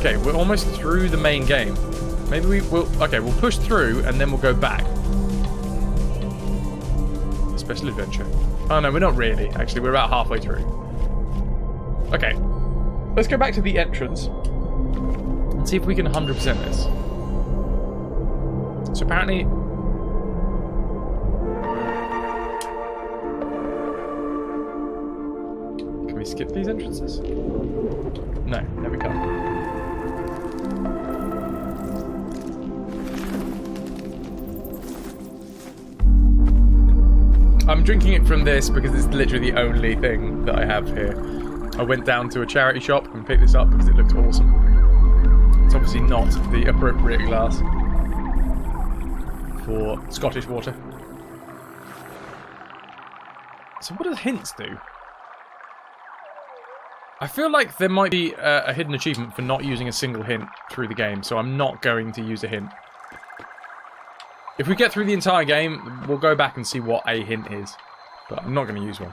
Okay, we're almost through the main game. Maybe we will... Okay, we'll push through and then we'll go back. Special adventure. Oh no, we're not really. Actually, we're about halfway through. Okay. Let's go back to the entrance. And see if we can 100% this. So apparently... Can we skip these entrances? No, we can't. I'm drinking it from this because it's literally the only thing that I have here. I went down to a charity shop and picked this up because it looked awesome. It's obviously not the appropriate glass for Scottish water. So what does hints do? I feel like there might be a hidden achievement for not using a single hint through the game, so I'm not going to use a hint. If we get through the entire game, we'll go back and see what a hint is. But I'm not going to use one.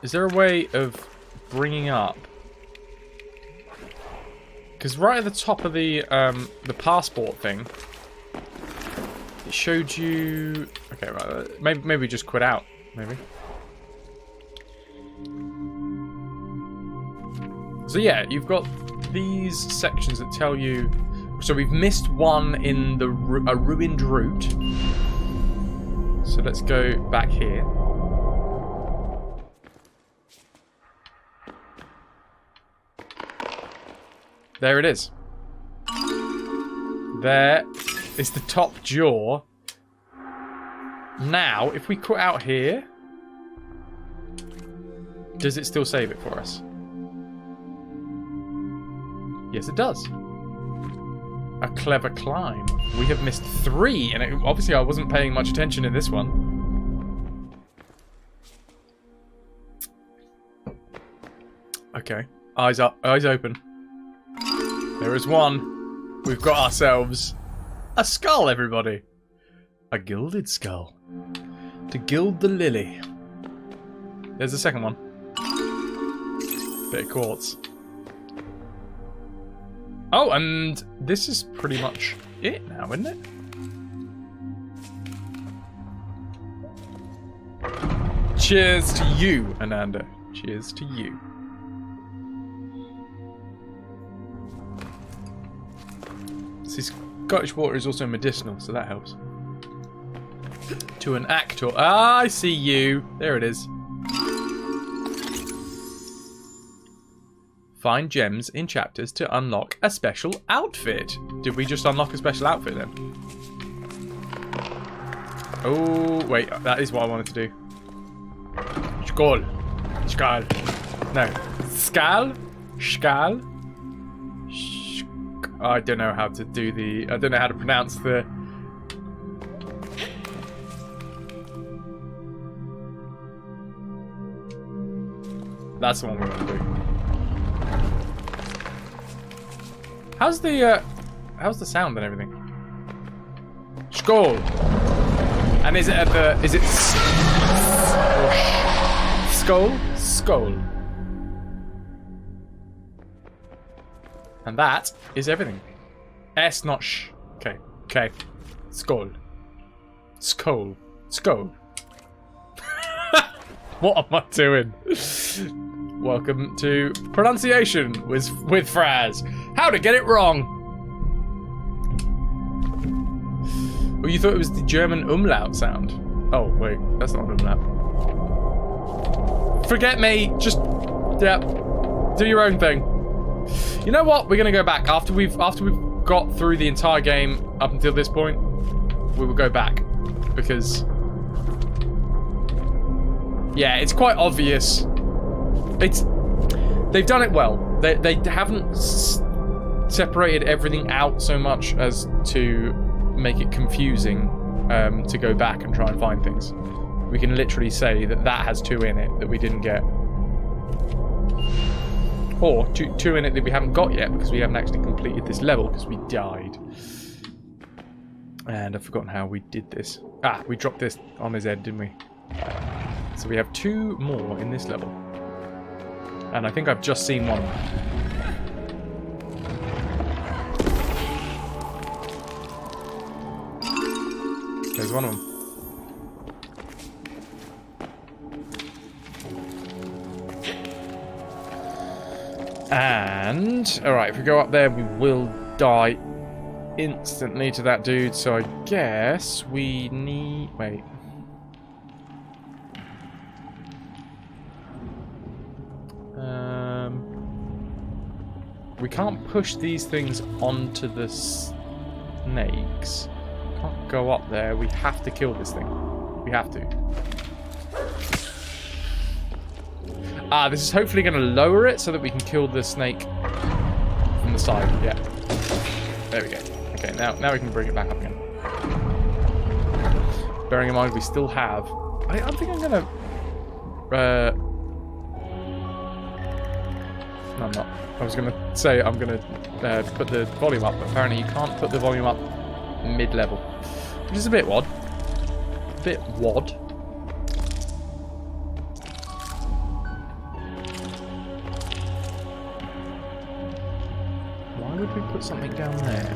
Is there a way of bringing up... Because right at the top of the passport thing, it showed you... Okay, right. Maybe just quit out. Maybe. So yeah, you've got these sections that tell you... So we've missed one in the a ruined route. So let's go back here. There it is. There is the top jaw. Now, if we cut out here... Does it still save it for us? Yes, it does. A clever climb. We have missed 3, and obviously I wasn't paying much attention in this one. Okay. Eyes up. Eyes open. There is one. We've got ourselves a skull, everybody. A gilded skull. To gild the lily. There's the second one. Bit of quartz. Oh, and this is pretty much it now, isn't it? Cheers to you, Ananda. Cheers to you. See, Scottish water is also medicinal, so that helps. To an actor. Ah, I see you. There it is. Find gems in chapters to unlock a special outfit. Did we just unlock a special outfit then? Oh, wait. That is what I wanted to do. Skål. Skål. No. Skal? Skal? I don't know how to do the... I don't know how to pronounce the... That's the one we want to do. How's the sound and everything? Skål. And is it at the... Is it... Skål? Skål. And that is everything. S, not sh. Okay. Okay. Skål. Skål. Skål. What am I doing? Welcome to Pronunciation with Fraz. How to get it wrong. Oh, you thought it was the German umlaut sound. Oh, wait. That's not an umlaut. Forget me. Just, yeah. Do your own thing. You know what? We're going to go back. After we've got through the entire game up until this point, we will go back. Because... yeah, it's quite obvious. They've done it well. They haven't separated everything out so much as to make it confusing to go back and try and find things. We can literally say that has 2 in it that we didn't get. Or 2 in it that we haven't got yet because we haven't actually completed this level because we died. And I've forgotten how we did this. Ah, we dropped this on his head, didn't we? So we have 2 more in this level. And I think I've just seen one of them. There's one of them. And, alright, if we go up there, we will die instantly to that dude. So I guess we need... Wait. We can't push these things onto the snakes. Can't go up there. We have to kill this thing. We have to. Ah, this is hopefully going to lower it so that we can kill the snake from the side. Yeah. There we go. Okay, now we can bring it back up again. Bearing in mind we still have... I think I'm going to... No, I'm not. I was going to say I'm going to put the volume up, but apparently you can't put the volume up mid-level. Which is a bit odd. A bit wad. Why would we put something down there?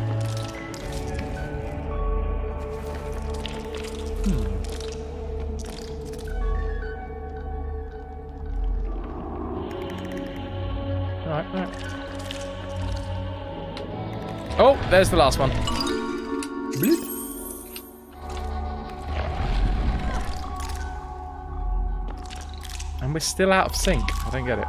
Right. Oh, there's the last one. Bloop. And we're still out of sync. I don't get it.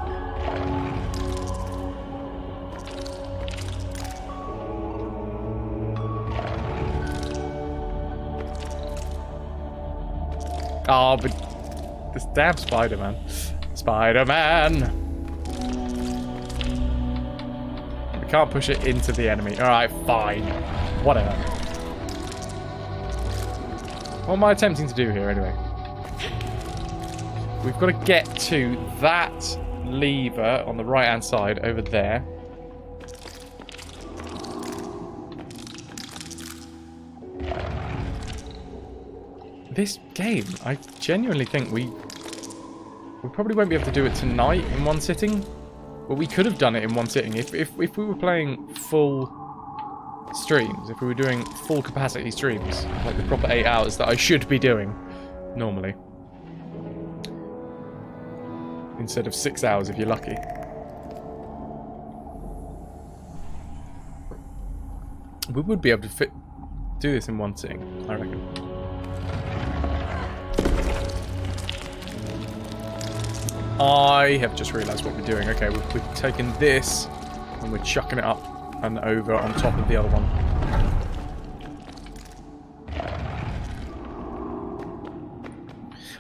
Oh, but this damn Spider-Man. Spider-Man! We can't push it into the enemy. Alright, fine. Whatever. What am I attempting to do here, anyway? We've got to get to that lever on the right-hand side over there. This game, I genuinely think we probably won't be able to do it tonight in one sitting. But we could have done it in one sitting. If we were playing full streams, if we were doing full capacity streams, like the proper 8 hours that I should be doing normally. Instead of 6 hours if you're lucky. We would be able to do this in one sitting, I reckon. I have just realised what we're doing. Okay, we've taken this and we're chucking it up and over on top of the other one.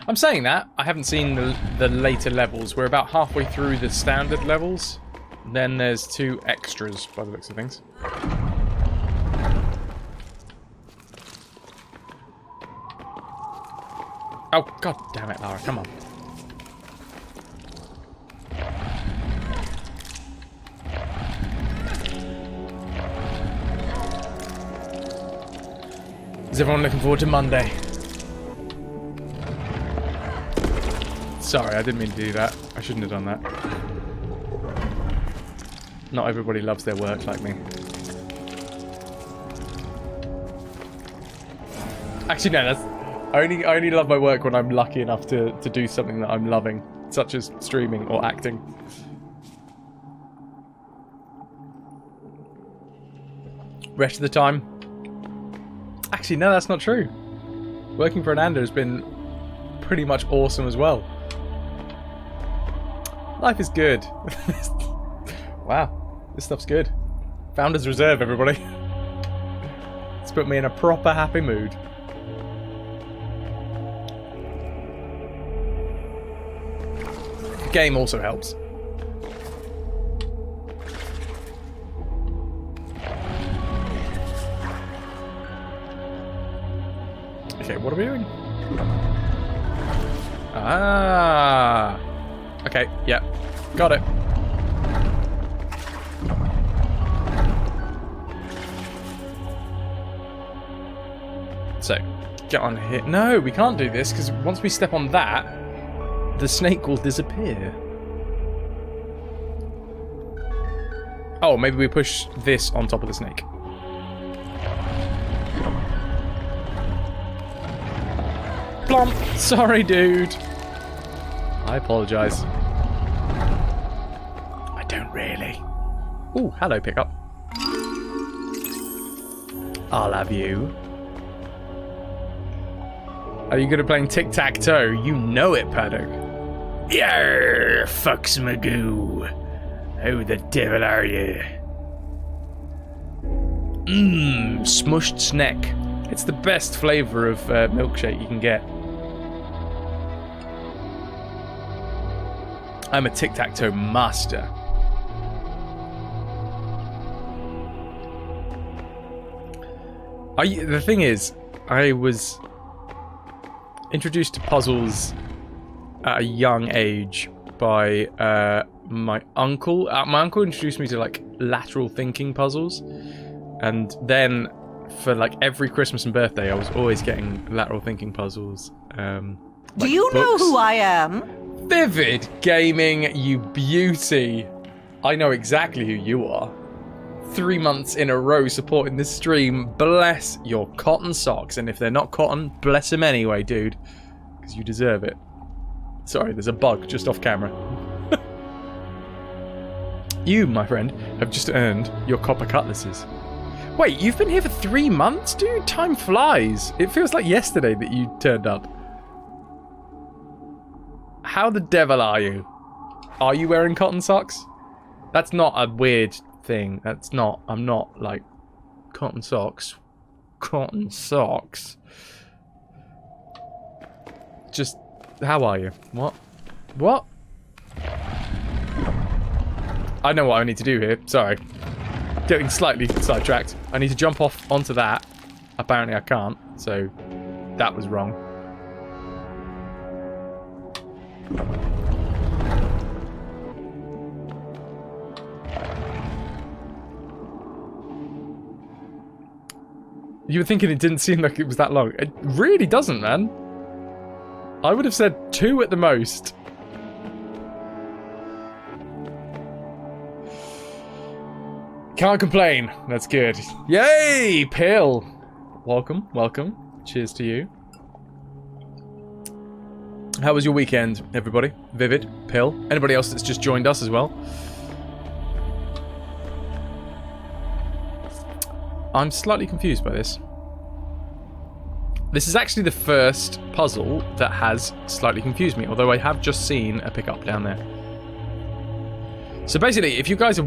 I'm saying that. I haven't seen the later levels. We're about halfway through the standard levels. Then there's 2 extras by the looks of things. Oh, god damn it, Lara, come on. Is everyone looking forward to Monday? Sorry, I didn't mean to do that. I shouldn't have done that. Not everybody loves their work like me. Actually, no, that's... I only love my work when I'm lucky enough to do something that I'm loving, such as streaming or acting. Rest of the time... Actually, no, that's not true. Working for an Anda has been pretty much awesome as well. Life is good. Wow, this stuff's good. Founders Reserve, everybody. It's put me in a proper happy mood. The game also helps. Okay, what are we doing? Ah. Okay, yeah. Got it. So, get on here. No, we can't do this, because once we step on that, the snake will disappear. Oh, maybe we push this on top of the snake. Plump! Sorry, dude. I apologise. I don't really. Ooh, hello, pickup. I'll have you. Are you good at playing tic-tac-toe? You know it, Paddock. Yarr, fucks Magoo. Who the devil are you? Mmm, smushed snack. It's the best flavour of milkshake you can get. I'm a tic-tac-toe master. The thing is, I was introduced to puzzles at a young age by my uncle. My uncle introduced me to like lateral thinking puzzles, and then for like every Christmas and birthday, I was always getting lateral thinking puzzles. Do you know who I am? Vivid Gaming, you beauty! I know exactly who you are. 3 months in a row supporting this stream. Bless your cotton socks, and if they're not cotton, bless them anyway, dude, because you deserve it. Sorry, there's a bug just off camera. You, my friend, have just earned your copper cutlasses. Wait, you've been here for 3 months, dude? Time flies. It feels like yesterday that you turned up. How the devil are you? Are you wearing cotton socks? That's not a weird thing. That's not. I'm not like cotton socks. Cotton socks. Just, how are you? What? What? I know what I need to do here. Sorry. Getting slightly sidetracked. I need to jump off onto that. Apparently I can't. So, that was wrong. You were thinking it didn't seem like it was that long. It really doesn't, man. I would have said 2 at the most. Can't complain. That's good. Yay, Pill. Welcome, welcome. Cheers to you. How was your weekend, everybody? Vivid, Pill, anybody else that's just joined us as well? I'm slightly confused by this. This is actually the first puzzle that has slightly confused me, although I have just seen a pickup down there. So basically, if you guys are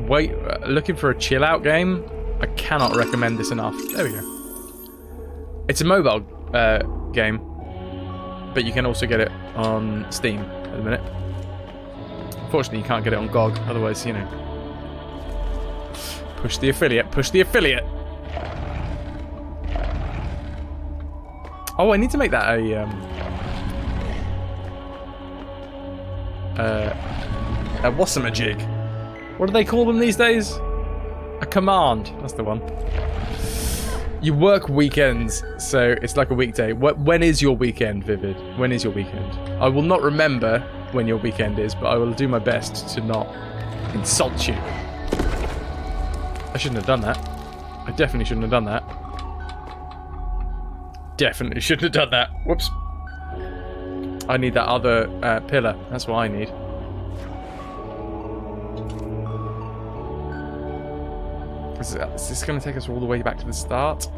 looking for a chill-out game, I cannot recommend this enough. There we go. It's a mobile game, but you can also get it on Steam at the minute. Unfortunately, you can't get it on GOG, otherwise, you know. Push the affiliate, push the affiliate! Oh, I need to make that a whatsamajig. What do they call them these days? A command. That's the one. You work weekends, so it's like a weekday. When is your weekend, Vivid? When is your weekend? I will not remember when your weekend is, but I will do my best to not insult you. I shouldn't have done that. I definitely shouldn't have done that. Definitely shouldn't have done that. Whoops. I need that other pillar. That's what I need. Is this going to take us all the way back to the start?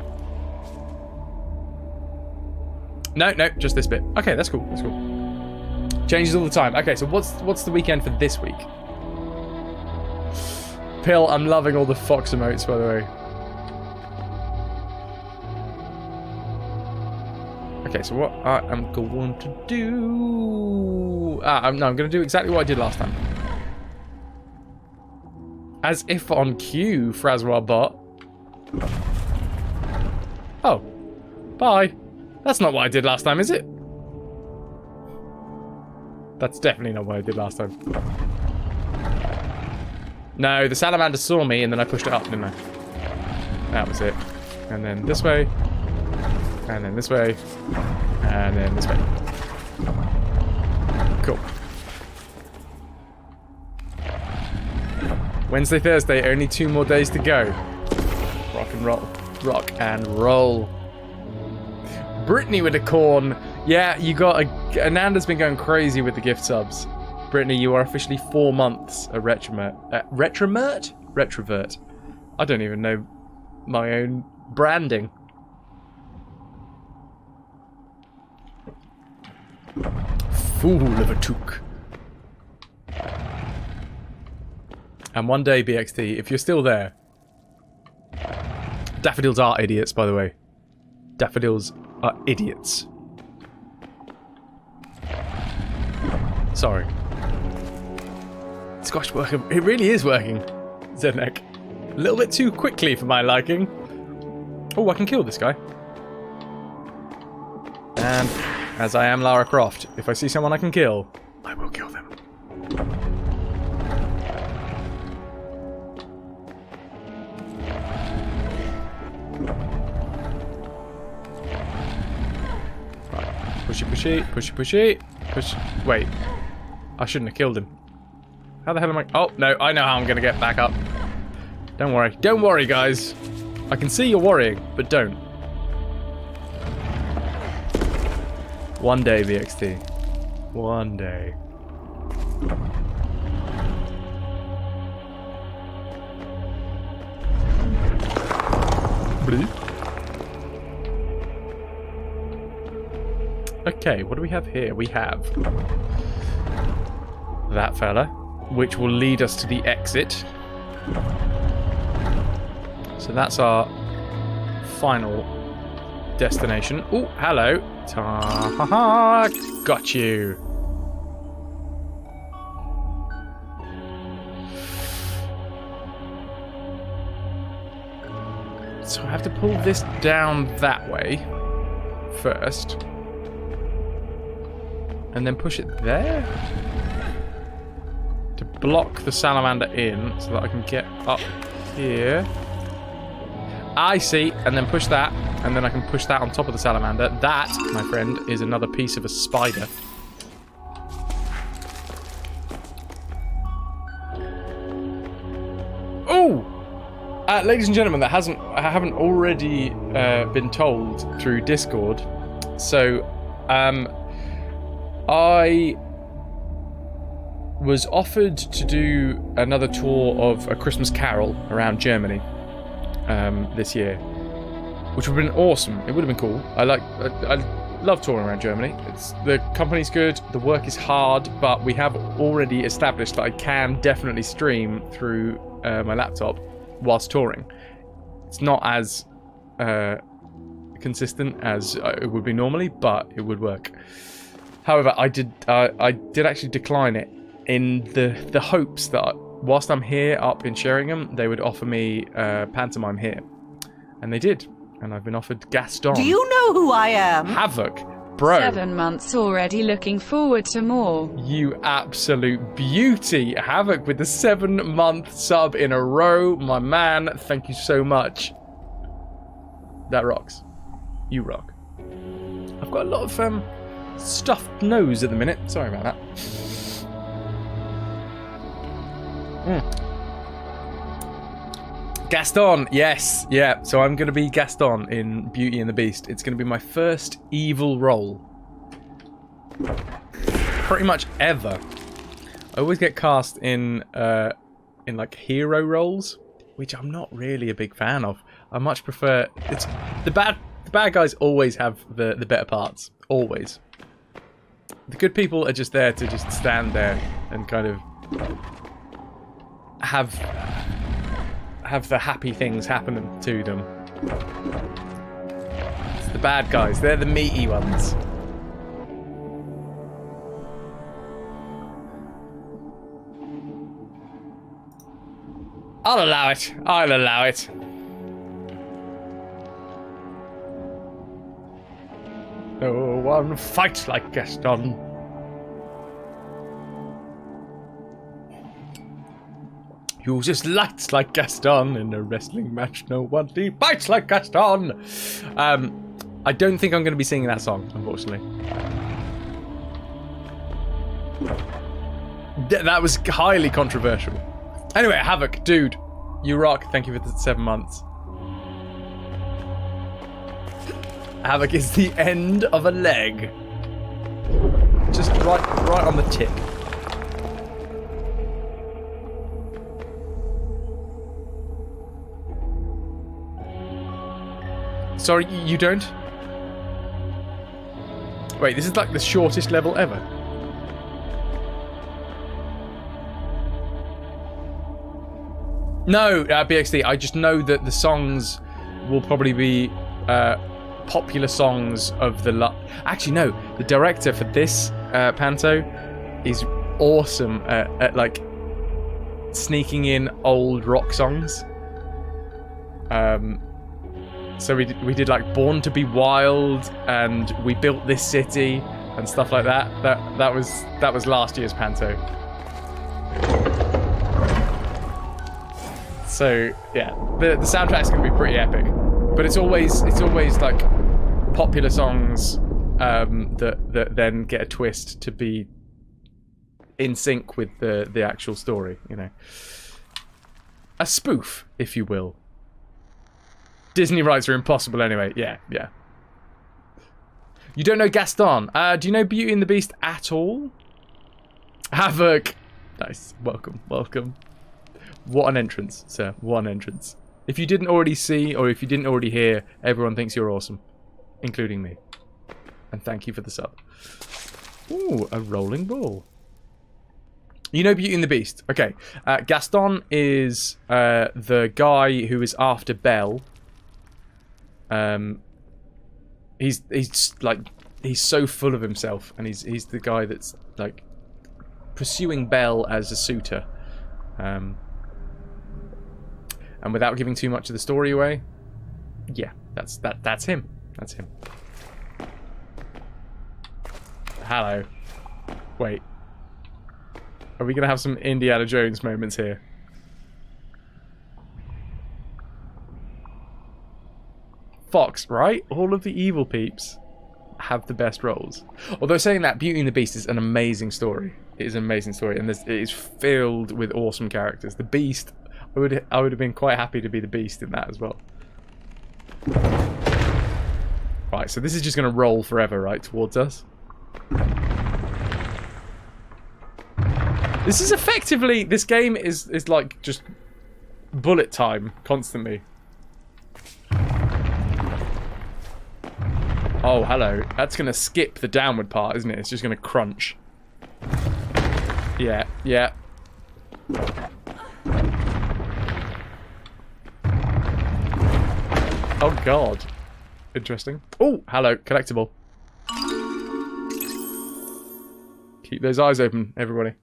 No, just this bit. Okay, that's cool. That's cool. Changes all the time. Okay, so what's the weekend for this week? Pill, I'm loving all the fox emotes, by the way. Okay, so what I am going to do... no, I'm going to do exactly what I did last time. As if on cue, FrasWhar's bot. Oh. Bye. That's not what I did last time, is it? That's definitely not what I did last time. No, the salamander saw me and then I pushed it up, didn't I? That was it. And then this way. And then this way. And then this way. Cool. Wednesday, Thursday, only 2 more days to go. Rock and roll. Rock and roll. Brittany with a corn. Yeah, you got Ananda's been going crazy with the gift subs. Brittany, you are officially 4 months a retrovert? I don't even know my own branding. Fool of a took. And one day, BXT, if you're still there... Daffodils are idiots, by the way. Daffodils are idiots. Sorry. Squash working. It really is working, Zednek. A little bit too quickly for my liking. Oh, I can kill this guy. And as I am Lara Croft, if I see someone I can kill, I will kill them. Right. Pushy, pushy, pushy, pushy. Push. Wait. I shouldn't have killed him. How the hell am I... Oh, no, I know how I'm going to get back up. Don't worry. Don't worry, guys. I can see you're worrying, but don't. One day, VXT. One day. Okay, what do we have here? We have that fella, which will lead us to the exit. So that's our final destination. Oh, hello. Ta-ha-ha! Got you. So I have to pull this down that way first. And then push it there? To block the salamander in so that I can get up here. I see, and then push that, and then I can push that on top of the salamander. That, my friend, is another piece of a spider. Oh! Ladies and gentlemen, I haven't already been told through Discord. So, I was offered to do another tour of A Christmas Carol around Germany this year, which would have been awesome. It would have been cool. I love touring around Germany. The company's good, the work is hard, but we have already established that I can definitely stream through my laptop whilst touring. It's not as consistent as it would be normally, but it would work. However, I did actually decline it in the hopes that whilst I'm here up in Sheringham, they would offer me pantomime here. And they did. And I've been offered Gaston. Do you know who I am? Havoc. Bro. 7 months already, looking forward to more. You absolute beauty. Havoc with the 7-month sub in a row. My man, thank you so much. That rocks. You rock. I've got a lot of stuffed nose at the minute. Sorry about that. Gaston, yes, yeah. So I'm going to be Gaston in Beauty and the Beast. It's going to be my first evil role, pretty much ever. I always get cast in like hero roles, which I'm not really a big fan of. I much prefer the bad guys always have the better parts, always. The good people are just there to just stand there and kind of have the happy things happen to them. It's the bad guys. They're the meaty ones. I'll allow it. I'll allow it. No one fights like Gaston. Uses lights like Gaston in a wrestling match. No one fights like Gaston. I don't think I'm going to be singing that song, unfortunately. That was highly controversial. Anyway, Havoc, dude, you rock. Thank you for the 7 months. Havoc is the end of a leg. Just right on the tip. Sorry, you don't? Wait, this is like the shortest level ever. No, BXD, I just know that the songs will probably be popular songs of the... Actually, no. The director for this Panto is awesome at like sneaking in old rock songs. So we did like Born to Be Wild and We Built This City and stuff like that. That was last year's Panto. So yeah, the soundtrack's gonna be pretty epic, but it's always like popular songs that then get a twist to be in sync with the actual story. You know, a spoof, if you will. Disney rights are impossible anyway. Yeah. You don't know Gaston? Do you know Beauty and the Beast at all? Havoc. Nice. Welcome. What an entrance, sir. What an entrance. If you didn't already see, or if you didn't already hear, everyone thinks you're awesome. Including me. And thank you for the sub. Ooh, a rolling ball. You know Beauty and the Beast. Okay. Gaston is the guy who is after Belle. He's so full of himself, and he's the guy that's like pursuing Belle as a suitor. And without giving too much of the story away, yeah, that's him. That's him. Hello. Wait. Are we gonna have some Indiana Jones moments here? Fox, right? All of the evil peeps have the best roles. Although saying that, Beauty and the Beast is an amazing story. It is an amazing story, and it is filled with awesome characters. The Beast, I would have been quite happy to be the Beast in that as well. Right, so this is just going to roll forever, right, towards us. This is effectively, this game is like just bullet time constantly. Oh, hello. That's going to skip the downward part, isn't it? It's just going to crunch. Yeah. Oh, God. Interesting. Oh, hello. Collectible. Keep those eyes open, everybody.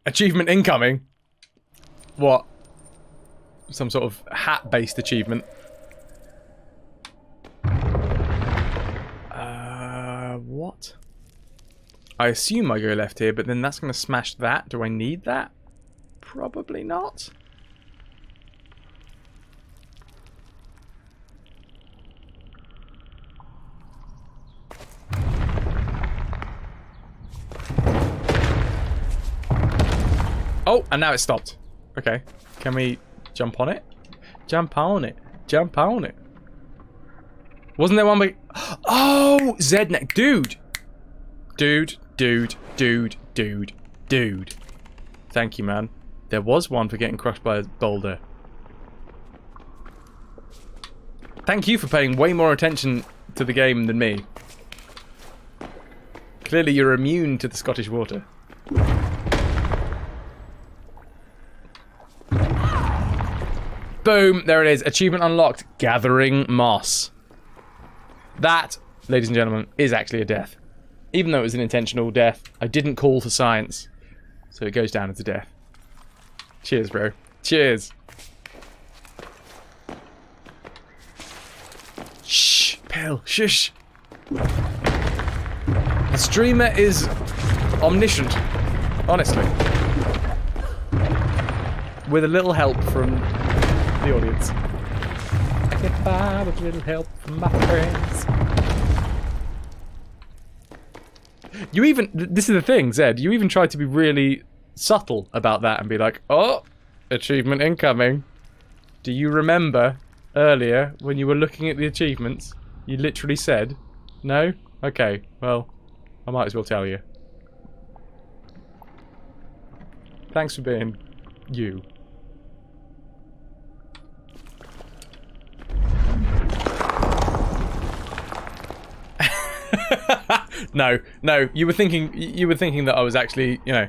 Achievement incoming? What? Some sort of hat-based achievement. What? I assume I go left here, but then that's going to smash that. Do I need that? Probably not. Oh, and now it stopped. Okay. Can we jump on it? Jump on it. Jump on it. Wasn't there one big... Oh! Z-neck. Dude. Dude. Thank you, man. There was one for getting crushed by a boulder. Thank you for paying way more attention to the game than me. Clearly you're immune to the Scottish water. Boom, there it is. Achievement unlocked. Gathering moss. That, ladies and gentlemen, is actually a death. Even though it was an intentional death, I didn't call for science. So it goes down as a death. Cheers, bro. Cheers. Shh, Pale, shush. The streamer is omniscient, honestly. With a little help from the audience. I get by with a little help from my friends. You even... This is the thing, Zed. You even tried to be really subtle about that and be like, oh, achievement incoming. Do you remember earlier when you were looking at the achievements? You literally said, no? Okay, well, I might as well tell you. Thanks for being you. No, you were thinking that I was actually, you know,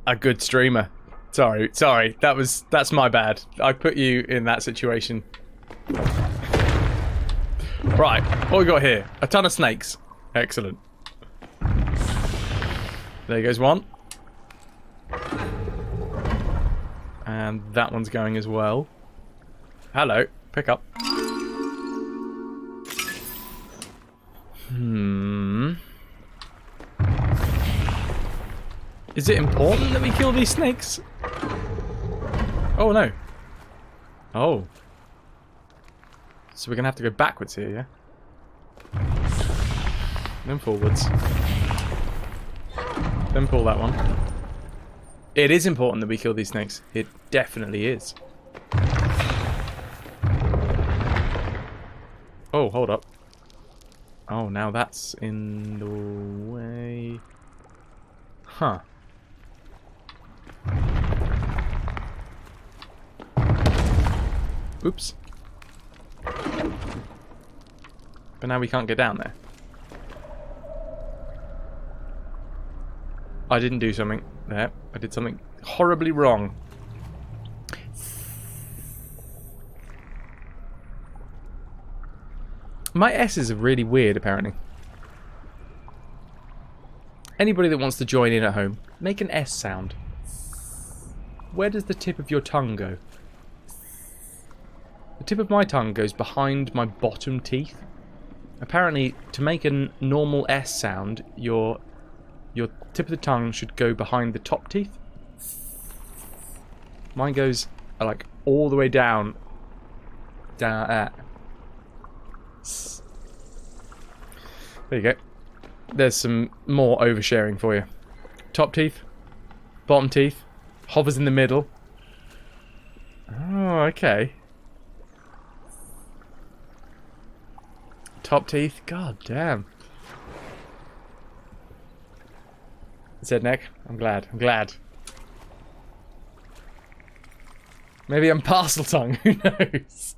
a good streamer. Sorry, that's my bad. I put you in that situation. Right, what we got here? A ton of snakes. Excellent. There goes one. And that one's going as well. Hello, pick up. Is it important that we kill these snakes? Oh no. Oh. So we're gonna have to go backwards here, yeah? Then forwards. Then pull that one. It is important that we kill these snakes. It definitely is. Oh, hold up. Oh, now that's in the way. Huh. Oops. But now we can't get down there. I didn't do something there. I did something horribly wrong. My S's are really weird, apparently. Anybody that wants to join in at home, make an S sound. Where does the tip of your tongue go? The tip of my tongue goes behind my bottom teeth. Apparently, to make a normal S sound, your tip of the tongue should go behind the top teeth. Mine goes like all the way down. There you go. There's some more oversharing for you. Top teeth, bottom teeth, hovers in the middle. Oh, okay. Top teeth, god damn. Said neck. I'm glad. Maybe I'm parcel tongue. Who knows?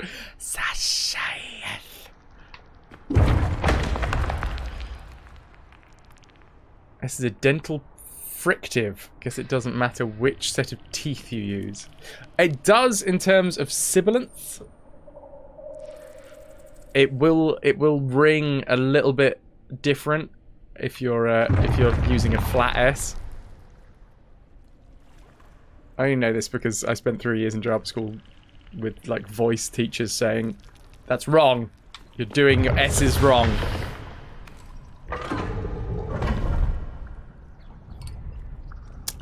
This is a dental frictive. Guess it doesn't matter which set of teeth you use. It does in terms of sibilance. It will ring a little bit different if you're using a flat S. I only know this because I spent 3 years in drama school with like voice teachers saying, "That's wrong. You're doing your S's wrong."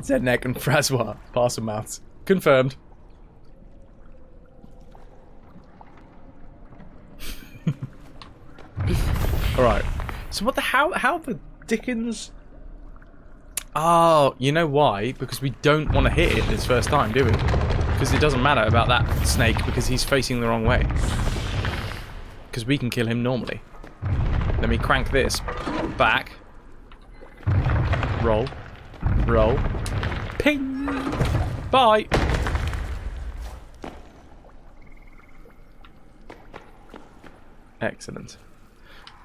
Zedneck and FrasWhar's parcel mouths confirmed. All right. So what the how the Dickens? Oh, you know why? Because we don't want to hit it this first time, do we? Because it doesn't matter about that snake because he's facing the wrong way. Because we can kill him normally. Let me crank this back. Roll. Roll. Ping! Bye! Excellent.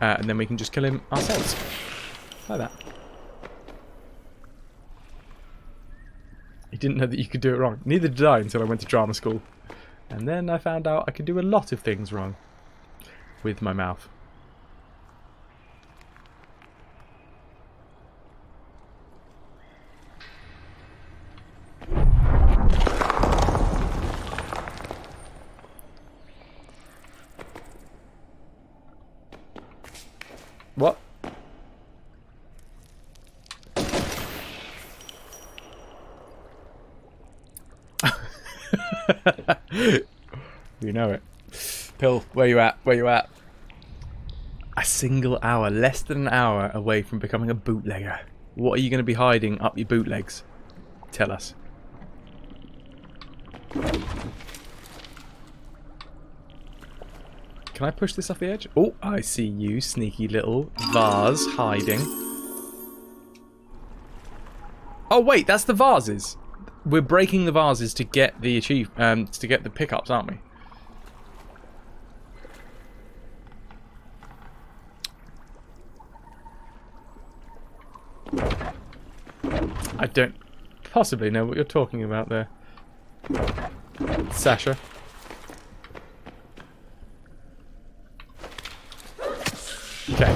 And then we can just kill him ourselves. Like that. He didn't know that you could do it wrong. Neither did I until I went to drama school. And then I found out I could do a lot of things wrong. With my mouth. What? You know it. Pill, where you at? Where you at? I A single hour, less than an hour away from becoming a bootlegger. What are you going to be hiding up your bootlegs? Tell us. Can I push this off the edge? Oh, I see you, sneaky little vase hiding. Oh wait, that's the vases. We're breaking the vases to get the to get the pickups, aren't we? I don't possibly know what you're talking about there, Sasha. Okay.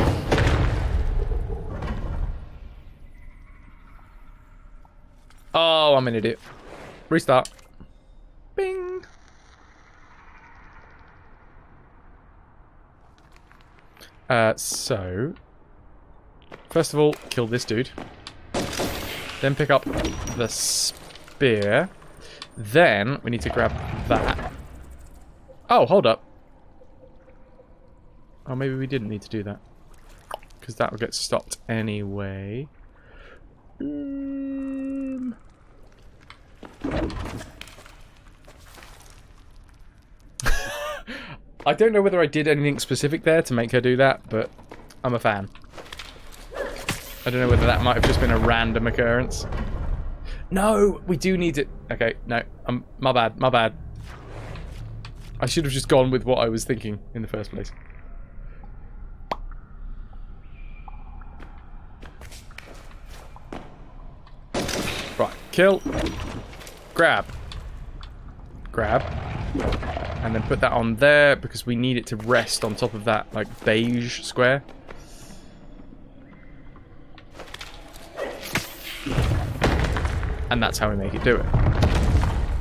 Oh, I'm an idiot. Restart. Bing. So, first of all, kill this dude. Then pick up the spear. Then we need to grab that. Oh, hold up. Oh, maybe we didn't need to do that. Because that will get stopped anyway. I don't know whether I did anything specific there to make her do that, but I'm a fan. I don't know whether that might have just been a random occurrence. No, we do need it. Okay, no, my bad, my bad. I should have just gone with what I was thinking in the first place. Right, kill, grab, and then put that on there because we need it to rest on top of that like beige square. And that's how we make it do it.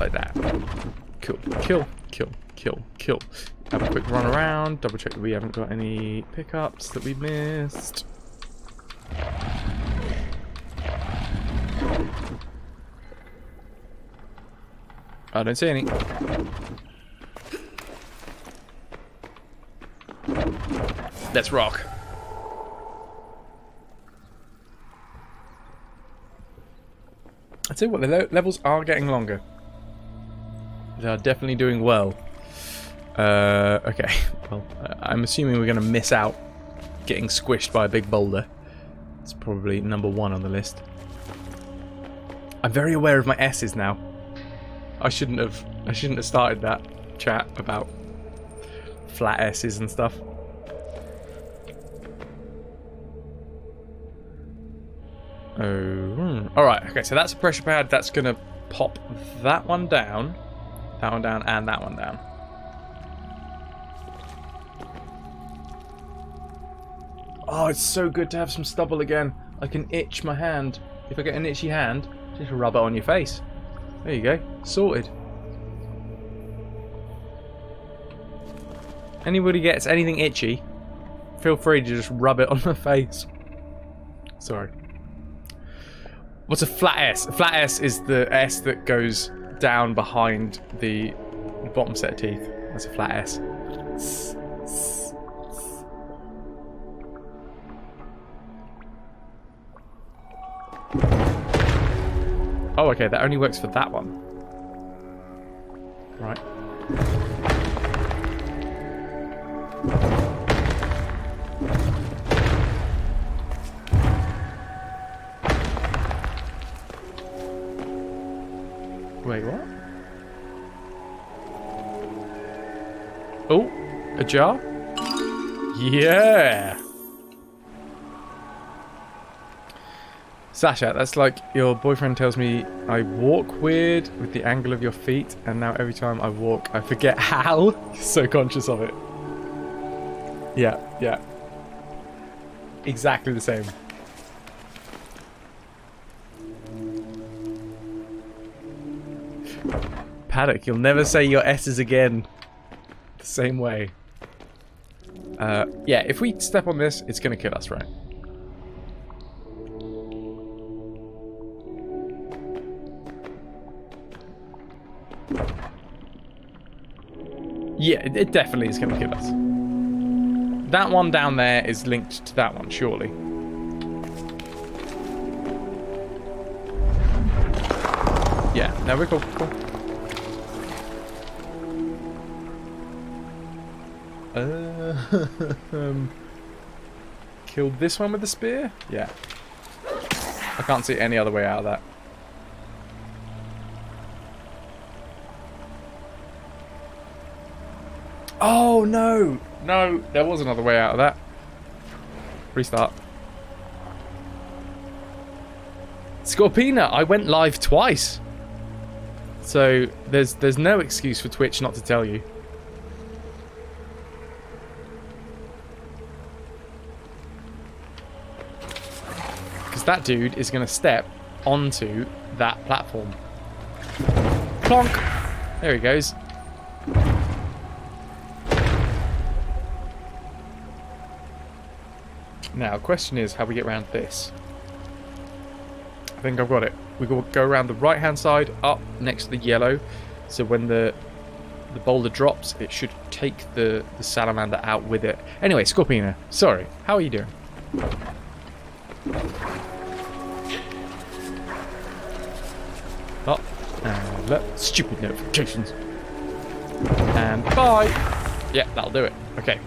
Like that. Cool. Kill, kill, kill, kill. Have a quick run around, double check that we haven't got any pickups that we missed. I don't see any. Let's rock. I'd say what, the levels are getting longer. They are definitely doing well. Okay. Well, I'm assuming we're going to miss out getting squished by a big boulder. It's probably number 1 on the list. I'm very aware of my S's now. I shouldn't have started that chat about flat S's and stuff. Oh, alright, okay, so that's a pressure pad. That's going to pop that one down, and that one down. Oh, it's so good to have some stubble again. I can itch my hand. If I get an itchy hand, just rub it on your face. There you go, sorted. Anybody gets anything itchy, feel free to just rub it on the face. Sorry. What's a flat S? A flat S is the S that goes down behind the bottom set of teeth. That's a flat S. Oh, okay, that only works for that one. Right. Wait, what? Oh, a jar? Yeah! Sasha, that's like your boyfriend tells me I walk weird with the angle of your feet, and now every time I walk, I forget how. So conscious of it. Yeah, yeah. Exactly the same. Paddock, you'll never say your S's again. The same way. Yeah, if we step on this, it's gonna kill us, right? Yeah, it definitely is gonna kill us. that one down there is linked to that one, surely. Yeah, no, we're cool. Killed this one with the spear? Yeah. I can't see any other way out of that. Oh, no! No, there was another way out of that. Restart. Scorpina, I went live twice. So, there's no excuse for Twitch not to tell you. Because that dude is going to step onto that platform. Plonk! There he goes. Now, question is how we get around this. I think I've got it. We go around the right-hand side, up next to the yellow. So when the boulder drops, it should take the salamander out with it. Anyway, Scorpina, sorry. How are you doing? Oh, and look, stupid notifications. And bye. Yeah, that'll do it. Okay.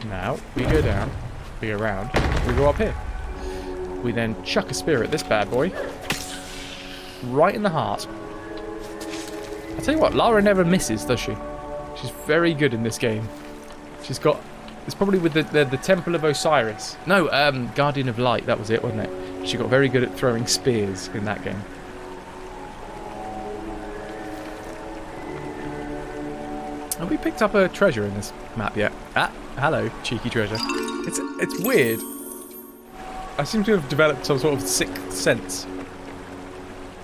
Now, we go down, we go around, we go up here. We then chuck a spear at this bad boy. Right in the heart. I'll tell you what, Lara never misses, does she? She's very good in this game. She's got... It's probably with the Temple of Osiris. No, Guardian of Light, that was it, wasn't it? She got very good at throwing spears in that game. Have we picked up a treasure in this map yet? Ah, hello, cheeky treasure. It's weird. I seem to have developed some sort of sixth sense.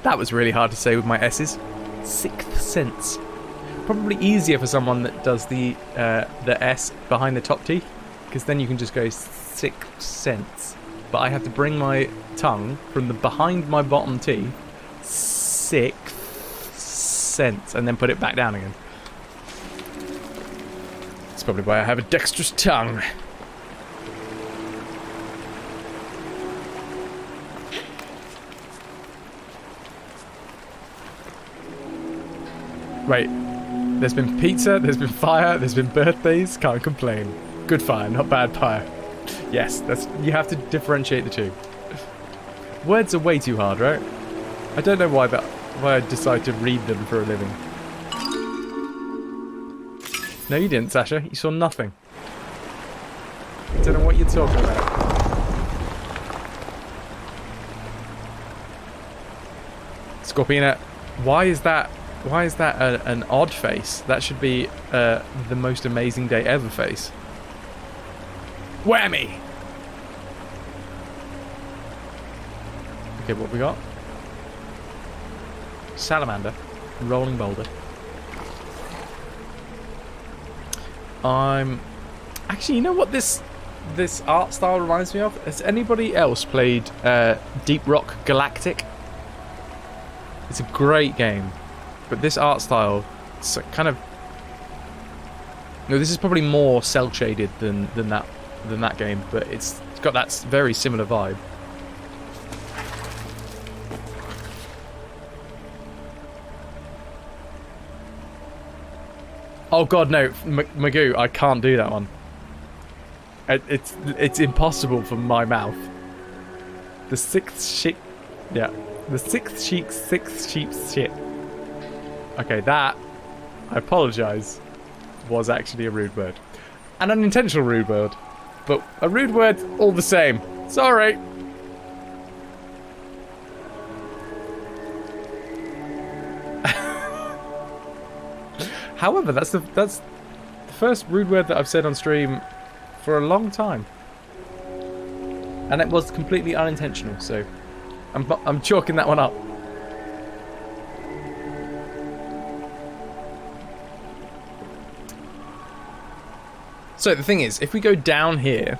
That was really hard to say with my S's. Sixth sense. Probably easier for someone that does the S behind the top teeth, because then you can just go sixth sense. But I have to bring my tongue from the behind my bottom teeth, sixth sense, and then put it back down again. That's probably why I have a dexterous tongue. Right, there's been pizza, there's been fire, there's been birthdays, can't complain. Good fire, not bad fire. Yes, you have to differentiate the two. Words are way too hard, right? I don't know why I decide to read them for a living. No, you didn't, Sasha. You saw nothing. I don't know what you're talking about. Scorpina, why is that an odd face? That should be the most amazing day ever face. Whammy! Okay, what we got? Salamander. Rolling boulder. Actually, you know what this art style reminds me of? Has anybody else played Deep Rock Galactic? It's a great game. But this art style, it's kind of... No, this is probably more cel-shaded than that game, but it's got that very similar vibe. Oh god, no, Magoo, I can't do that one. It's impossible for my mouth. The sixth sheep... Yeah. The sixth sheep's shit. Okay, that, I apologise, was actually a rude word. An unintentional rude word. But a rude word all the same. Sorry. However, that's the first rude word that I've said on stream for a long time. And it was completely unintentional, so I'm chalking that one up. So the thing is, if we go down here...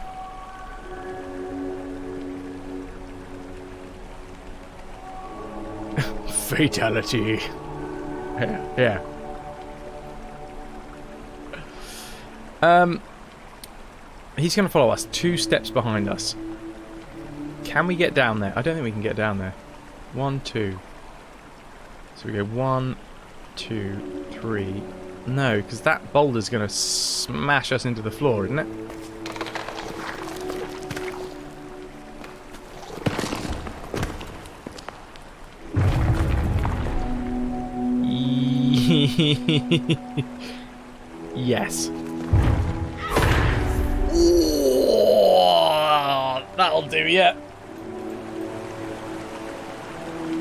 Fatality. Yeah. He's going to follow us 2 steps behind us. Can we get down there? I don't think we can get down there. 1, 2. So we go 1, 2, 3. No, because that boulder's going to smash us into the floor, isn't it? Yes. Ooh, that'll do, yeah.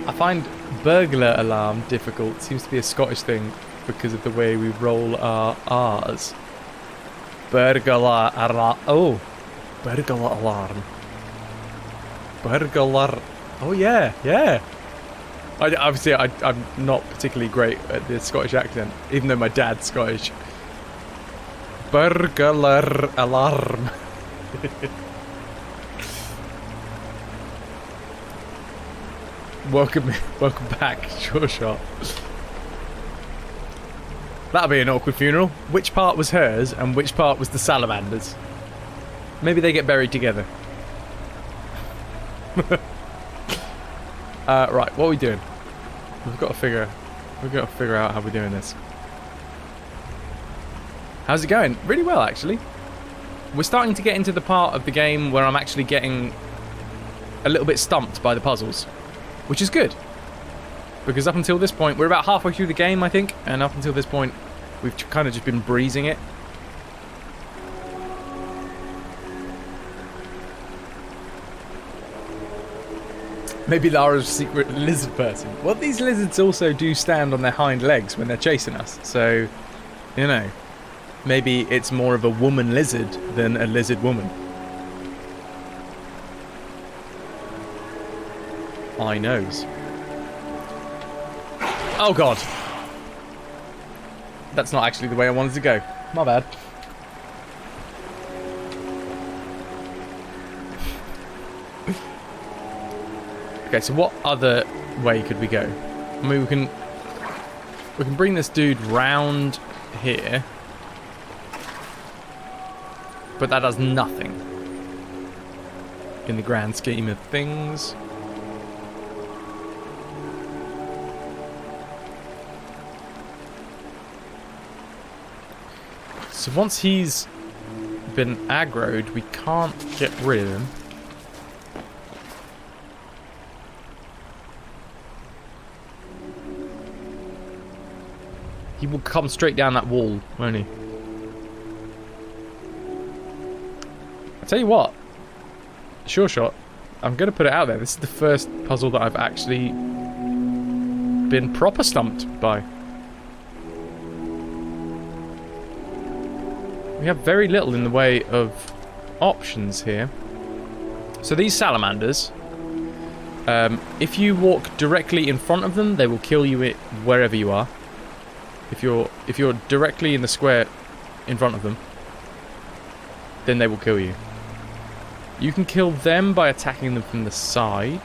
I find burglar alarm difficult. Seems to be a Scottish thing because of the way we roll our R's. Burglar alarm. Oh, burglar alarm. Burglar. Oh yeah, yeah. Obviously, I'm not particularly great at the Scottish accent, even though my dad's Scottish. Burglar alarm. Welcome back, Sure Shot. That'll be an awkward funeral. Which part was hers and which part was the salamanders? Maybe they get buried together. Right, what are we doing? We've got to figure out how we're doing this. How's it going? Really well, actually. We're starting to get into the part of the game where I'm actually getting a little bit stumped by the puzzles, which is good. Because up until this point, we're about halfway through the game, I think, and up until this point, we've kind of just been breezing it. Maybe Lara's a secret lizard person. Well, these lizards also do stand on their hind legs when they're chasing us. So, you know, maybe it's more of a woman lizard than a lizard woman. I knows. Oh, God. That's not actually the way I wanted to go. My bad. Okay, so what other way could we go? I mean, we can bring this dude round here, but that does nothing in the grand scheme of things. So once he's been aggroed, we can't get rid of him. He will come straight down that wall, won't he? I'll tell you what. Sure Shot. I'm going to put it out there. This is the first puzzle that I've actually been proper stumped by. We have very little in the way of options here. So these salamanders, if you walk directly in front of them, they will kill you wherever you are. If you're directly in the square in front of them, then they will kill you. You can kill them by attacking them from the side.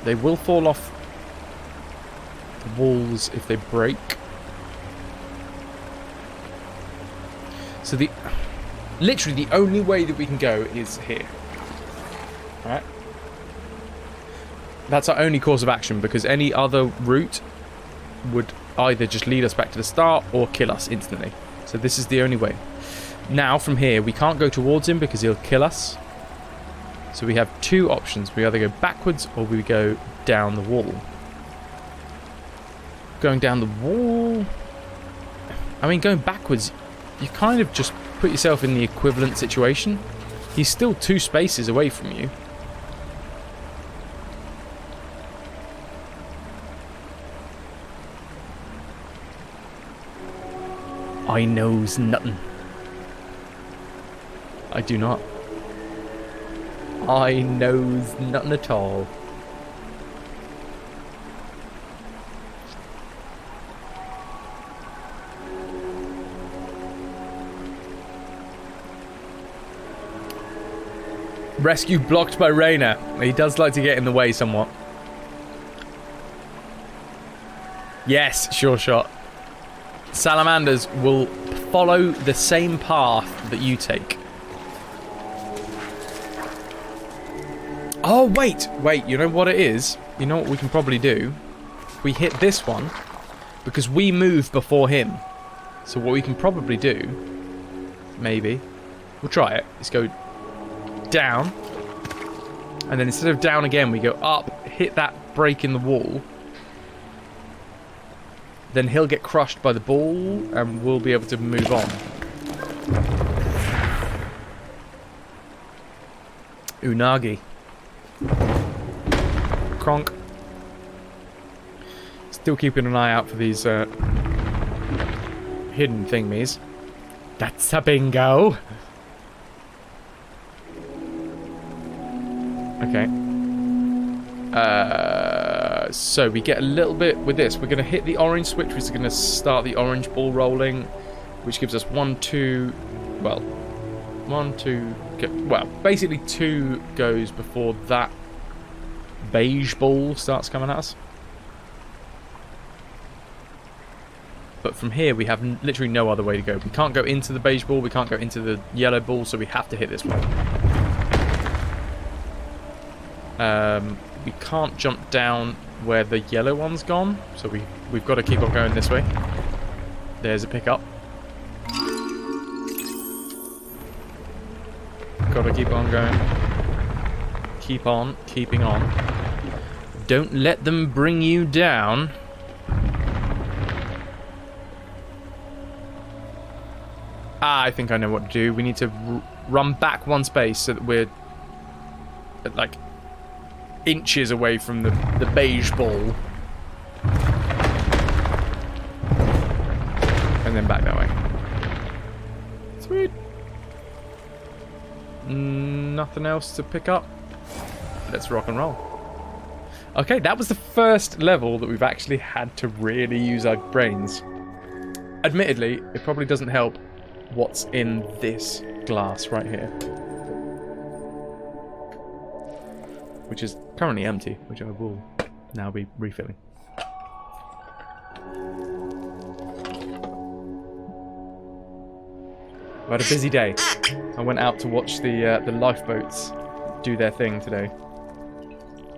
They will fall off the walls if they break. So literally the only way that we can go is here. Alright? That's our only course of action, because any other route would either just lead us back to the start or kill us instantly. So this is the only way. Now from here we can't go towards him because he'll kill us. So we have 2 options. We either go backwards or we go down the wall. Going down the wall, I mean, going backwards, you kind of just put yourself in the equivalent situation. He's still 2 spaces away from you. I knows nothing. I do not. I knows nothing at all. Rescue blocked by Rainer. He does like to get in the way somewhat. Yes, Sure Shot. Salamanders will follow the same path that you take. Oh, wait, you know what it is? You know what we can probably do? We hit this one, because we move before him. So what we can probably do, maybe, we'll try it, is go down, and then instead of down again, we go up, hit that break in the wall, then he'll get crushed by the ball, and we'll be able to move on. Unagi. Kronk. Still keeping an eye out for these hidden thingies. That's a bingo. Okay. So we get a little bit with this. We're going to hit the orange switch, which is going to start the orange ball rolling, which gives us 1, 2. Well, 1, 2. Well, basically 2 goes before that beige ball starts coming at us. But from here we have literally no other way to go. We can't go into the beige ball, we can't go into the yellow ball, so we have to hit this one. We can't jump down where the yellow one's gone, so we've got to keep on going this way. There's a pickup. Got to keep on going. Keep on, keeping on. Don't let them bring you down. I think I know what to do. We need to run back one space so that we're like inches away from the beige ball. And then back that way. Sweet. Nothing else to pick up. Let's rock and roll. Okay, that was the first level that we've actually had to really use our brains. Admittedly, it probably doesn't help what's in this glass right here, which is currently empty, which I will now be refilling. I had a busy day. I went out to watch the lifeboats do their thing today.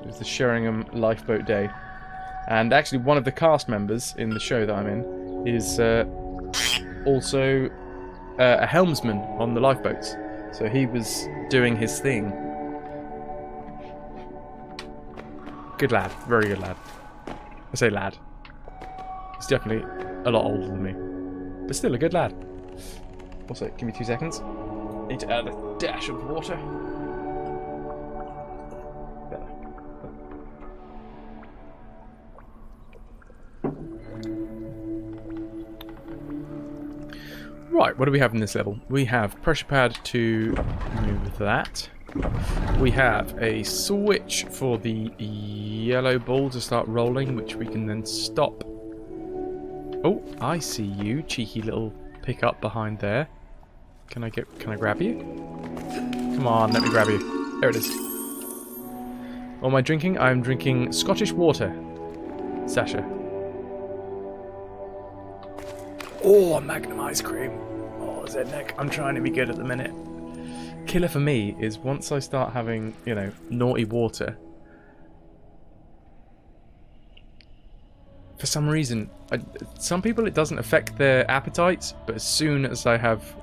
It was the Sheringham Lifeboat Day, and actually one of the cast members in the show that I'm in is also a helmsman on the lifeboats, so he was doing his thing. Good lad, very good lad. I say lad. He's definitely a lot older than me, but still a good lad. Also, give me 2 seconds. Need to add a dash of water. Better. Right, what do we have in this level? We have pressure pad to move that. We have a switch for the yellow ball to start rolling, which we can then stop. Oh, I see you, cheeky little pickup behind there. Can I grab you? Come on, let me grab you. There it is. What am I drinking? I'm drinking Scottish water. Sasha. Oh, a Magnum ice cream. Oh, Zednek, I'm trying to be good at the minute. Killer for me is once I start having, you know, naughty water. For some reason, some people it doesn't affect their appetites, but as soon as I have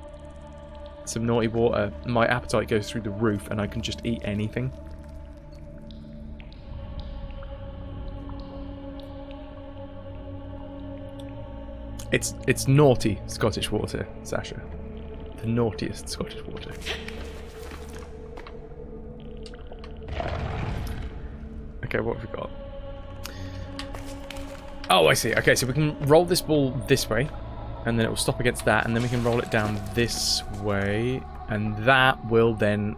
some naughty water, my appetite goes through the roof and I can just eat anything. It's naughty Scottish water, Sasha. The naughtiest Scottish water. Okay, what have we got? Oh, I see. Okay, so we can roll this ball this way, and then it will stop against that, and then we can roll it down this way, and that will then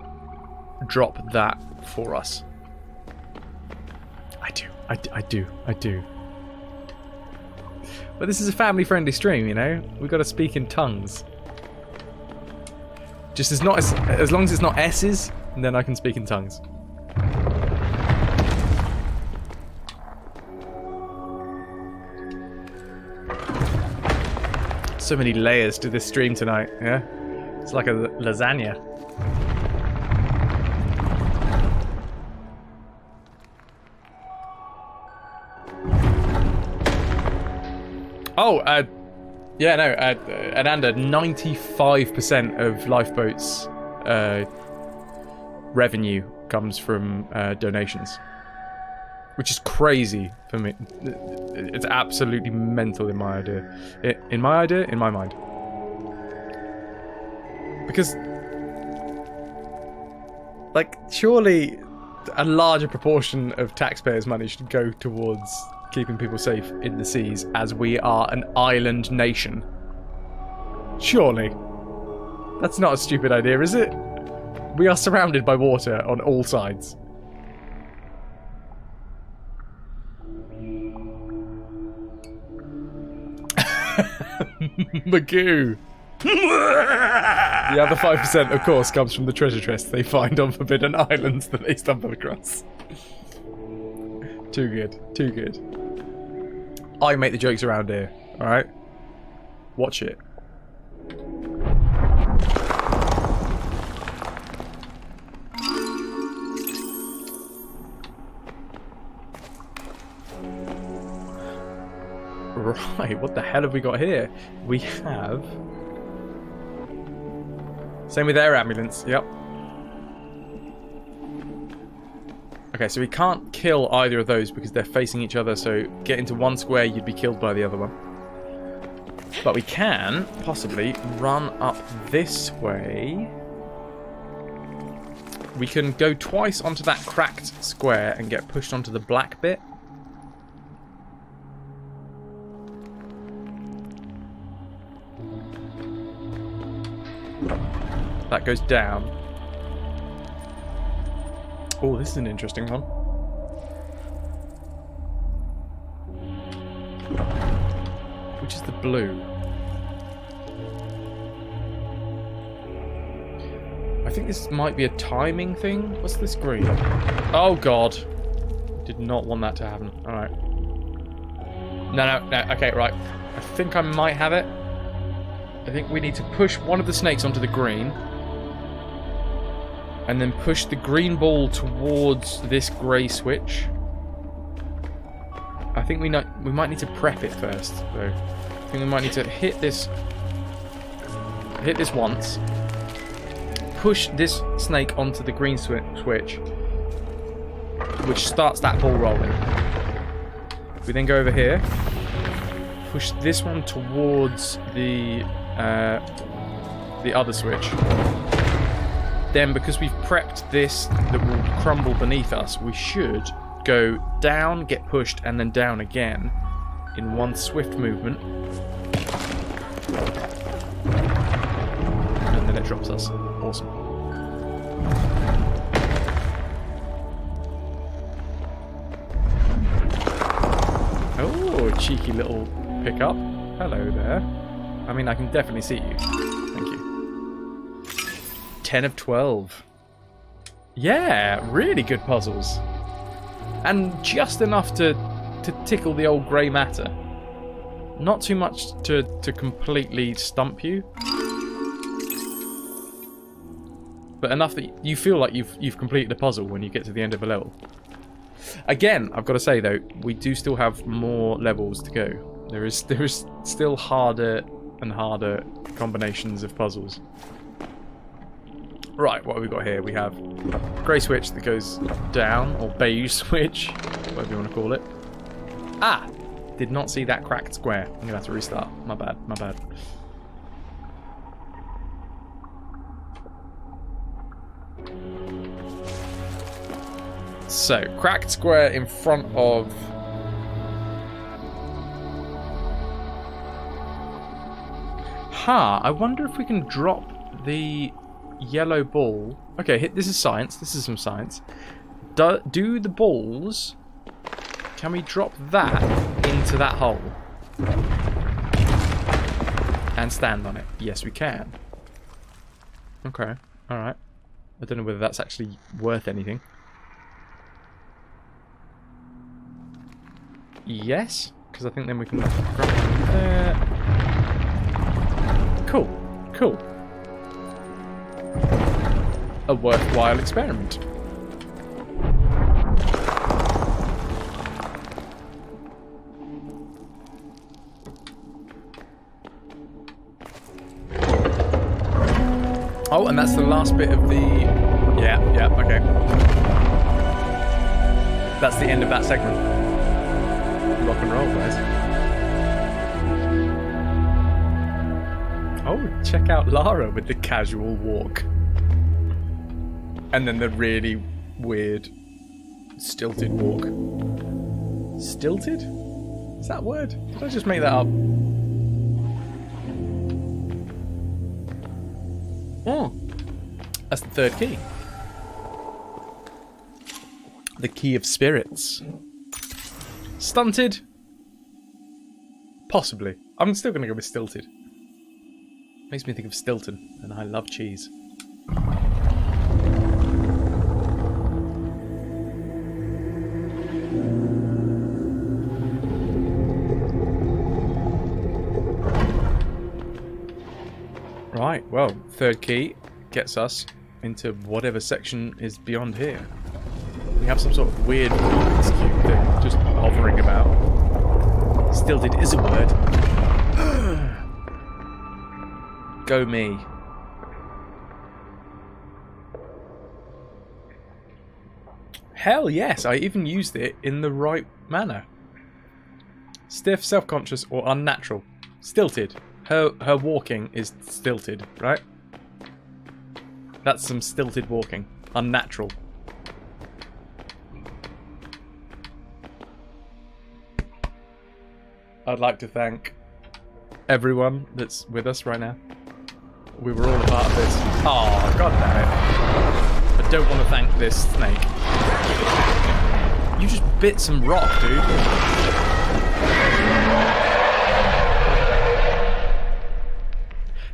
drop that for us. I do. But this is a family-friendly stream, you know? We've got to speak in tongues. Just as long as it's not S's, then I can speak in tongues. So So many layers to this stream tonight, yeah? It's like a lasagna. Oh, yeah, no, Ananda, 95% of Lifeboat's revenue comes from donations. Which is crazy for me. It's absolutely mental in my idea. In my mind. Because, like, surely a larger proportion of taxpayers' money should go towards keeping people safe in the seas, as we are an island nation. Surely. That's not a stupid idea, is it? We are surrounded by water on all sides. Magoo. The other 5%, of course, comes from the treasure chests they find on forbidden islands that they stumble across. Too good. Too good. I make the jokes around here, alright? Watch it. Right, what the hell have we got here? We have... Same with air ambulance, yep. Okay, so we can't kill either of those because they're facing each other, so get into one square, you'd be killed by the other one. But we can, possibly, run up this way. We can go twice onto that cracked square and get pushed onto the black bit. That goes down. Oh, this is an interesting one. Which is the blue? I think this might be a timing thing. What's this green? Oh god. Did not want that to happen. Alright. No. Okay, right. I think I might have it. I think we need to push one of the snakes onto the green. And then push the green ball towards this grey switch. I think we might need to prep it first, though. I think we might need to hit this once. Push this snake onto the green switch, which starts that ball rolling. We then go over here. Push this one towards the other switch. Then, because we've prepped this that will crumble beneath us, we should go down, get pushed, and then down again in one swift movement. And then it drops us. Awesome. Oh, cheeky little pickup. Hello there. I mean, I can definitely see you. Thank you. 10 of 12. Yeah, really good puzzles. And just enough to tickle the old grey matter. Not too much to completely stump you. But enough that you feel like you've completed a puzzle when you get to the end of a level. Again, I've got to say though, we do still have more levels to go. There is still harder and harder combinations of puzzles. Right, what have we got here? We have grey switch that goes down, or beige switch, whatever you want to call it. Ah! Did not see that cracked square. I'm going to have to restart. My bad, my bad. So, cracked square in front of... I wonder if we can drop the yellow ball. Okay, this is science. This is some science. Do the balls... Can we drop that into that hole? And stand on it? Yes, we can. Okay, alright. I don't know whether that's actually worth anything. Yes, because I think then we can grab it there. Cool. Cool. A worthwhile experiment. Oh, and that's the last bit of the... Yeah, okay. That's the end of that segment. Rock and roll, guys. Oh, check out Lara with the casual walk. And then the really weird stilted walk. Stilted? Is that a word? Did I just make that up? Oh, that's the third key. The key of spirits. Stunted? Possibly. I'm still going to go with stilted. Makes me think of Stilton, and I love cheese. Right, well, third key gets us into whatever section is beyond here. We have some sort of weird Rubik's Cube thing just hovering about. Stilted is a word. Go me. Hell yes, I even used it in the right manner. Stiff, self-conscious, or unnatural. Stilted. Her walking is stilted, right? That's some stilted walking. Unnatural. I'd like to thank everyone that's with us right now. We were all a part of this. Oh, god damn it. I don't want to thank this snake. You just bit some rock, dude.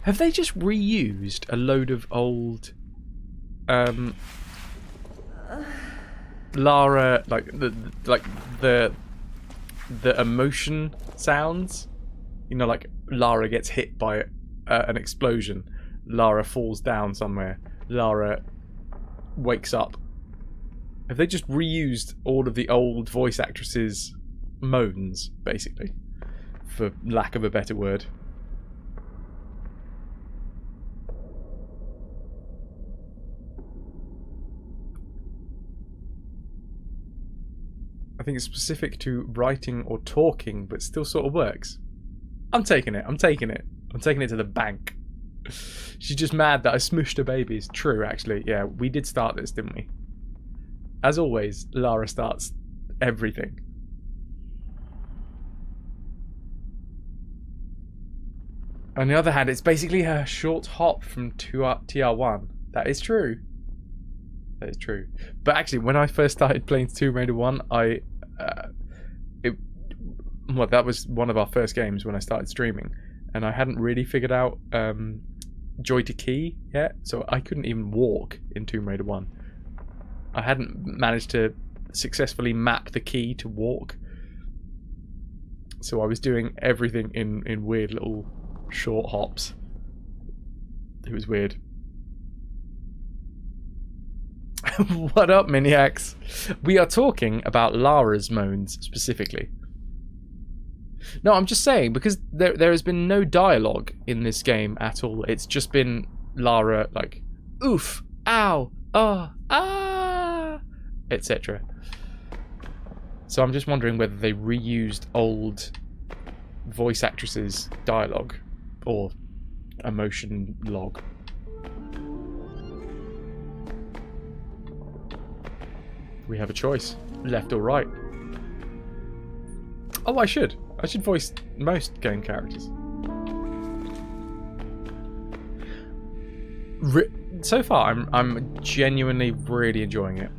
Have they just reused a load of old Lara, like the emotion sounds? You know, like Lara gets hit by an explosion. Lara falls down somewhere. Lara wakes up. Have they just reused all of the old voice actresses' moans, basically? For lack of a better word. I think it's specific to writing or talking, but still sort of works. I'm taking it. I'm taking it. I'm taking it to the bank. She's just mad that I smushed her babies. True, actually. Yeah, we did start this, didn't we? As always, Lara starts everything. On the other hand, it's basically her short hop from TR1. That is true. That is true. But actually, when I first started playing Tomb Raider 1, well, that was one of our first games when I started streaming, and I hadn't really figured out Joy to Key yet, so I couldn't even walk in Tomb Raider 1. I hadn't managed to successfully map the key to walk, so I was doing everything in weird little short hops. It was weird. What up, Miniacs? We are talking about Lara's moans specifically. No, I'm just saying, because there has been no dialogue in this game at all. It's just been Lara, like, oof, ow, oh, ah, etc. So I'm just wondering whether they reused old voice actresses' dialogue or emotion log. We have a choice, left or right. Oh, I should voice most game characters. So far, I'm genuinely really enjoying it.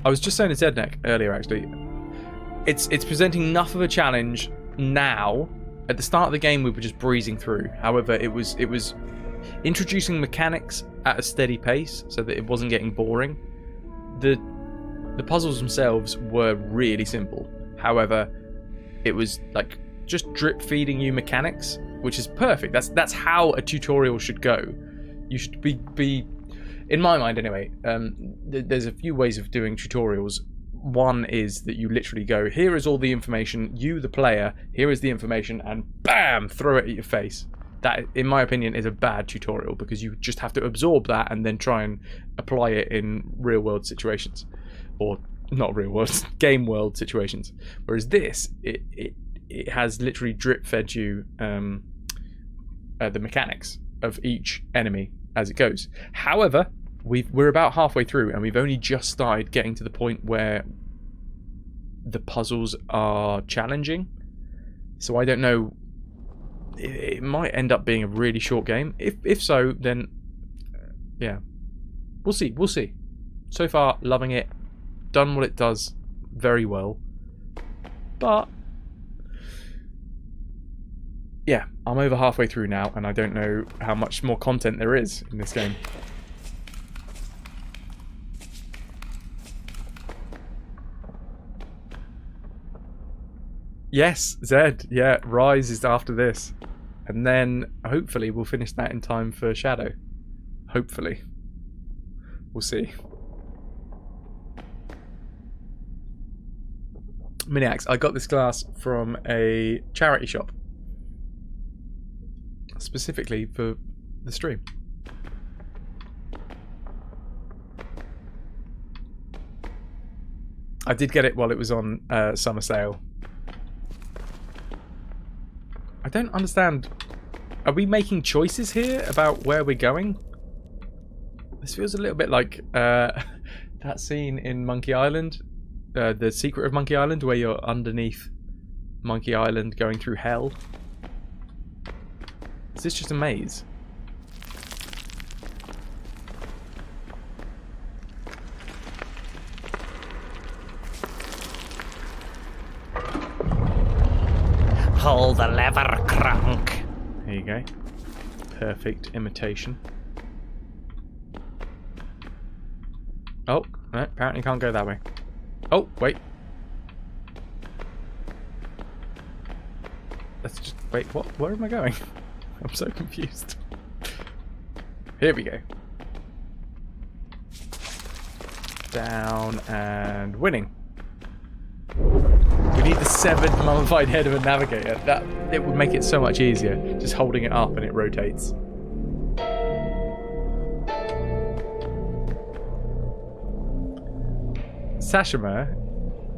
I was just saying to Zednek earlier, actually, it's presenting enough of a challenge now. At the start of the game, we were just breezing through. However, it was introducing mechanics at a steady pace so that it wasn't getting boring. The puzzles themselves were really simple. However, it was like just drip feeding you mechanics, which is perfect. That's how a tutorial should go. You should be in my mind anyway. There's a few ways of doing tutorials. One is that you literally go, here is all the information, you the player, here is the information, and bam, throw it at your face. That, in my opinion, is a bad tutorial, because you just have to absorb that and then try and apply it in real world situations. Or not real world, game world situations. Whereas this, it has literally drip fed you the mechanics of each enemy as it goes. However, we're about halfway through, and we've only just started getting to the point where the puzzles are challenging. So I don't know. It might end up being a really short game. If so, then yeah, we'll see. We'll see. So far, loving it. Done what it does very well. But yeah, I'm over halfway through now, and I don't know how much more content there is in this game. Yes, Zed. Yeah, Rise is after this. And then, hopefully, we'll finish that in time for Shadow. Hopefully. We'll see. Miniacs, I got this glass from a charity shop. Specifically for the stream. I did get it while it was on summer sale. I don't understand. Are we making choices here about where we're going? This feels a little bit like that scene in Monkey Island. The Secret of Monkey Island, where you're underneath Monkey Island going through hell. Is this just a maze? Pull the lever, Crunk. There you go. Perfect imitation. Oh, no, apparently you can't go that way. Oh, wait. Let's just... Wait, what? Where am I going? I'm so confused. Here we go. Down and winning. We need the severed mummified head of a navigator. It would make it so much easier. Just holding it up and it rotates. Sashima,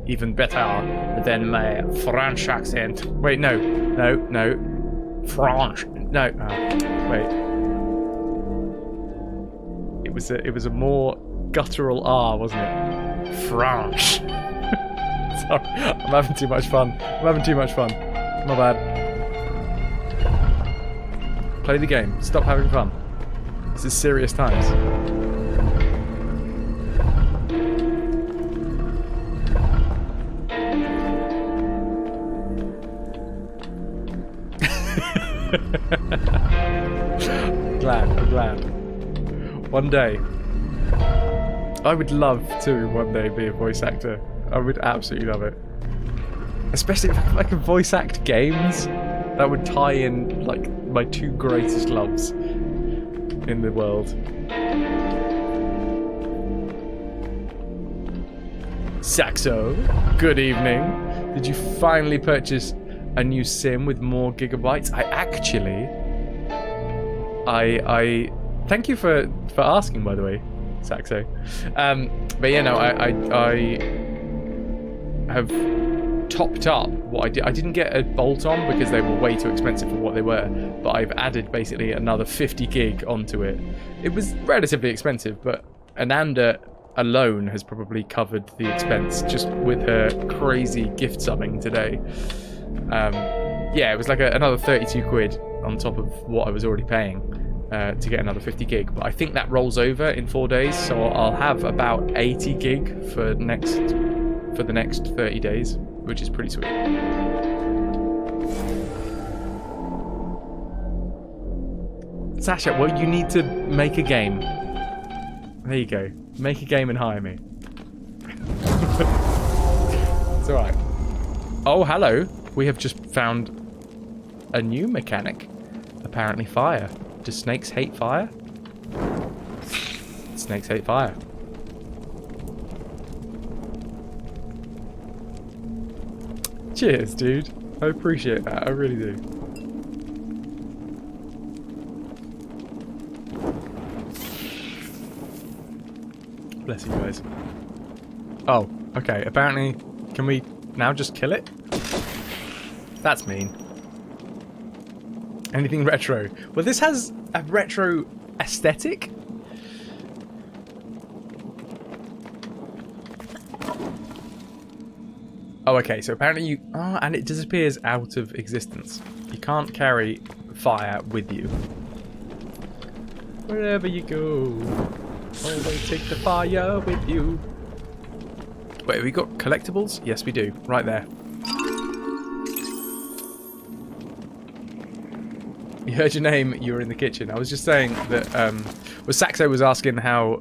even better than my French accent. Wait, no. French. No. Wait. It was a more guttural R, wasn't it? French. Sorry, I'm having too much fun. My bad. Play the game. Stop having fun. This is serious times. I'm glad. One day. I would love to one day be a voice actor. I would absolutely love it. Especially if I could voice act games. That would tie in like my two greatest loves in the world. Saxo, good evening. Did you finally purchase a new sim with more gigabytes? I thank you for asking, by the way, Saxo. But yeah, no, I have topped up what I did. I didn't get a bolt-on because they were way too expensive for what they were, but I've added basically another 50 gig onto it. It was relatively expensive, but Ananda alone has probably covered the expense just with her crazy gift subbing today. Yeah, it was like another 32 quid on top of what I was already paying to get another 50 gig. But I think that rolls over in 4 days, so I'll have about 80 gig for the next 30 days, which is pretty sweet. Sasha, well, you need to make a game. There you go. Make a game and hire me. It's alright. Oh, hello. We have just found a new mechanic. Apparently fire. Do snakes hate fire? Snakes hate fire. Cheers, dude. I appreciate that. I really do. Bless you guys. Oh, okay. Apparently, can we now just kill it? That's mean. Anything retro? Well, this has a retro aesthetic. Oh, okay. So apparently you... Oh, and it disappears out of existence. You can't carry fire with you. Wherever you go, always take the fire with you. Wait, have we got collectibles? Yes, we do. Right there. You heard your name, you were in the kitchen. I was just saying that, well, Saxo was asking how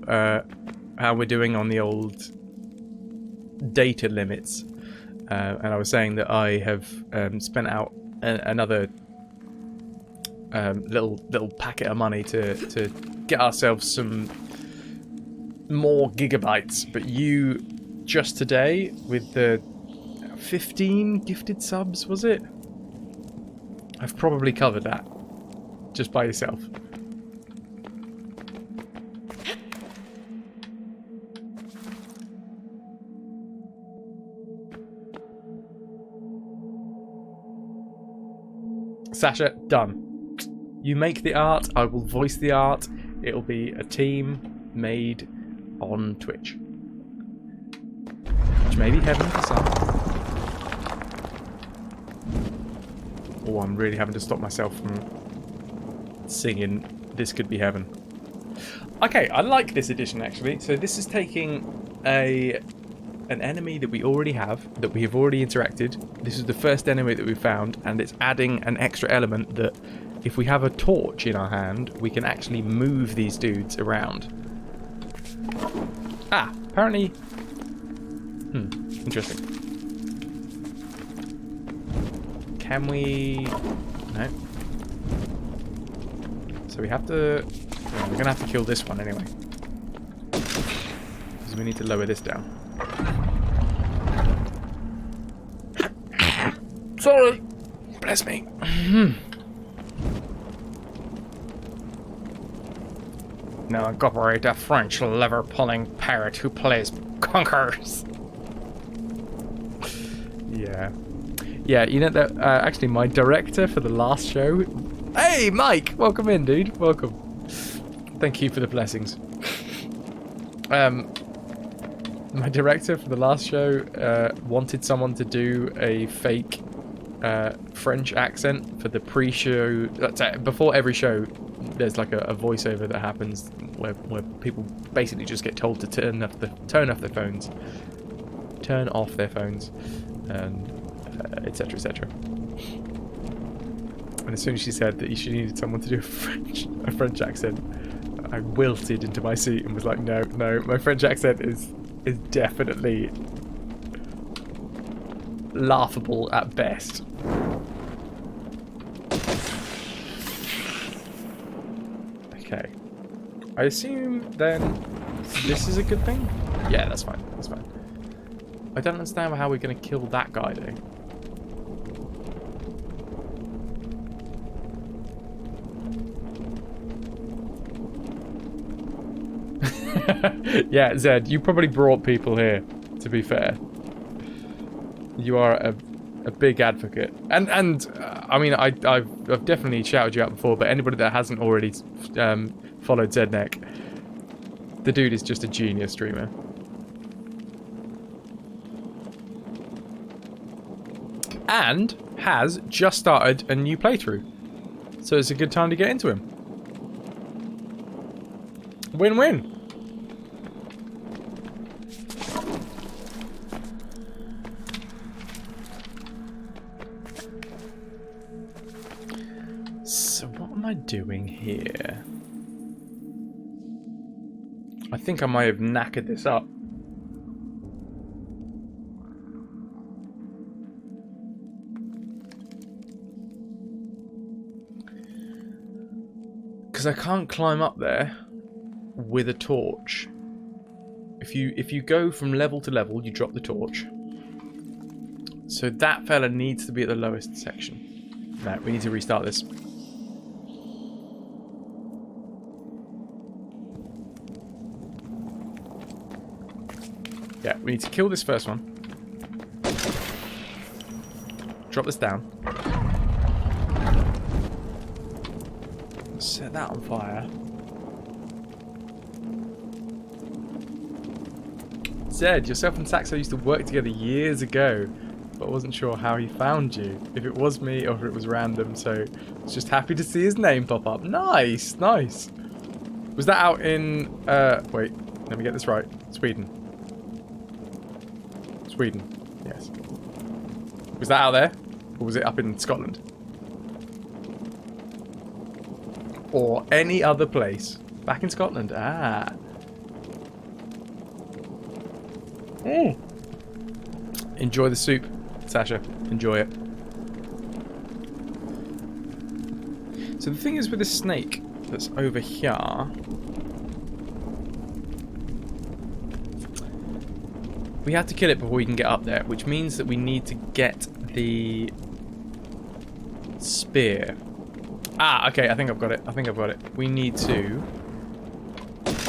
we're doing on the old data limits. And I was saying that I have spent out another little packet of money to get ourselves some more gigabytes. But you, just today, with the 15 gifted subs, was it? I've probably covered that. Just by yourself. Sasha, done. You make the art, I will voice the art. It'll be a team made on Twitch. Which may be heaven for some. Oh, I'm really having to stop myself from singing This Could Be Heaven. Okay, I like this edition actually. So this is taking an enemy that we already have, that we have already interacted. This is the first enemy that we found, and it's adding an extra element that if we have a torch in our hand, we can actually move these dudes around. Ah, apparently... interesting. Can we... No. So we have to... Yeah, we're going to have to kill this one anyway. Because we need to lower this down. Sorry! Bless me. Now incorporate a French lever-pulling parrot who plays conkers. Yeah. Yeah, you know that, actually my director for the last show... Hey, Mike! Welcome in, dude. Welcome. Thank you for the blessings. My director for the last show wanted someone to do a fake French accent for the pre-show. Before every show, there's like a voiceover that happens where people basically just get told to turn off their phones, and etc. etc. And as soon as she said that she needed someone to do a French accent, I wilted into my seat and was like, no, my French accent is definitely laughable at best. Okay. I assume then this is a good thing? Yeah, that's fine. That's fine. I don't understand how we're going to kill that guy though. Yeah, Zed, you probably brought people here, to be fair. You are a big advocate. And I mean, I've definitely shouted you out before, but anybody that hasn't already followed Zednek, the dude is just a genius streamer. And has just started a new playthrough. So it's a good time to get into him. Win-win. So what am I doing here? I think I might have knackered this up. because I can't climb up there with a torch. If you go from level to level, you drop the torch. So that fella needs to be at the lowest section. No, we need to restart this. Yeah, we need to kill this first one. Drop this down. Set that on fire. Zed, yourself and Saxo used to work together years ago, but I wasn't sure how he found you. If it was me or if it was random, so I was just happy to see his name pop up. Nice, nice. Was that out in, wait, let me get this right. Sweden. Sweden, yes. Was that out there? Or was it up in Scotland? Or any other place? Back in Scotland, ah. Mm. Enjoy the soup, Sasha. Enjoy it. So the thing is with this snake that's over here, we have to kill it before we can get up there, which means that we need to get the spear. Ah, okay, I think I've got it. I think I've got it. We need to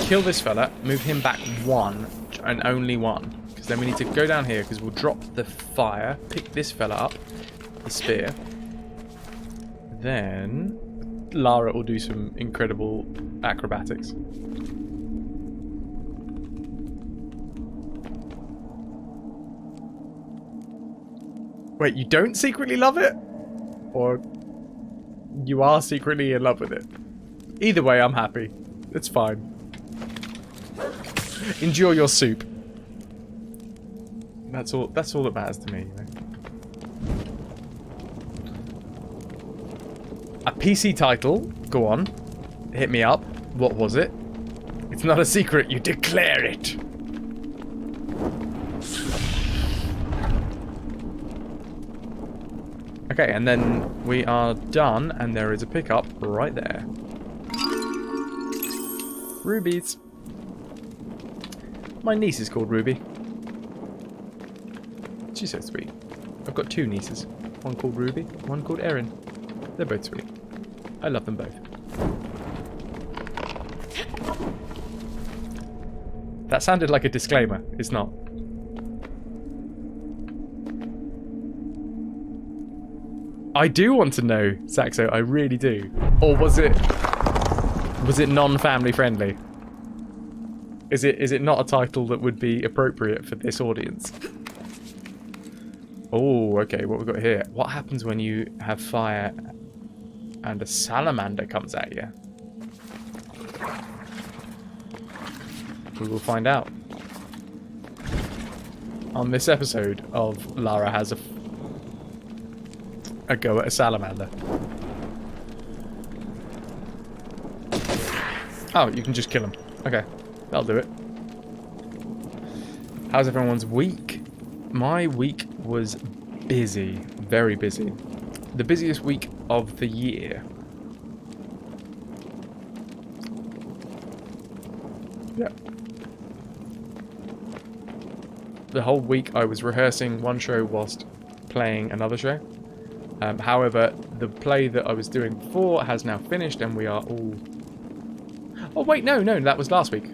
kill this fella, move him back one, and only one. Because then we need to go down here, because we'll drop the fire, pick this fella up, the spear. Then Lara will do some incredible acrobatics. Wait, you don't secretly love it? Or you are secretly in love with it? Either way, I'm happy. It's fine. Enjoy your soup. That's all that matters to me, you know? A PC title? Go on. Hit me up. What was it? It's not a secret, you declare it. Okay, and then we are done, and there is a pickup right there. Rubies. My niece is called Ruby. She's so sweet. I've got two nieces. One called Ruby, one called Erin. They're both sweet. I love them both. That sounded like a disclaimer. It's not. I do want to know, Saxo. I really do. Or was it non-family friendly? Is it not a title that would be appropriate for this audience? Oh, okay. What we've got here? What happens when you have fire and a salamander comes at you? We will find out on this episode of Lara Has a Go at a Salamander. Oh, you can just kill him. Okay, that'll do it. How's everyone's week? My week was busy, very busy. The busiest week of the year. Yeah. The whole week I was rehearsing one show whilst playing another show. However, the play that I was doing before has now finished and we are all... Oh wait, no, that was last week.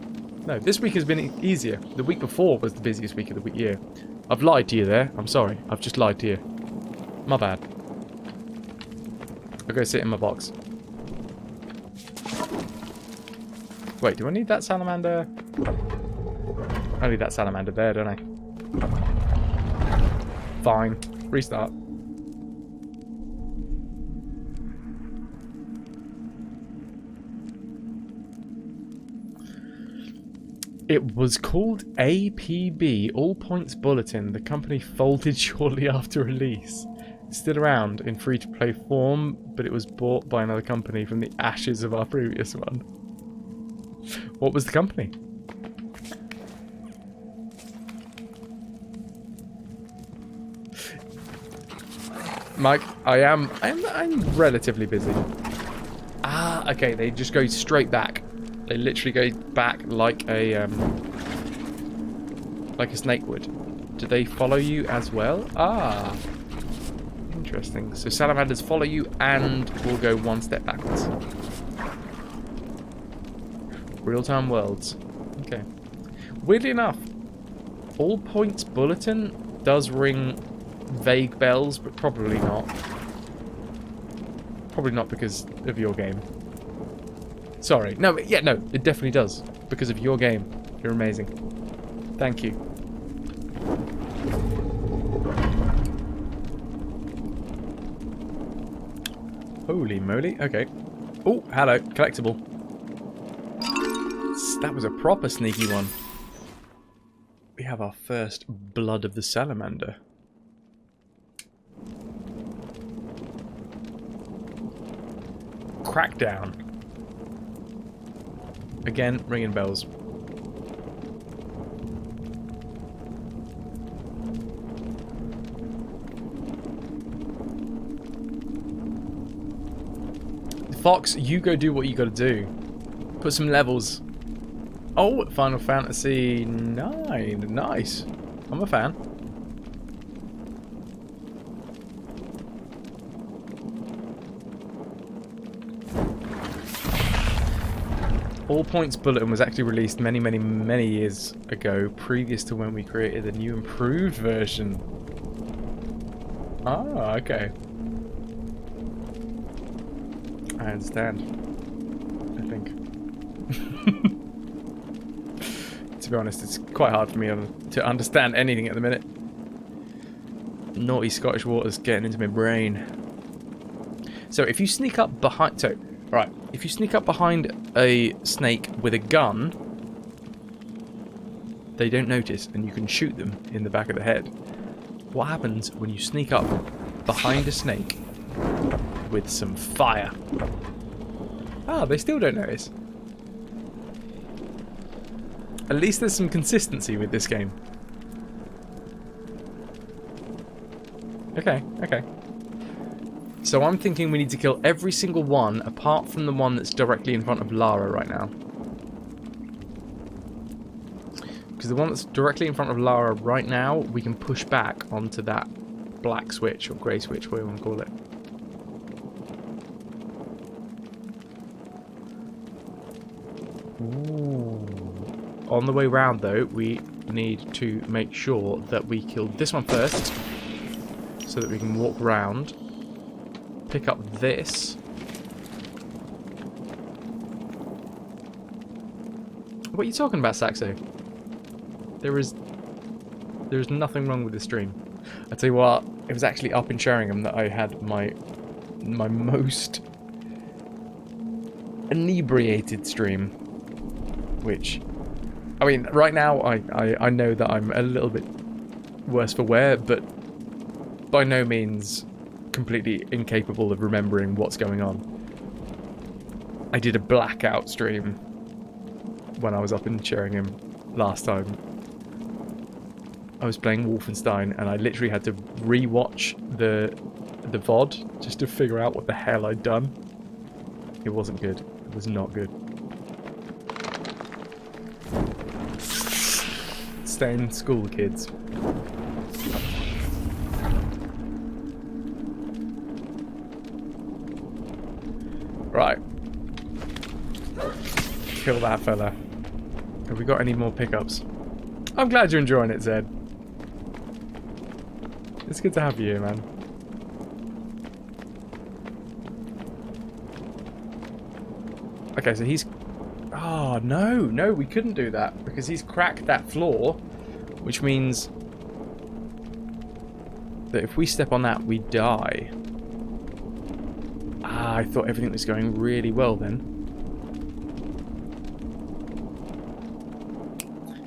No, this week has been easier. The week before was the busiest week of the year. I've lied to you there. I'm sorry. I've just lied to you. My bad. I'll go sit in my box. Wait, do I need that salamander? I need that salamander there, don't I? Fine. Restart. It was called APB, All Points Bulletin. The company folded shortly after release. It's still around in free-to-play form, but it was bought by another company from the ashes of our previous one. What was the company? Mike, I'm relatively busy. Ah, okay, they just go straight back. They literally go back like a snake would. Do they follow you as well? Ah, interesting. So salamanders follow you and will go one step backwards. Real-time worlds. Okay. Weirdly enough, All Points Bulletin does ring vague bells, but probably not. Probably not because of your game. Sorry. No, yeah, no, it definitely does. Because of your game. You're amazing. Thank you. Holy moly. Okay. Oh, hello. Collectible. That was a proper sneaky one. We have our first blood of the salamander. Crackdown. Again, ringing bells. Fox, you go do what you gotta do. Put some levels. Oh, Final Fantasy 9. Nice. I'm a fan. All Points Bulletin was actually released many, many, many years ago, previous to when we created the new improved version. Ah, okay. I understand. I think. To be honest, it's quite hard for me to understand anything at the minute. Naughty Scottish water's getting into my brain. So if you sneak up behind... So, right. If you sneak up behind a snake with a gun, they don't notice and you can shoot them in the back of the head. What happens when you sneak up behind a snake with some fire? Ah, they still don't notice. At least there's some consistency with this game. Okay, okay. So I'm thinking we need to kill every single one apart from the one that's directly in front of Lara right now. Because the one that's directly in front of Lara right now, we can push back onto that black switch or grey switch, whatever you want to call it. Ooh. On the way round, though, we need to make sure that we kill this one first, so that we can walk round, pick up this. What are you talking about, Saxo? There is nothing wrong with the stream. I tell you what, it was actually up in Sheringham that I had my most inebriated stream, which. I mean, right now, I know that I'm a little bit worse for wear, but by no means completely incapable of remembering what's going on. I did a blackout stream when I was up in Sheringham last time. I was playing Wolfenstein, and I literally had to re-watch the VOD just to figure out what the hell I'd done. It wasn't good. It was not good. Stay in school, kids. Right. Kill that fella. Have we got any more pickups? I'm glad you're enjoying it, Zed. It's good to have you here, man. Okay, so he's... Oh, no, we couldn't do that because he's cracked that floor, which means that if we step on that, we die. Ah, I thought everything was going really well then.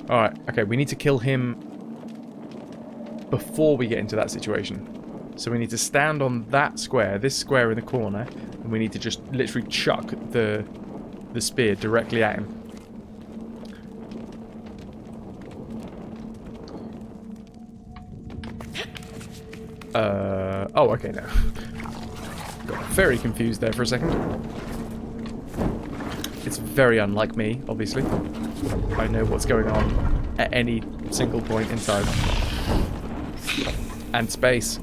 Alright, okay, we need to kill him before we get into that situation. So we need to stand on that square, this square in the corner, and we need to just literally chuck the spear directly at him. Oh, okay, now. Got very confused there for a second. It's very unlike me, obviously. I know what's going on at any single point in time. And space.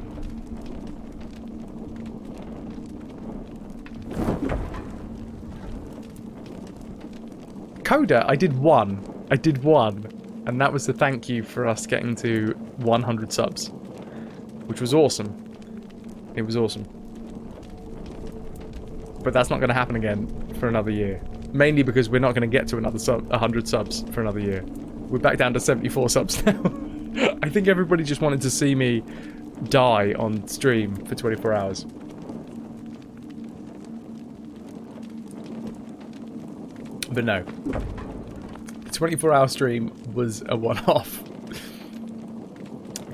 Coda, I did one. And that was the thank you for us getting to 100 subs. Which was awesome. It was awesome. But that's not going to happen again for another year. Mainly because we're not going to get to another 100 subs for another year. We're back down to 74 subs now. I think everybody just wanted to see me die on stream for 24 hours. But no. The 24-hour stream was a one-off.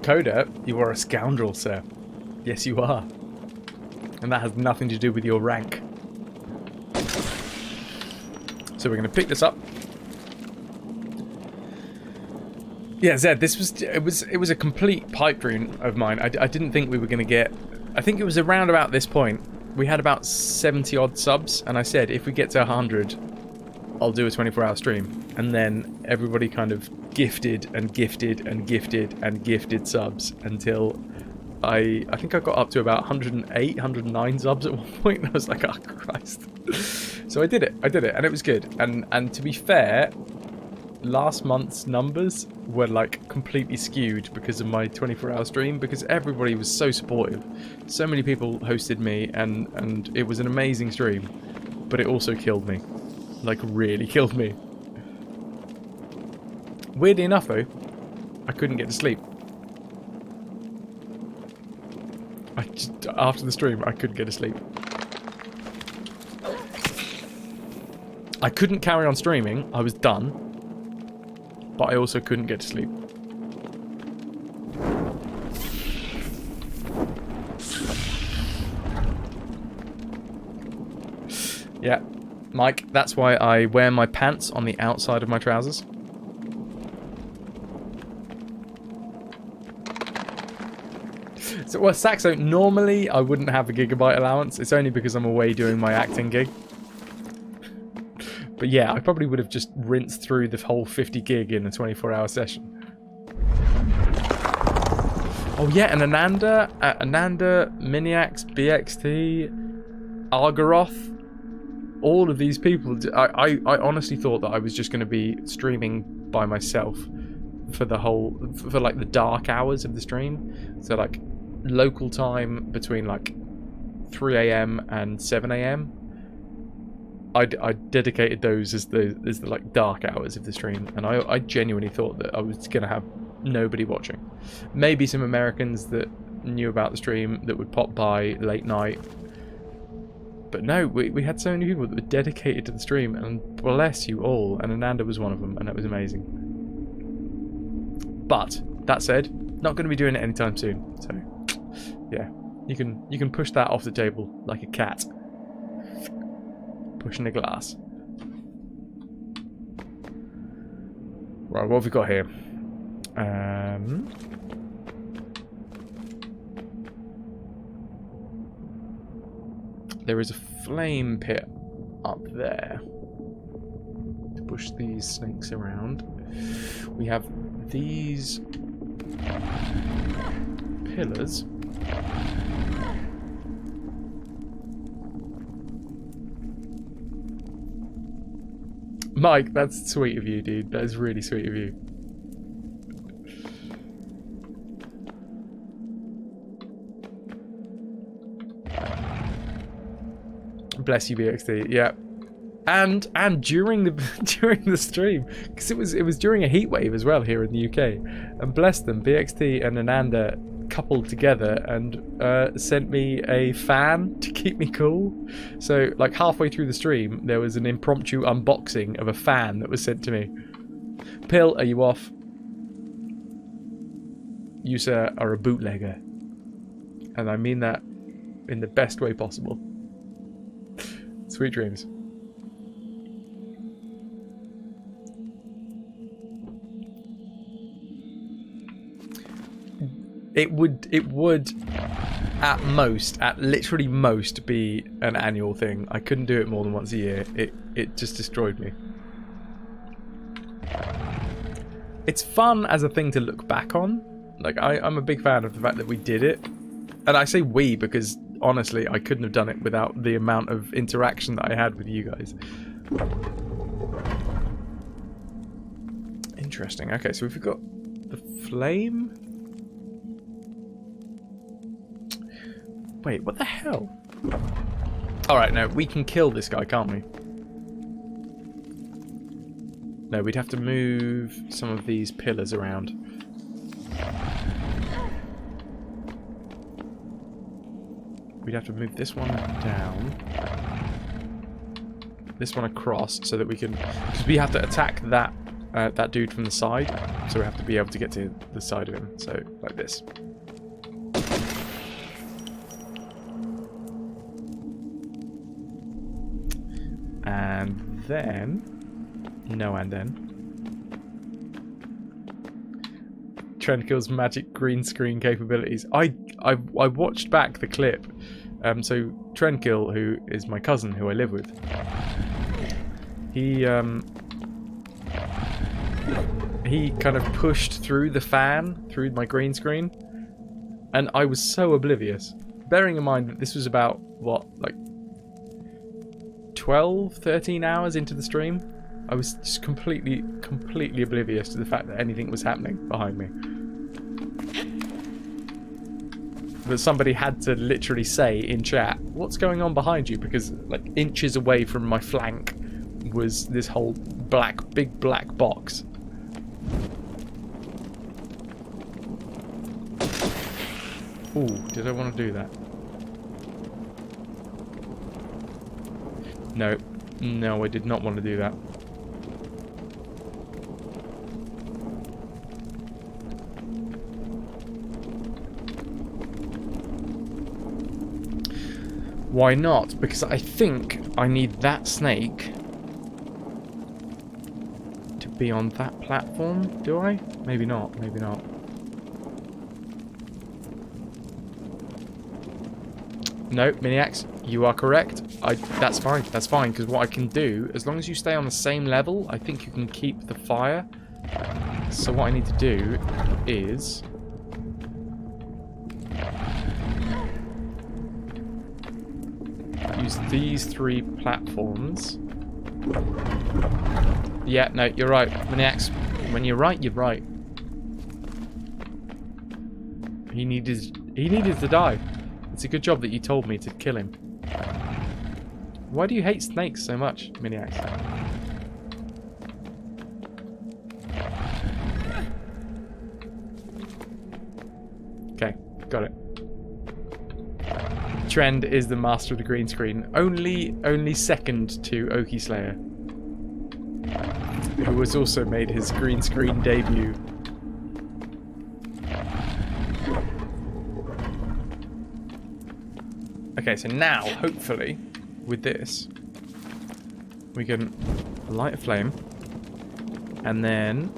Coda, you are a scoundrel, sir. Yes, you are. And that has nothing to do with your rank. So we're going to pick this up. Yeah, Zed, this was it was a complete pipe dream of mine. I didn't think we were going to get... I think it was around about this point. We had about 70 odd subs, and I said if we get to 100, I'll do a 24-hour stream. And then everybody kind of gifted and gifted and gifted and gifted subs until I think I got up to about 108, 109 subs at one point. And I was like, oh Christ. So I did it, and it was good. And to be fair, last month's numbers were like completely skewed because of my 24-hour stream, because everybody was so supportive. So many people hosted me, and it was an amazing stream, but it also killed me. Like, really killed me. Weirdly enough, though, I couldn't get to sleep. After the stream, I couldn't get to sleep. I couldn't carry on streaming. I was done. But I also couldn't get to sleep. Yeah. Mike, that's why I wear my pants on the outside of my trousers. So, well, Saxo, normally I wouldn't have a gigabyte allowance. It's only because I'm away doing my acting gig. But yeah, I probably would have just rinsed through the whole 50 gig in a 24-hour session. Oh yeah, and Ananda, Miniax, BXT, Argaroth, all of these people. I honestly thought that I was just going to be streaming by myself for like the dark hours of the stream. So like local time between like 3 AM and 7 AM. I dedicated those as the like dark hours of the stream, and I genuinely thought that I was gonna have nobody watching. Maybe some Americans that knew about the stream that would pop by late night. But no, we had so many people that were dedicated to the stream, and bless you all, and Ananda was one of them, and that was amazing. But that said, not going to be doing it anytime soon. So yeah, you can push that off the table like a cat pushing a glass. Right, what have we got here? There is a flame pit up there to push these snakes around. We have these pillars. Mike, that's sweet of you, dude. That is really sweet of you. Bless you, BXT. Yeah, and during the stream, because it was during a heat wave as well here in the UK, and bless them, BXT and Ananda coupled together and sent me a fan to keep me cool. So like halfway through the stream, there was an impromptu unboxing of a fan that was sent to me. Pill, are you off? You, sir, are a bootlegger, and I mean that in the best way possible. Sweet dreams. It would at literally most, be an annual thing. I couldn't do it more than once a year. It just destroyed me. It's fun as a thing to look back on. Like, I'm a big fan of the fact that we did it. And I say we because, honestly, I couldn't have done it without the amount of interaction that I had with you guys. Interesting. Okay, so we've got the flame. Wait, what the hell? Alright, no, we can kill this guy, can't we? No, we'd have to move some of these pillars around. We'd have to move this one down. This one across so that we can... Because we have to attack that that dude from the side. So we have to be able to get to the side of him. So, like this. And then... No, and then... Trendkill's magic green screen capabilities. I watched back the clip. So Trendkill, who is my cousin who I live with, he kind of pushed through the fan, through my green screen, and I was so oblivious. Bearing in mind that this was about, what, like 12, 13 hours into the stream, I was just completely oblivious to the fact that anything was happening behind me. But somebody had to literally say in chat, what's going on behind you? Because like inches away from my flank was this whole big black box. Ooh, did I want to do that? No, I did not want to do that. Why not? Because I think I need that snake to be on that platform, do I? Maybe not, maybe not. No, Miniax, you are correct. That's fine, because what I can do, as long as you stay on the same level, I think you can keep the fire. So what I need to do is... use these 3 platforms. Yeah, no, you're right. Maniacs, when you're right, you're right. He needed to die. It's a good job that you told me to kill him. Why do you hate snakes so much, Maniacs? Okay, got it. Trend is the master of the green screen. Only second to Oki Slayer, who has also made his green screen debut. Okay, so now, hopefully, with this, we can light a flame, and then,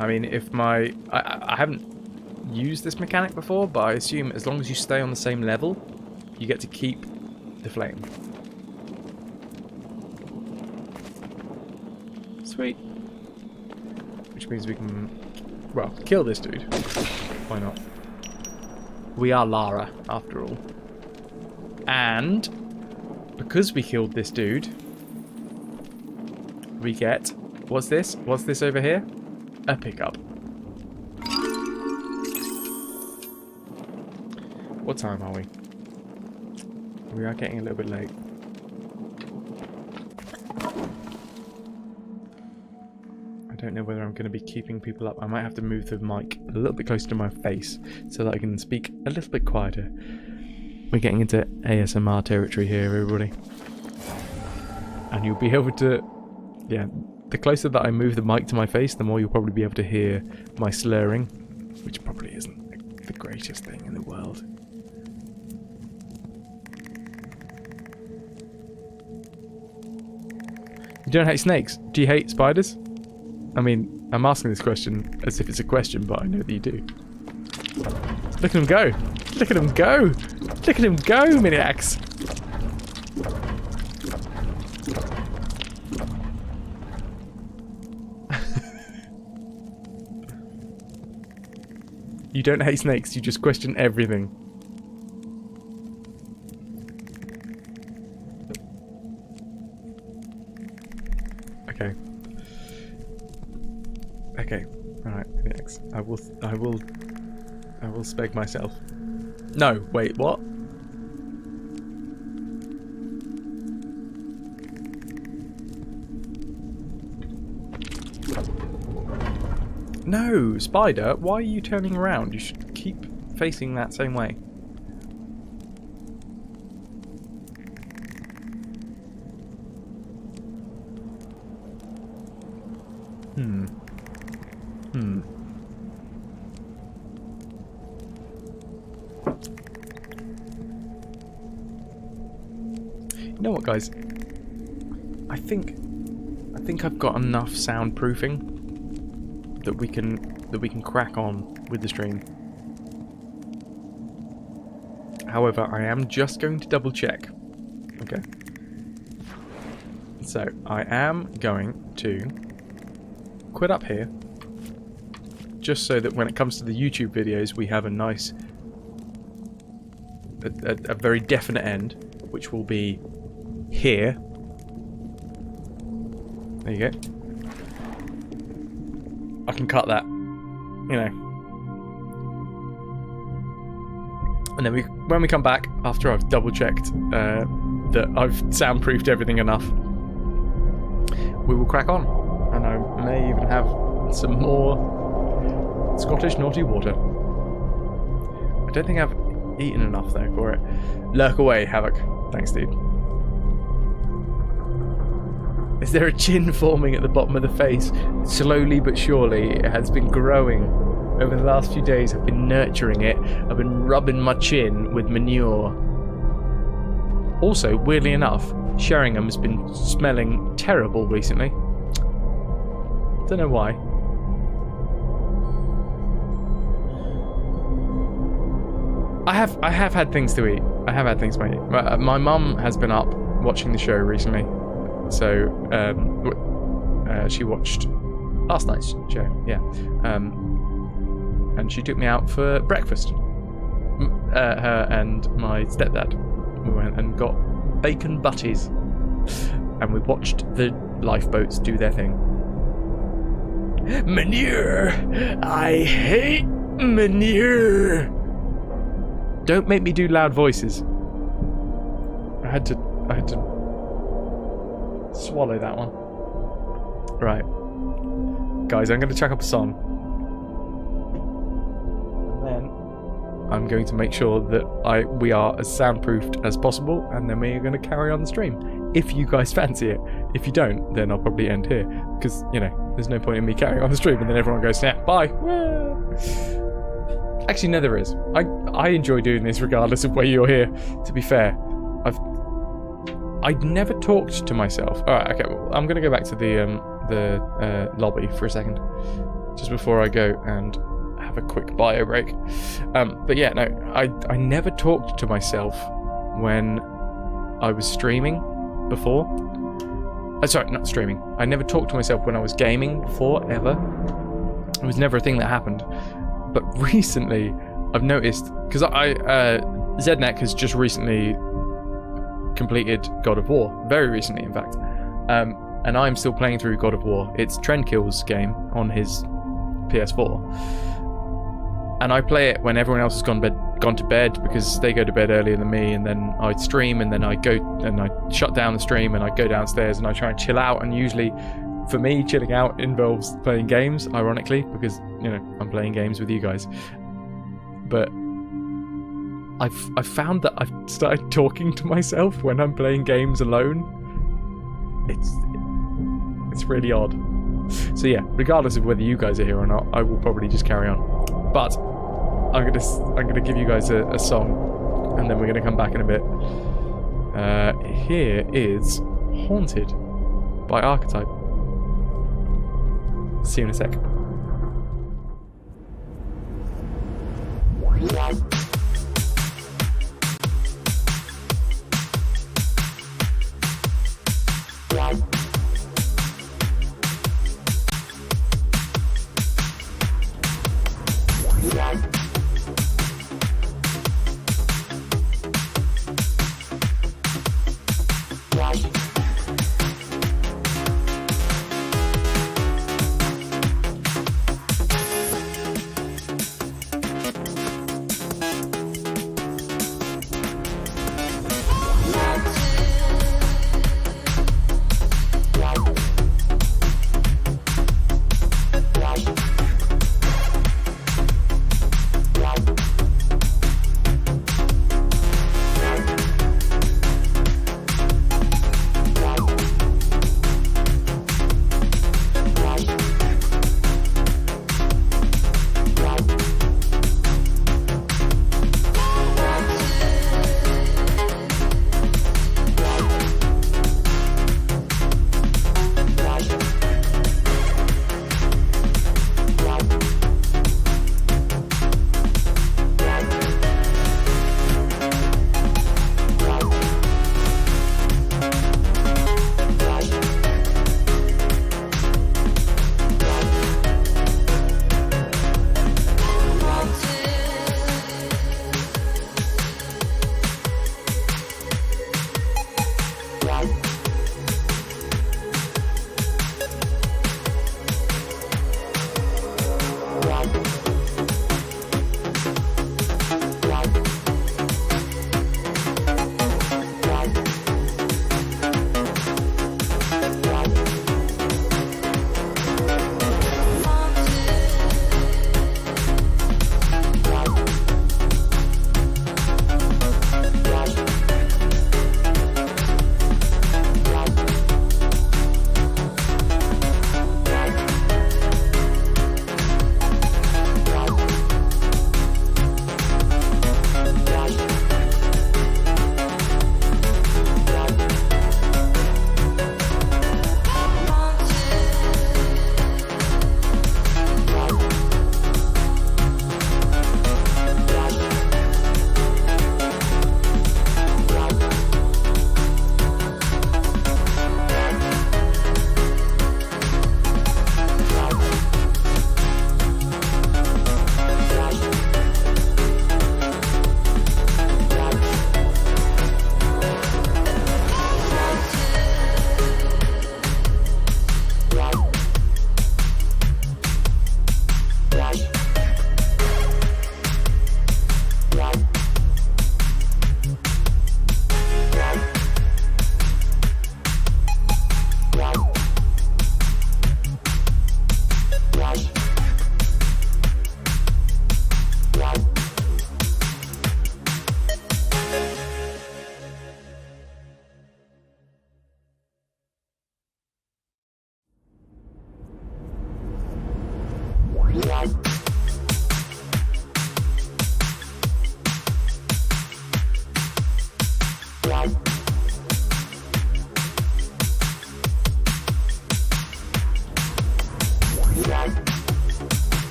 I mean, if my... I haven't used this mechanic before, but I assume as long as you stay on the same level, you get to keep the flame. Sweet. Which means we can, well, kill this dude. Why not? We are Lara, after all. And because we killed this dude, we get... What's this? What's this over here? A pickup. What time are we? We are getting a little bit late. I don't know whether I'm going to be keeping people up. I might have to move the mic a little bit closer to my face so that I can speak a little bit quieter. We're getting into ASMR territory here, everybody. And you'll be able to... Yeah, the closer that I move the mic to my face, the more you'll probably be able to hear my slurring, which probably isn't the greatest thing in the world. You don't hate snakes? Do you hate spiders? I mean, I'm asking this question as if it's a question, but I know that you do. Look at them go! Look at them go! Look at him go, Miniax. You don't hate snakes, you just question everything. Okay. Okay. Alright, Miniax. I will speg myself. No, wait, what? No, Spider, why are you turning around? You should keep facing that same way. You know what, guys? I think I've got enough soundproofing that we can crack on with the stream. However, I am just going to double check. Okay. So I am going to quit up here, just so that when it comes to the YouTube videos, we have a nice, a very definite end, which will be here. There you go. I can cut that, you know. And then when we come back, after I've double checked that I've soundproofed everything enough, we will crack on. And I may even have some more Scottish naughty water. I don't think I've eaten enough though for it. Lurk away, Havoc. Thanks, dude. Is there a chin forming at the bottom of the face? Slowly but surely, it has been growing. Over the last few days, I've been nurturing it. I've been rubbing my chin with manure. Also, weirdly enough, Sheringham's been smelling terrible recently. Don't know why. I have had things to eat. I have had things to eat. My mum has been up watching the show recently. So, she watched last night's show, yeah. And she took me out for breakfast. Her and my stepdad. We went and got bacon butties. And we watched the lifeboats do their thing. Manure! I hate manure! Don't make me do loud voices. I had to swallow that one. Right. Guys, I'm going to chuck up a song. And then I'm going to make sure that we are as soundproofed as possible, and then we're going to carry on the stream. If you guys fancy it. If you don't, then I'll probably end here. Because, you know, there's no point in me carrying on the stream and then everyone goes, yeah, bye. Actually, no, there is. I enjoy doing this regardless of where you're here, to be fair. I'd never talked to myself. Alright, okay, well, I'm going to go back to the lobby for a second. Just before I go and have a quick bio break. But yeah, no, I never talked to myself when I was streaming before. Sorry, not streaming. I never talked to myself when I was gaming before, ever. It was never a thing that happened. But recently, I've noticed, because Zednek has just recently completed God of War, very recently in fact, and I'm still playing through God of War. It's Trendkill's game on his PS4, and I play it when everyone else has gone to bed because they go to bed earlier than me, and then I stream, and then I go and I shut down the stream and I go downstairs and I try and chill out. And usually for me, chilling out involves playing games, ironically, because, you know, I'm playing games with you guys. But I've found that I've started talking to myself when I'm playing games alone. It's really odd. So yeah, regardless of whether you guys are here or not, I will probably just carry on. But I'm gonna give you guys a song, and then we're gonna come back in a bit. Here is Haunted by Archetype. See you in a sec.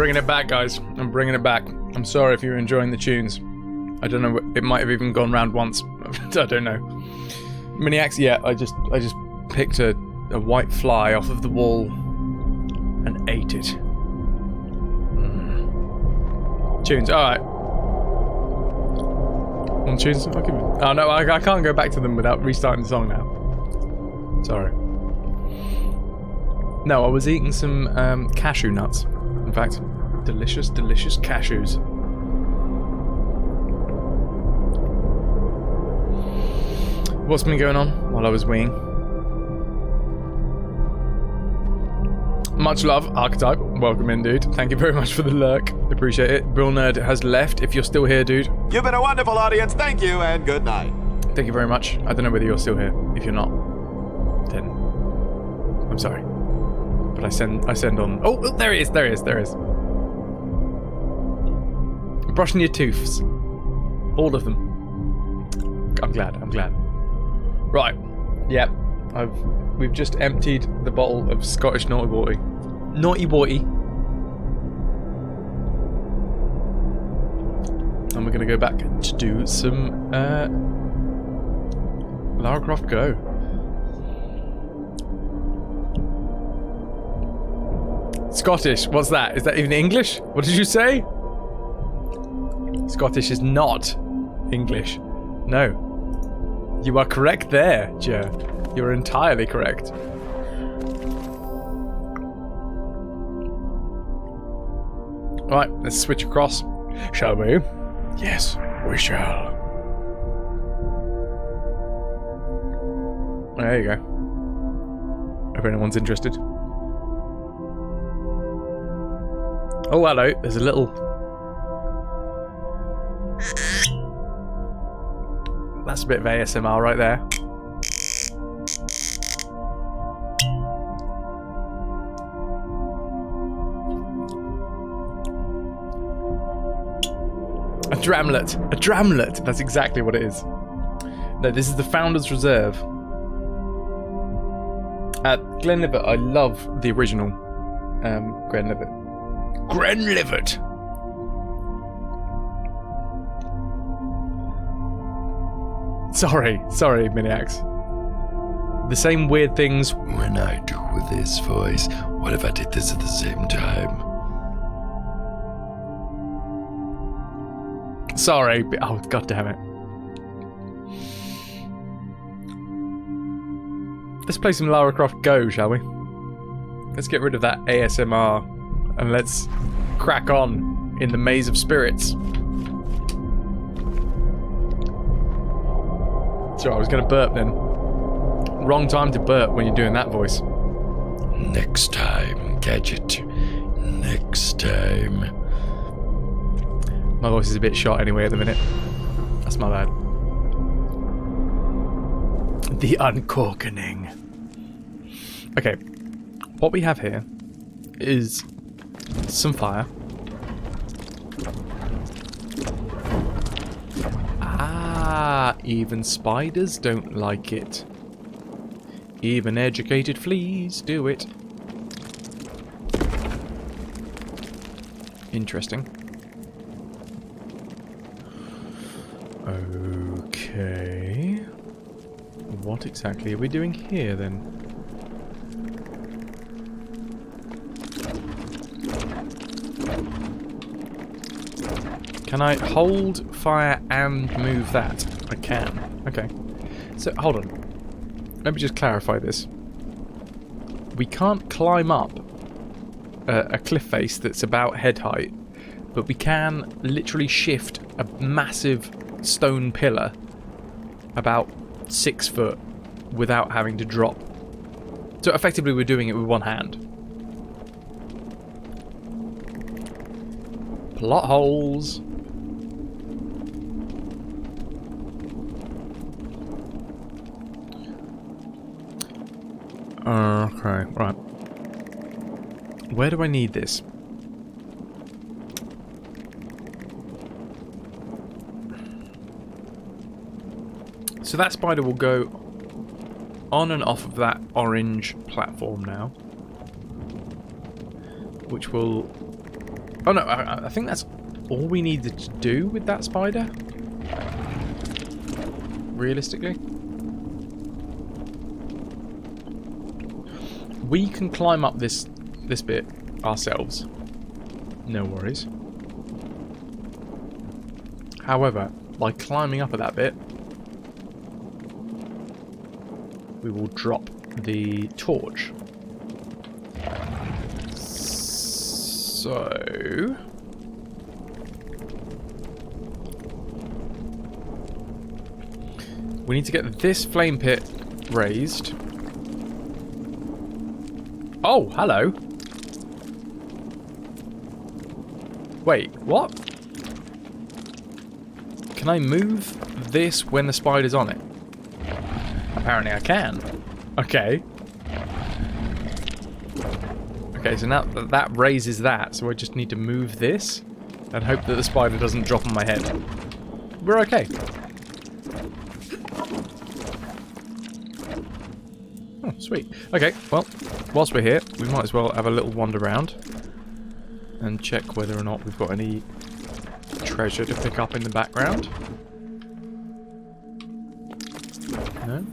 bringing it back, guys. I'm bringing it back. I'm sorry if you're enjoying the tunes. I don't know, it might have even gone round once. I don't know. Mini-axe, yeah, I just picked a white fly off of the wall and ate it. Tunes, alright. Want tunes? Oh no, I can't go back to them without restarting the song now. Sorry. No, I was eating some cashew nuts. In fact, delicious, delicious cashews. What's been going on while I was winging? Much love, Archetype. Welcome in, dude. Thank you very much for the lurk. Appreciate it. Brill Nerd has left. If you're still here, dude. You've been a wonderful audience. Thank you, and good night. Thank you very much. I don't know whether you're still here. If you're not, then I'm sorry. But I send on. Oh, there he is. There he is. There he is. Brushing your tooths. All of them. I'm glad. I'm glad. Right. Yep. We've just emptied the bottle of Scottish Naughty Water. Naughty Water. And we're going to go back to do some Lara Croft Go. Scottish, what's that? Is that even English? What did you say? Scottish is not English. No. You are correct there, Joe. You're entirely correct. Right, let's switch across. Shall we? Yes, we shall. There you go. If anyone's interested. Oh, hello. There's a little... That's a bit of ASMR right there. A dramlet. A dramlet. That's exactly what it is. No, this is the Founder's Reserve. At Glenlivet, I love the original Glenlivet. Glenlivet! Sorry, Mini-axe. The same weird things. When I do with this voice, what if I did this at the same time? Sorry, oh god damn it. Let's play some Lara Croft Go, shall we? Let's get rid of that ASMR and let's crack on in the maze of spirits. Sorry, I was going to burp then. Wrong time to burp when you're doing that voice. Next time, Gadget. Next time. My voice is a bit shot anyway at the minute. That's my bad. The uncorkening. Okay. What we have here is some fire. Ah, even spiders don't like it. Even educated fleas do it. Interesting. Okay. What exactly are we doing here then? Can I hold fire and move that? I can. Okay. So, hold on. Let me just clarify this. We can't climb up a cliff face that's about head height, but we can literally shift a massive stone pillar about 6 foot without having to drop. So effectively we're doing it with one hand. Plot holes. Okay, right. Where do I need this? So that spider will go on and off of that orange platform now. Which will... Oh no, I think that's all we needed to do with that spider. Realistically. We can climb up this bit ourselves. No worries. However, by climbing up at that bit, we will drop the torch. So... we need to get this flame pit raised. Oh, hello. Wait, what? Can I move this when the spider's on it? Apparently I can. Okay. Okay, so now that raises that, so I just need to move this and hope that the spider doesn't drop on my head. We're okay. Oh, sweet. Okay, well, whilst we're here, we might as well have a little wander around and check whether or not we've got any treasure to pick up in the background. No?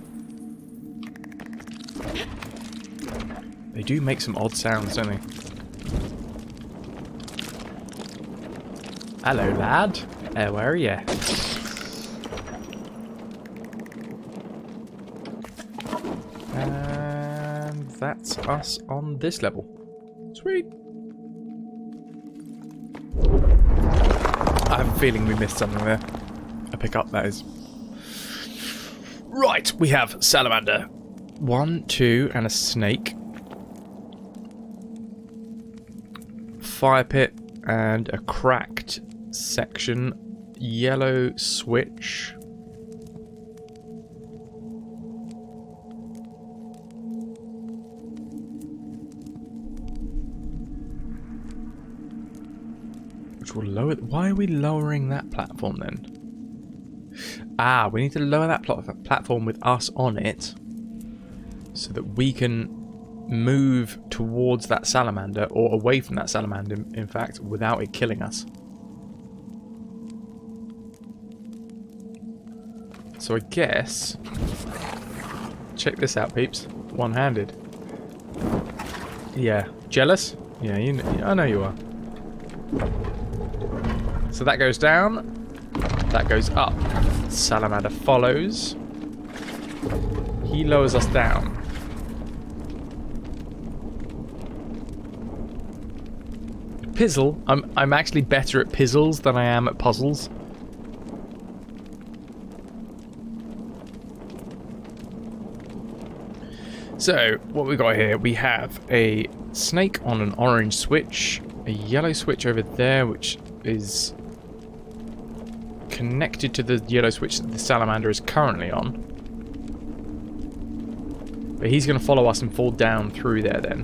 They do make some odd sounds, don't they? Hello, lad. Where are you? And that's us on this level. Sweet. I have a feeling we missed something there. A pickup, that is. Right, we have salamander. 1, 2, and a snake. Fire pit and a cracked section. Yellow switch. Which will lower... why are we lowering that platform then? Ah, we need to lower that platform with us on it so that we can move towards that salamander, or away from that salamander, in fact, without it killing us. So I guess... check this out, peeps. One-handed. Yeah. Jealous? Yeah, I know you are. So that goes down. That goes up. Salamander follows. He lowers us down. Pizzle. I'm actually better at pizzles than I am at puzzles. So, what we got here, we have a snake on an orange switch, a yellow switch over there, which is connected to the yellow switch that the salamander is currently on. But he's going to follow us and fall down through there then,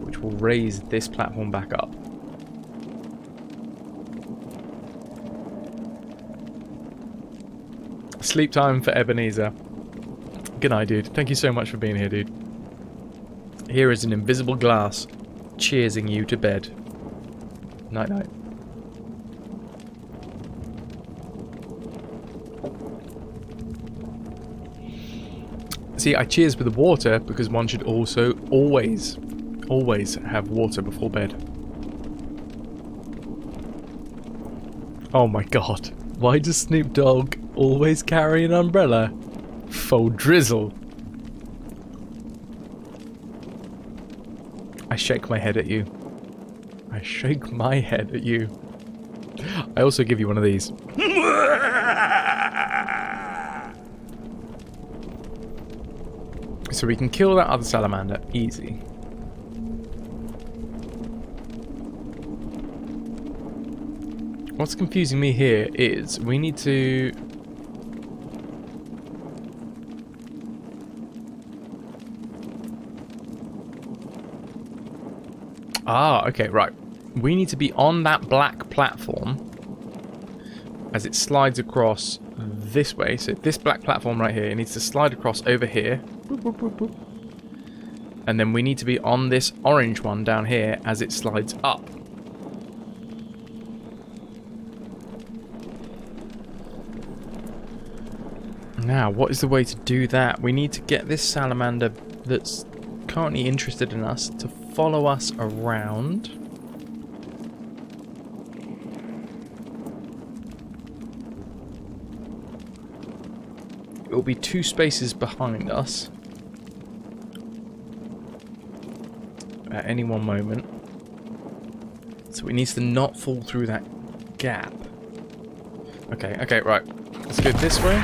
which will raise this platform back up. Sleep time for Ebenezer. Good night, dude. Thank you so much for being here, dude. Here is an invisible glass cheersing you to bed. Night night. See, I cheers with the water because one should also always have water before bed. Oh my god. Why does Snoop Dogg always carry an umbrella? Faux drizzle. I shake my head at you. I shake my head at you. I also give you one of these. So we can kill that other salamander easy. What's confusing me here is we need to... Ah, okay, right. We need to be on that black platform as it slides across this way. So this black platform right here, it needs to slide across over here. Boop, boop, boop, boop. And then we need to be on this orange one down here as it slides up. Now, what is the way to do that? We need to get this salamander that's currently interested in us to follow us around. It will be 2 spaces behind us at any one moment. So it needs to not fall through that gap. Okay, right. Let's go this way.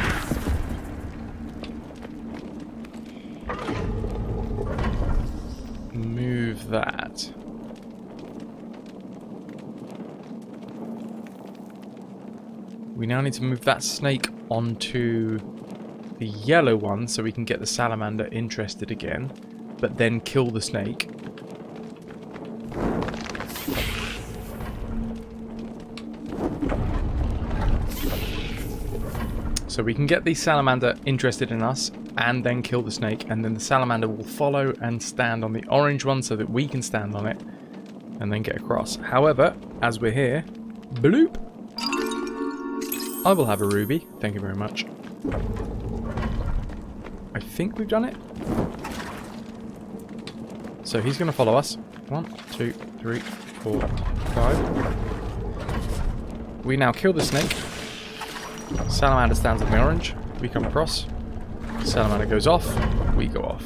Move that. We now need to move that snake onto the yellow one so we can get the salamander interested again, but then kill the snake. So we can get the salamander interested in us and then kill the snake, and then the salamander will follow and stand on the orange one so that we can stand on it and then get across. However, as we're here, bloop, I will have a ruby. Thank you very much. I think we've done it. So he's going to follow us. 1, 2, 3, 4, 5. We now kill the snake. Salamander stands on the orange. We come across. Salamander goes off. We go off.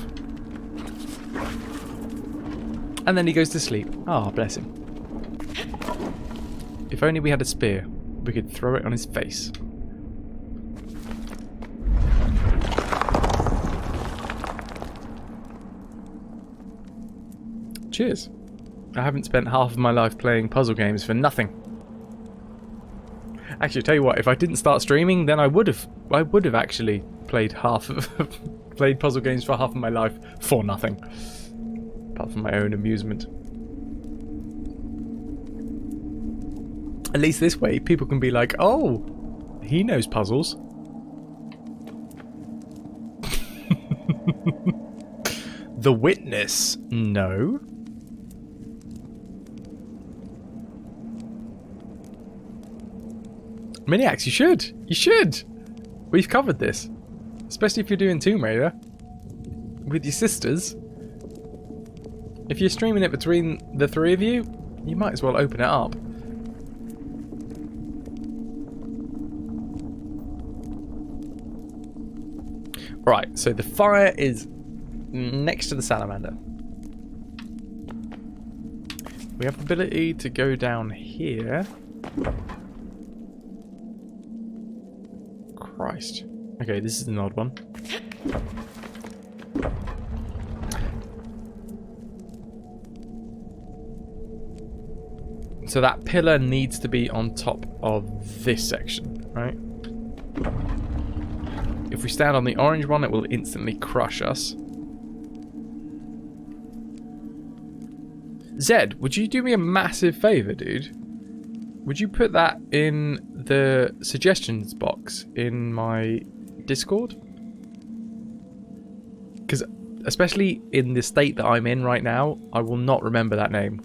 And then he goes to sleep. Ah, bless him. If only we had a spear, we could throw it on his face. Cheers. I haven't spent half of my life playing puzzle games for nothing. Actually, tell you what, if I didn't start streaming, then I would have actually played played puzzle games for half of my life for nothing, apart from my own amusement. At least this way, people can be like, "Oh, he knows puzzles." The Witness, no. Miniacs, you should. You should. We've covered this. Especially if you're doing Tomb Raider. With your sisters. If you're streaming it between the 3 of you, you might as well open it up. Right, so the fire is next to the salamander. We have the ability to go down here. Christ. Okay, this is an odd one. So that pillar needs to be on top of this section, right? If we stand on the orange one, it will instantly crush us. Zed, would you do me a massive favour, dude? Would you put that in the suggestions box in my Discord? Because especially in the state that I'm in right now, I will not remember that name.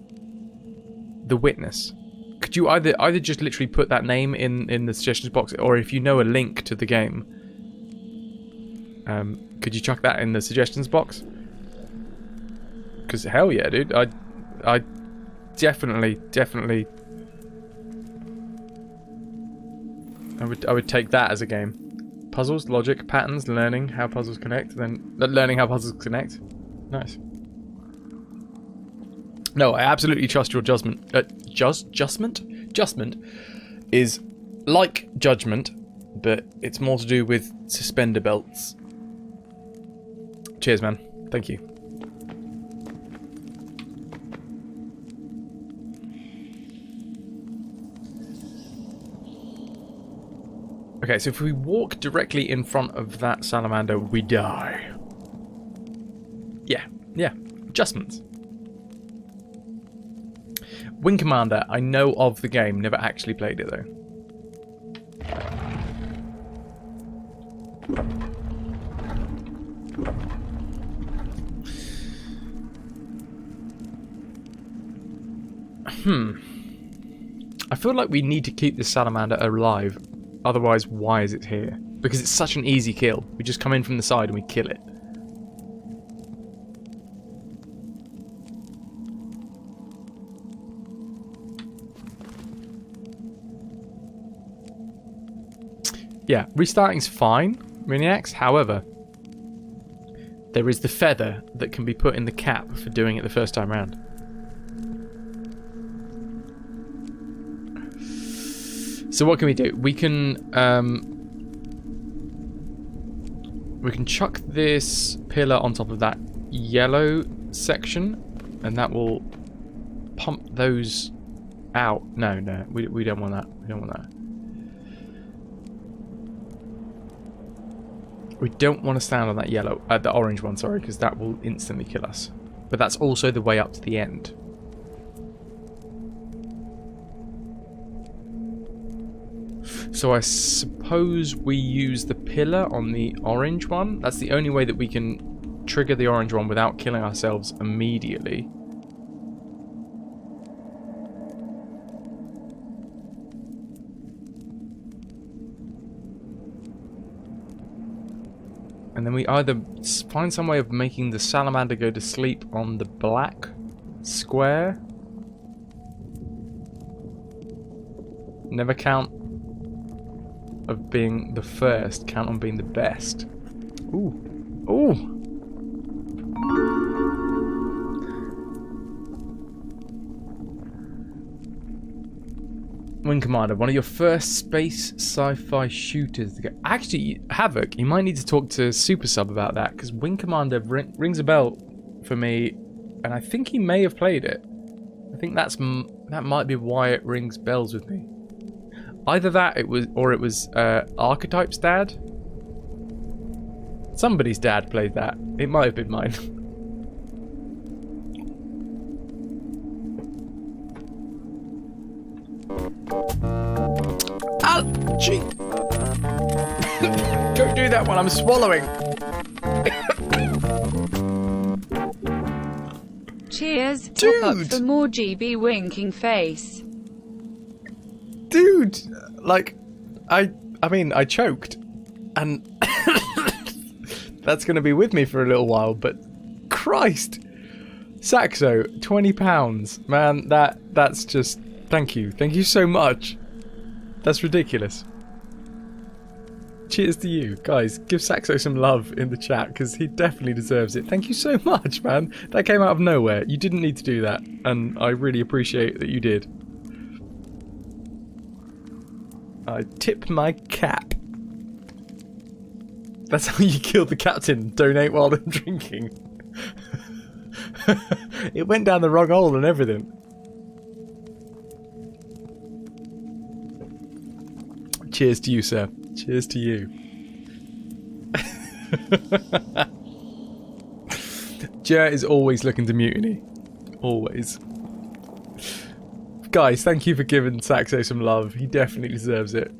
The Witness. Could you either just literally put that name in the suggestions box, or if you know a link to the game, could you chuck that in the suggestions box? Because hell yeah, dude, I definitely I would take that as a game. Puzzles, logic, patterns, learning how puzzles connect, then learning how puzzles connect. Nice. No, I absolutely trust your judgment. Justment is like judgment, but it's more to do with suspender belts. Cheers, man. Thank you. Okay, so if we walk directly in front of that salamander, we die. Yeah. Adjustments. Wing Commander, I know of the game, never actually played it though. I feel like we need to keep this salamander alive. Otherwise, why is it here? Because it's such an easy kill. We just come in from the side and we kill it. Yeah, restarting's fine, Maniacs. However, there is the feather that can be put in the cap for doing it the first time round. So what can we do? We can chuck this pillar on top of that yellow section, and that will pump those out. No, we don't want that. We don't want that. We don't want to stand on that yellow, the orange one, sorry, because that will instantly kill us. But that's also the way up to the end. So I suppose we use the pillar on the orange one. That's the only way that we can trigger the orange one without killing ourselves immediately. And then we either find some way of making the salamander go to sleep on the black square. Never count of being the first, count on being the best. Ooh. Ooh! Wing Commander, one of your first space sci-fi shooters to go. Actually, Havoc, you might need to talk to Super Sub about that, because Wing Commander rings a bell for me, and I think he may have played it. I think that might be why it rings bells with me. Either that, it was Archetype's dad. Somebody's dad played that. It might have been mine. Gee. Don't do that while I'm swallowing. Cheers. Dude. Top up for more GB winking face. Dude, like, I mean, I choked, and that's going to be with me for a little while, but Christ. Saxo, £20. Man, that's just, thank you so much. That's ridiculous. Cheers to you. Guys, give Saxo some love in the chat, because he definitely deserves it. Thank you so much, man. That came out of nowhere. You didn't need to do that, and I really appreciate that you did. I tip my cap. That's how you kill the captain. Donate while they're drinking. It went down the wrong hole and everything. Cheers to you, sir. Cheers to you. Jer is always looking to mutiny. Always. Guys, thank you for giving Saxo some love. He definitely deserves it.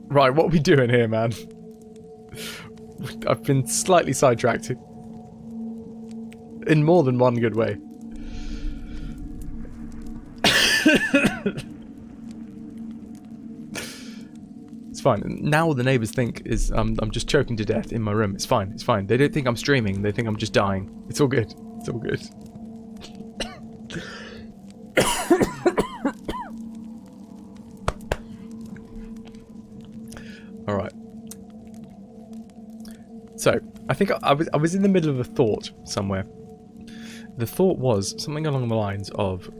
Right, what are we doing here, man? I've been slightly sidetracked. In more than one good way. It's fine. Now all the neighbours think is I'm just choking to death in my room. It's fine. It's fine. They don't think I'm streaming. They think I'm just dying. It's all good. It's all good. All right. So I think I was in the middle of a thought somewhere. The thought was something along the lines of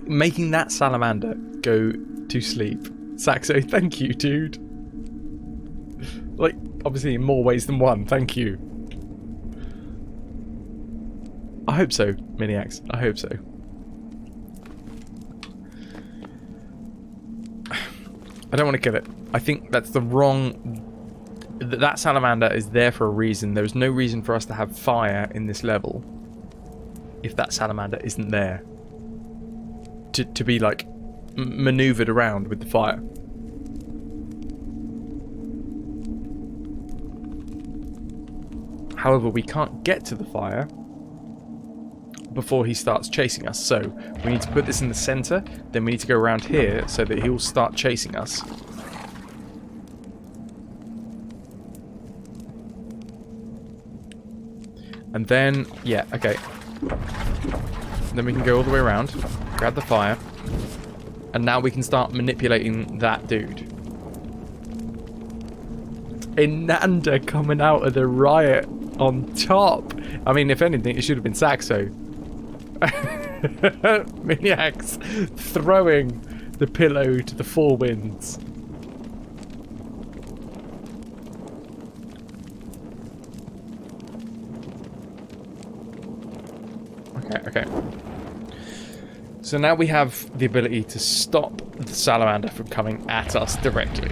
making that salamander go to sleep. Saxo, thank you, dude. Like, obviously in more ways than one, thank you. I hope so, Miniacs. I hope so. I don't want to kill it. I think that's the wrong... That salamander is there for a reason. There's no reason for us to have fire in this level if that salamander isn't there. To be, like, maneuvered around with the fire. However, we can't get to the fire before he starts chasing us. So, we need to put this in the center, then we need to go around here so that he'll start chasing us. And then, yeah, okay. Then we can go all the way around, grab the fire, and now we can start manipulating that dude. Inanda coming out of the riot on top. I mean, if anything, it should have been Saxo. Maniacs throwing the pillow to the four winds. Okay. So now we have the ability to stop the salamander from coming at us directly.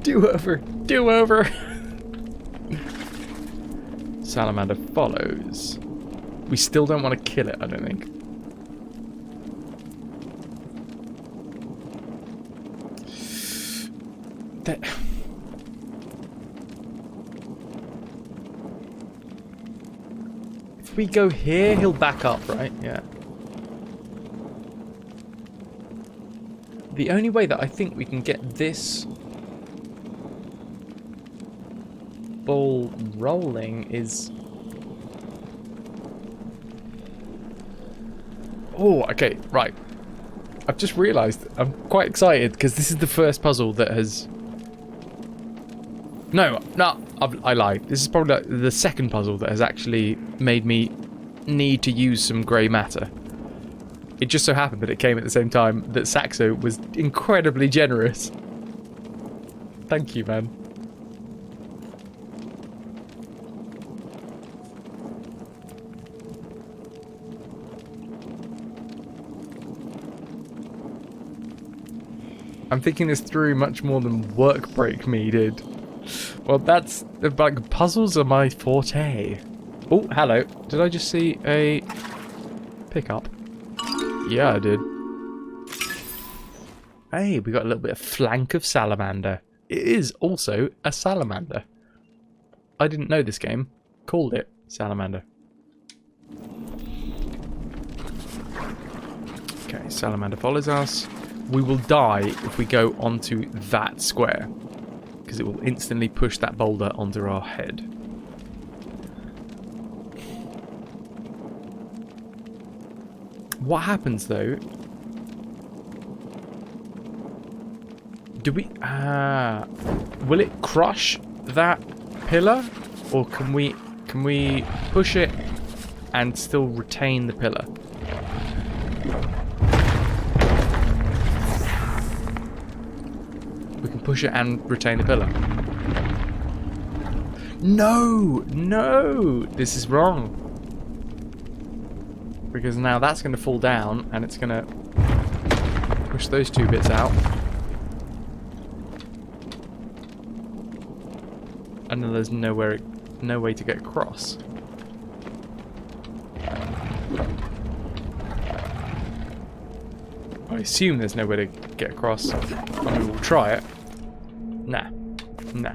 Do over. Salamander follows. We still don't want to kill it, I don't think. If we go here, he'll back up, right? Yeah. The only way that I think we can get this ball rolling is... Oh, okay, right. I've just realised I'm quite excited because this is the first puzzle that has... No, I lied. This is probably like the second puzzle that has actually made me need to use some grey matter. It just so happened that it came at the same time that Saxo was incredibly generous. Thank you, man. I'm thinking this through much more than Work Break Me did. Well, that's... like, puzzles are my forte. Oh, hello. Did I just see a pickup? Yeah, I did. Hey, we got a little bit of flank of salamander. It is also a salamander. I didn't know this game called it salamander. Okay, salamander follows us. We will die if we go onto that square, because it will instantly push that boulder onto our head. What happens though? Do we... will it crush that pillar? Or can we push it and still retain the pillar? We can push it and retain the pillar. No! No! This is wrong. Because now that's going to fall down and it's going to push those two bits out. And then there's no way to get across. I assume there's no way to get across. I mean, we'll try it. Nah. Nah.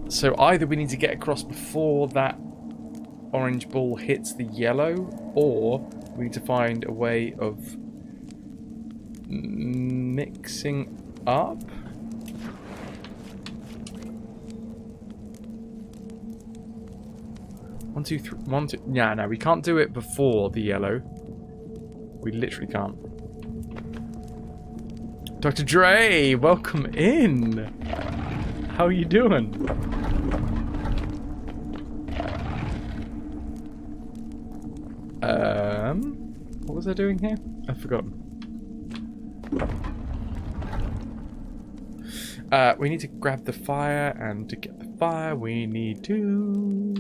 So either we need to get across before that orange ball hits the yellow, or we need to find a way of mixing up. One, two, three, one, two. Yeah, no, we can't do it before the yellow. We literally can't. Dr. Dre, welcome in. How are you doing? What was I doing here? I've forgotten. We need to grab the fire, and to get the fire, we need to...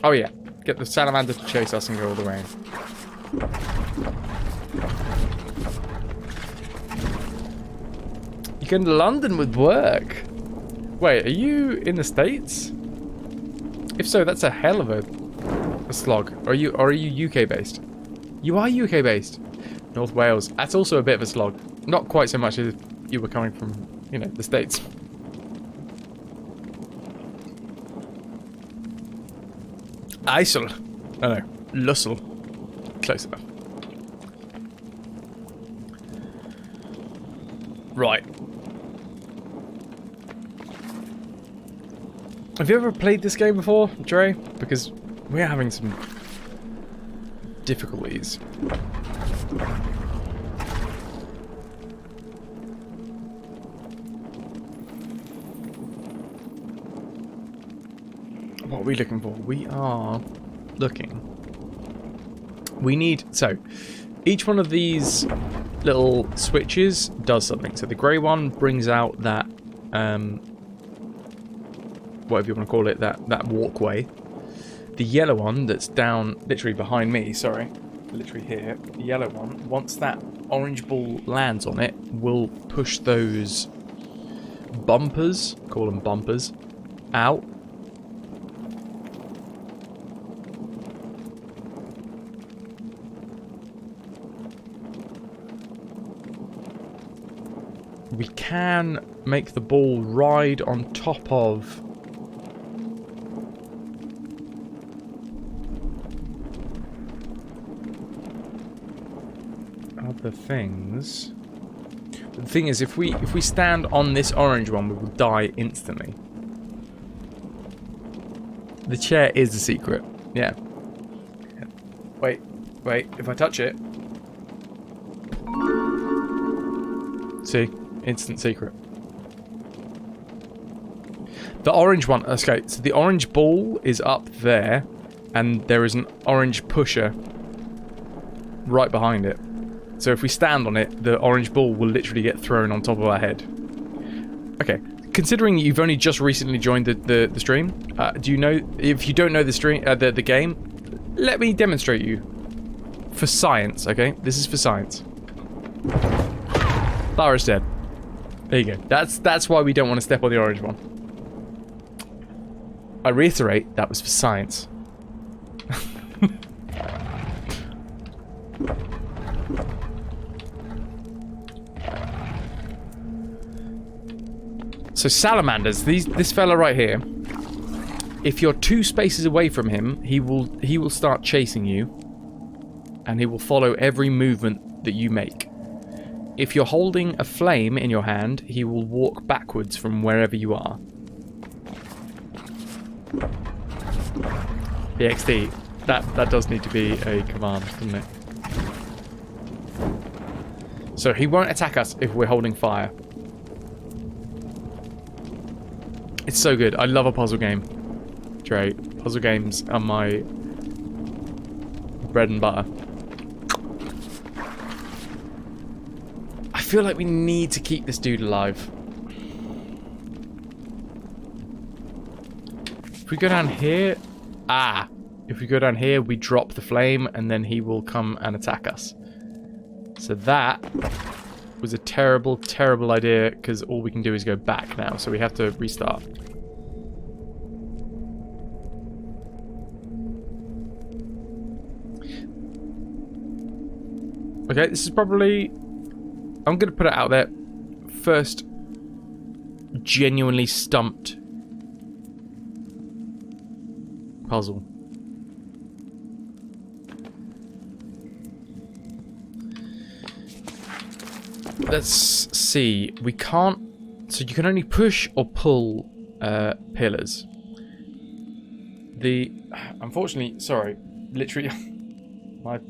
Oh yeah, get the salamander to chase us and go all the way in. You go to London with work. Wait, are you in the States? If so, that's a hell of a slog. Or are you UK based? You are UK based. North Wales. That's also a bit of a slog. Not quite so much as if you were coming from, you know, the States. Isle. Oh no, Lussel. Close enough. Right. Have you ever played this game before, Dre? Because we're having some difficulties. What are we looking for? We are looking. We need... So, each one of these little switches does something. So the grey one brings out that... whatever you want to call it, that walkway. The yellow one that's down literally behind me, sorry, literally here, the yellow one, once that orange ball lands on it, will push those bumpers, call them bumpers, out. We can make the ball ride on top of other things. But the thing is, if we stand on this orange one, we will die instantly. The chair is the secret. Yeah. Wait, if I touch it. See? Instant secret. The orange one, okay, so the orange ball is up there, and there is an orange pusher right behind it. So if we stand on it, the orange ball will literally get thrown on top of our head. Okay, considering you've only just recently joined the stream, do you know, if you don't know the stream, the game, let me demonstrate you. For science, okay? This is for science. Lara's dead. There you go. That's why we don't want to step on the orange one. I reiterate, that was for science. So salamanders, this fella right here, if you're 2 spaces away from him, he will start chasing you, and he will follow every movement that you make. If you're holding a flame in your hand, he will walk backwards from wherever you are. The XD, that does need to be a command, doesn't it? So he won't attack us if we're holding fire. It's so good. I love a puzzle game. Dre, puzzle games are my bread and butter. I feel like we need to keep this dude alive. If we go down here... Ah! If we go down here, we drop the flame, and then he will come and attack us. So that was a terrible, terrible idea, because all we can do is go back now, so we have to restart. Okay, this is probably... I'm going to put it out there. First genuinely stumped puzzle. Let's see. We can't... So you can only push or pull pillars. Unfortunately, sorry. Literally, my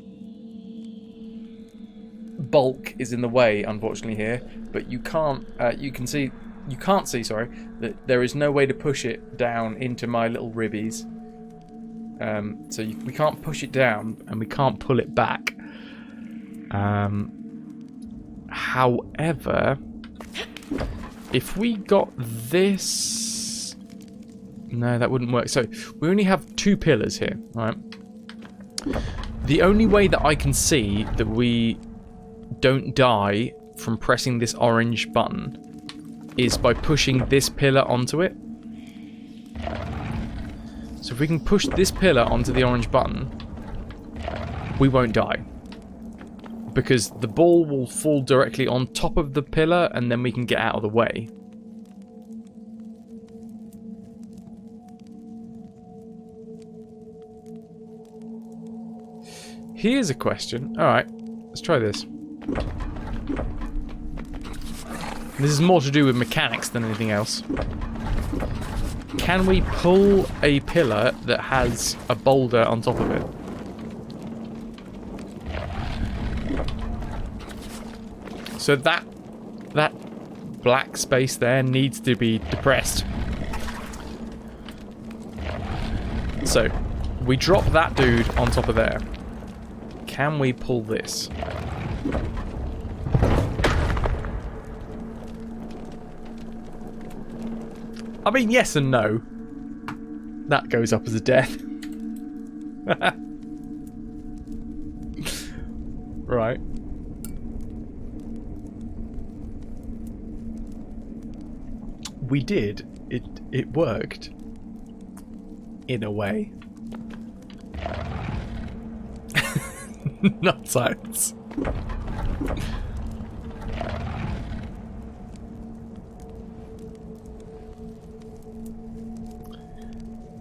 bulk is in the way, unfortunately, here. But you can't... you can't see, sorry, that there is no way to push it down into my little ribbies. So we can't push it down, and we can't pull it back. However, if we got this... No, that wouldn't work. So, we only have 2 pillars here, right? The only way that I can see that we don't die from pressing this orange button is by pushing this pillar onto it. So if we can push this pillar onto the orange button, we won't die. Because the ball will fall directly on top of the pillar, and then we can get out of the way. Here's a question. Alright, let's try this. This is more to do with mechanics than anything else. Can we pull a pillar that has a boulder on top of it? So that black space there needs to be depressed. So, we drop that dude on top of there. Can we pull this? I mean, yes and no. That goes up as a death. Right. We did. It worked. In a way. Not science.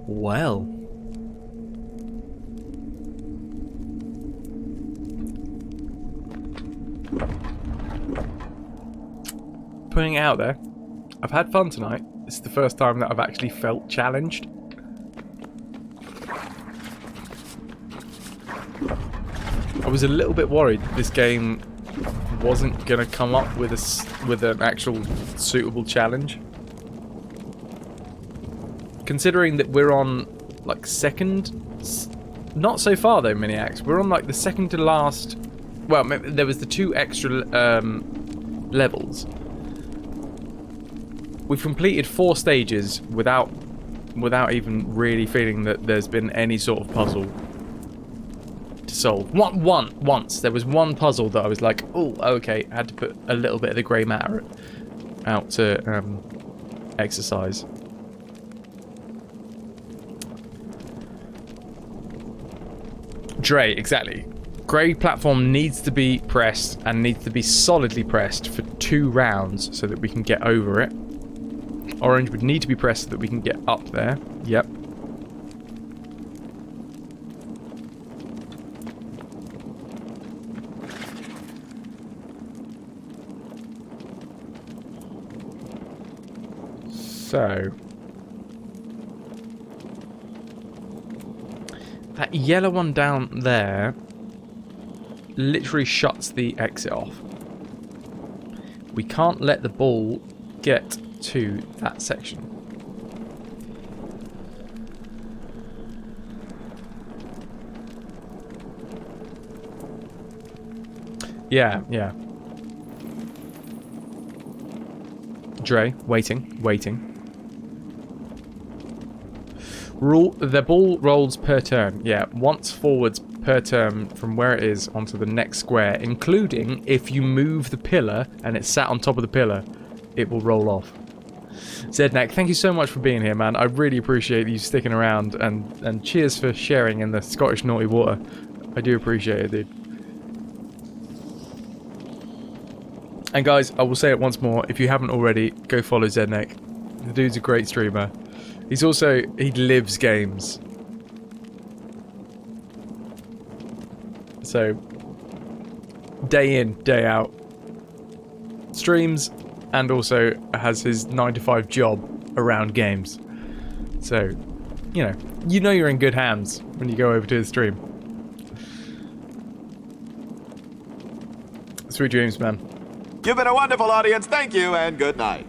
Well. Putting it out there, I've had fun tonight. It's the first time that I've actually felt challenged. I was a little bit worried that this game wasn't going to come up with an actual suitable challenge. Considering that we're on, like, second... Not so far, though, Miniacs. We're on, like, the second to last... Well, there was the 2 extra levels. We've completed 4 stages without even really feeling that there's been any sort of puzzle to solve. Once. There was one puzzle that I was like, oh, okay. I had to put a little bit of the grey matter out to exercise. Dre, exactly. Grey platform needs to be pressed and needs to be solidly pressed for 2 rounds so that we can get over it. Orange would need to be pressed so that we can get up there. Yep. So... that yellow one down there literally shuts the exit off. We can't let the ball get to that section. Yeah. Dre, waiting. The ball rolls per turn. Yeah, once forwards per turn from where it is onto the next square, including if you move the pillar and it's sat on top of the pillar, it will roll off. Zednak, thank you so much for being here, man. I really appreciate you sticking around, and cheers for sharing in the Scottish Naughty Water. I do appreciate it, dude. And guys, I will say it once more, if you haven't already, go follow Zednak. The dude's a great streamer. He lives games. So, day in, day out. Streams, and also has his 9-to-5 job around games. So, you know you're in good hands when you go over to his stream. Sweet dreams, man. You've been a wonderful audience. Thank you, and good night.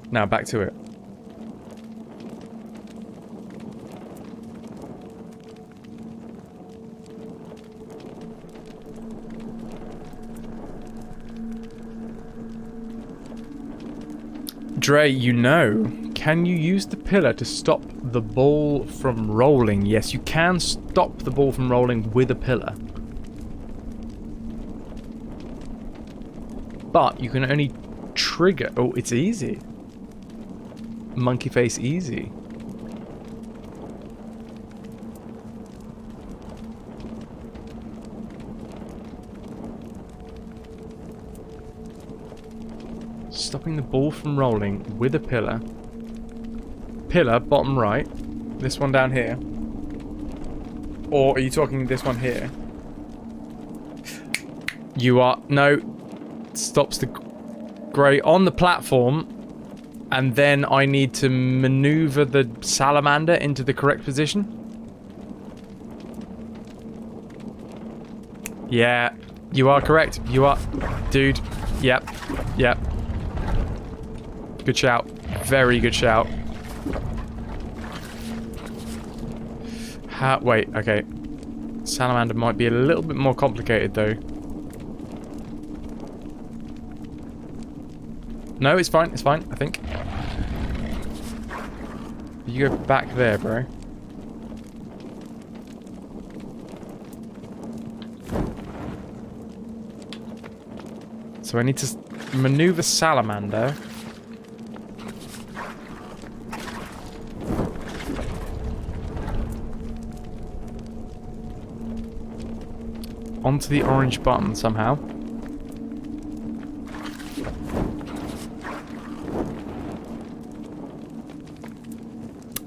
Now back to it. Dre, can you use the pillar to stop the ball from rolling? Yes, you can stop the ball from rolling with a pillar. But you can only trigger... Oh, it's easy. Monkey face easy. Stopping the ball from rolling with a pillar. Pillar, bottom right. This one down here? Or are you talking this one here? You are... No. Stops the grey on the platform. And then I need to maneuver the salamander into the correct position. Yeah. You are correct. You are... Dude. Yep. Yep. Good shout. Very good shout. Wait, okay. Salamander might be a little bit more complicated, though. No, it's fine, I think. You go back there, bro. So I need to maneuver salamander. Onto the orange button somehow.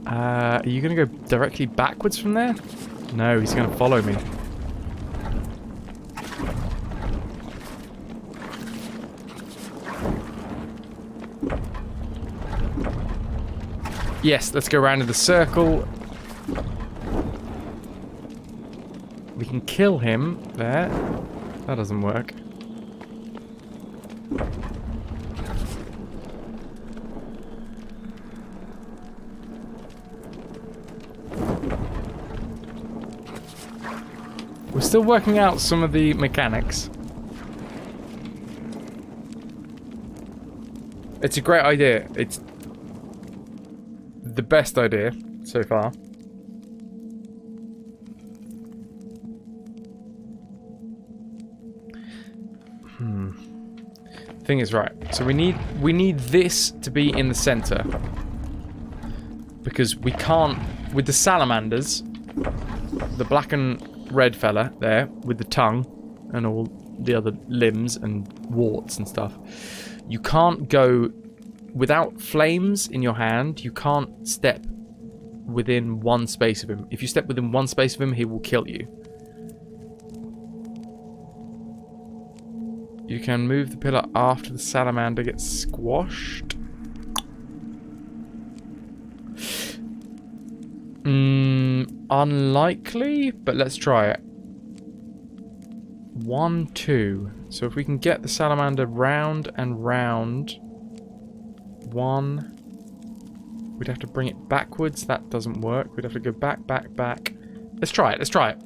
Are you going to go directly backwards from there? No, he's going to follow me. Yes, let's go around in the circle. We can kill him there. That doesn't work. We're still working out some of the mechanics. It's a great idea. It's the best idea so far. Thing is, right, so we need this to be in the center, because we can't with the salamanders, the black and red fella there with the tongue and all the other limbs and warts and stuff. You can't go without flames in your hand. You can't step within one space of him. If you step within one space of him, he will kill you. You can move the pillar after the salamander gets squashed. Unlikely, but let's try it. 1, 2. So if we can get the salamander round and round. 1. We'd have to bring it backwards. That doesn't work. We'd have to go back, back, back. Let's try it. Let's try it.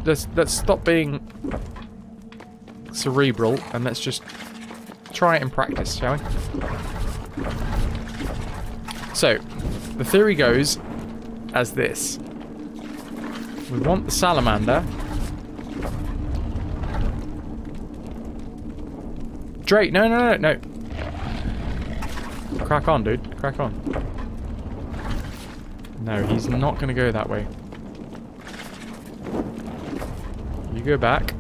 Let's stop being cerebral and let's just try it in practice, shall we? So, the theory goes as this. We want the salamander. Drake, no. Crack on, dude. Crack on. No, he's not going to go that way. You go back.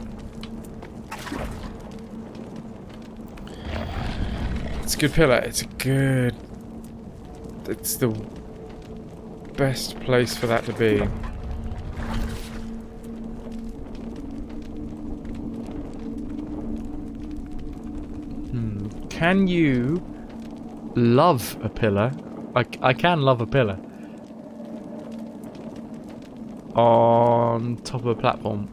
It's a good pillar. It's the best place for that to be. Can you love a pillar? I can love a pillar. On top of a platform.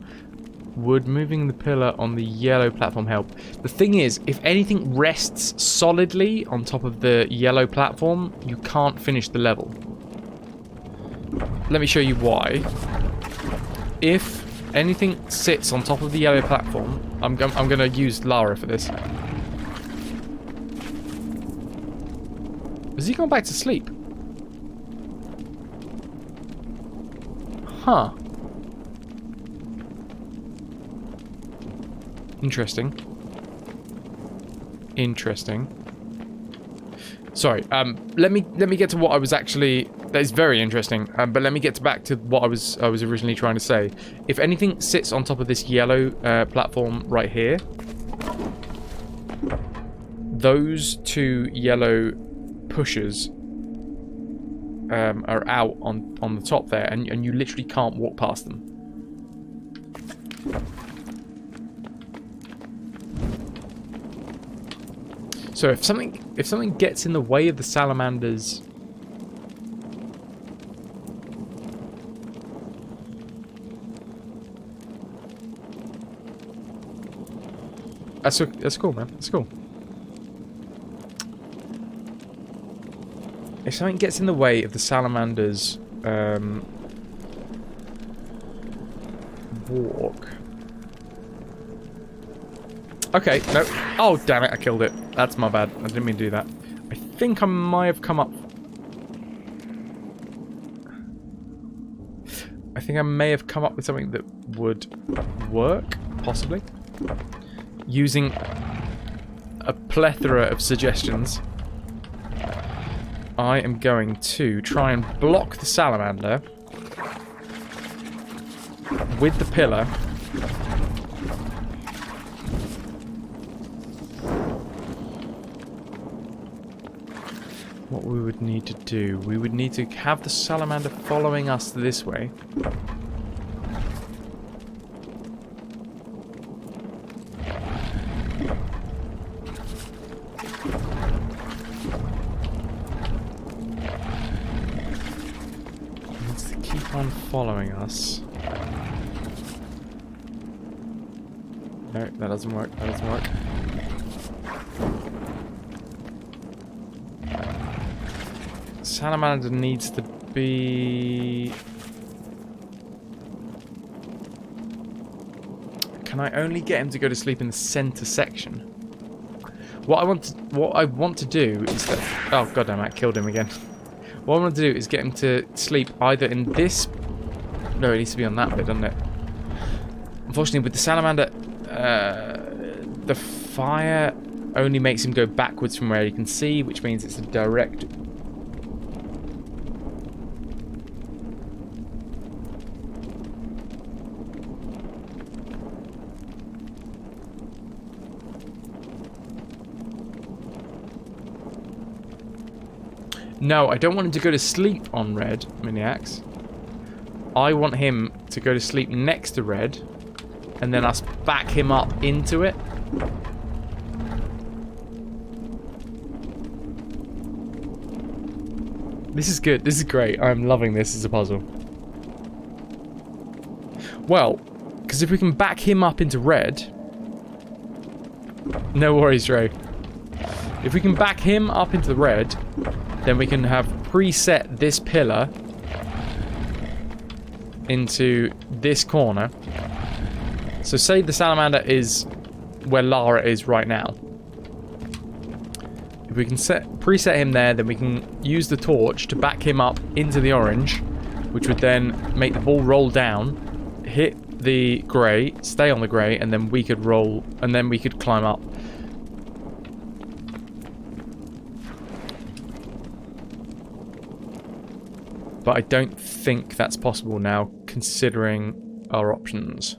Would moving the pillar on the yellow platform help? The thing is, if anything rests solidly on top of the yellow platform, you can't finish the level. Let me show you why. If anything sits on top of the yellow platform, I'm going to use Lara for this. Has he gone back to sleep? Huh. Interesting. Sorry. Let me get to what I was actually. That is very interesting. But let me get back to what I was originally trying to say. If anything sits on top of this yellow platform right here, those two yellow pushers are out on the top there, and you literally can't walk past them. So if something gets in the way of the salamanders, that's cool, man. That's cool. If something gets in the way of the salamanders' walk. Okay, no. Oh, damn it, I killed it. That's my bad. I didn't mean to do that. I think I might have come up... I think I may have come up with something that would work, possibly. Using a plethora of suggestions. I am going to try and block the salamander with the pillar. What we would need to do, we would need to have the salamander following us this way. It needs to keep on following us. No, that doesn't work. That doesn't work. Salamander needs to be... Can I only get him to go to sleep in the center section? What I want to do is that... Oh, goddamn, I killed him again. What I want to do is get him to sleep either in this... No, it needs to be on that bit, doesn't it? Unfortunately, with the salamander, the fire only makes him go backwards from where he can see, which means it's a direct... No, I don't want him to go to sleep on red, Miniacs. I want him to go to sleep next to red, and then us back him up into it. This is good. This is great. I'm loving this as a puzzle. Well, because if we can back him up into red... No worries, Ray. If we can back him up into the red... Then we can have preset this pillar into this corner. So say the salamander is where Lara is right now. If we can preset him there, then we can use the torch to back him up into the orange, which would then make the ball roll down, hit the grey, stay on the grey, and then we could roll, and then we could climb up. But I don't think that's possible now, considering our options.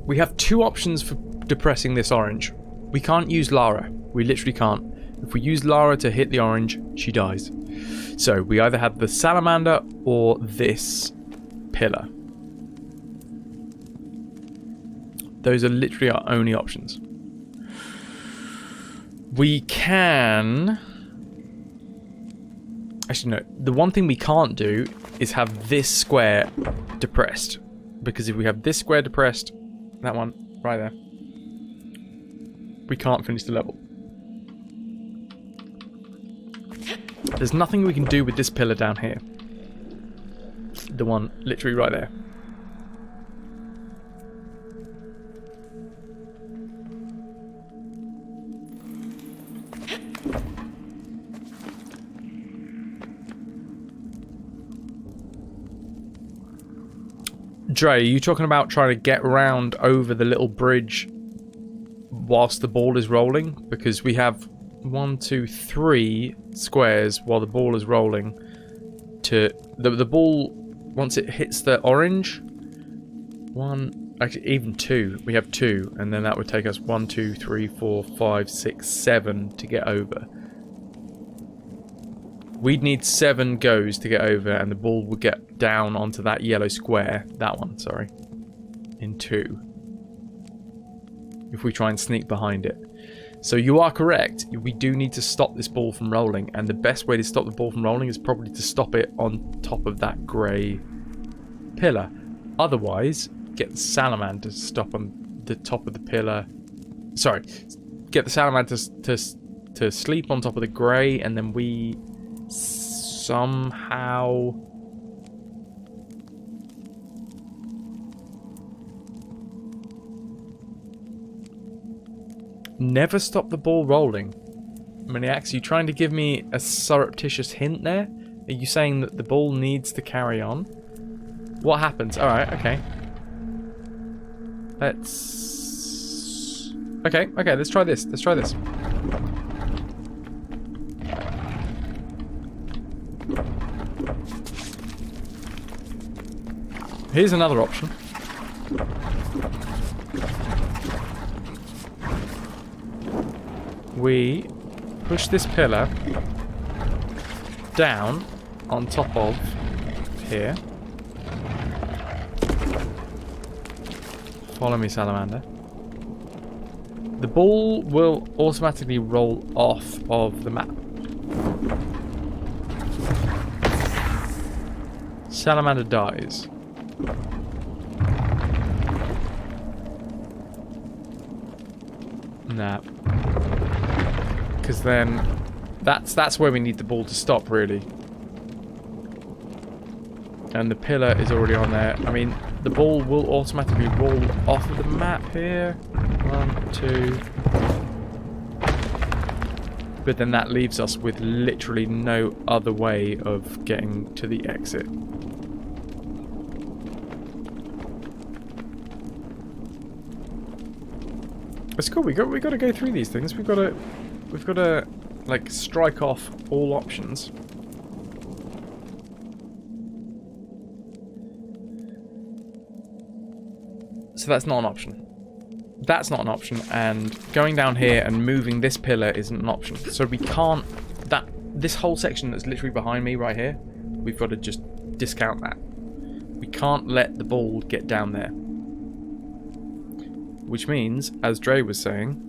We have two options for depressing this orange. We can't use Lara. We literally can't. If we use Lara to hit the orange, she dies. So we either have the salamander or this pillar. Those are literally our only options. We can... Actually, no. The one thing we can't do is have this square depressed. Because if we have this square depressed, that one, right there, we can't finish the level. There's nothing we can do with this pillar down here. The one literally right there. Dre, are you talking about trying to get around over the little bridge whilst the ball is rolling? Because we have 1, 2, 3 squares while the ball is rolling. To the ball, once it hits the orange, 1, Actually, even 2. We have 2, and then that would take us 1, 2, 3, 4, 5, 6, 7 to get over. We'd need 7 goes to get over, and the ball would get down onto that yellow square. That one, sorry. In 2. If we try and sneak behind it. So you are correct. We do need to stop this ball from rolling, and the best way to stop the ball from rolling is probably to stop it on top of that grey pillar. Otherwise, get the salamander to stop on the top of the pillar. Sorry, get the salamander to sleep on top of the grey, and then we somehow never stop the ball rolling. Maniacs, are you trying to give me a surreptitious hint there? Are you saying that the ball needs to carry on? What happens? Alright, okay. Let's... Okay, let's try this. Let's try this. Here's another option. We push this pillar down on top of here. Follow me, salamander. The ball will automatically roll off of the map. Salamander dies. Nah. Because then that's where we need the ball to stop, really. And the pillar is already on there. I mean, the ball will automatically roll off of the map here. 1, 2. But then that leaves us with literally no other way of getting to the exit. It's cool. We got to go through these things. We've got to like strike off all options. So that's not an option. That's not an option, and going down here and moving this pillar isn't an option. So we can't... This whole section that's literally behind me right here, we've got to just discount that. We can't let the ball get down there. Which means, as Dre was saying,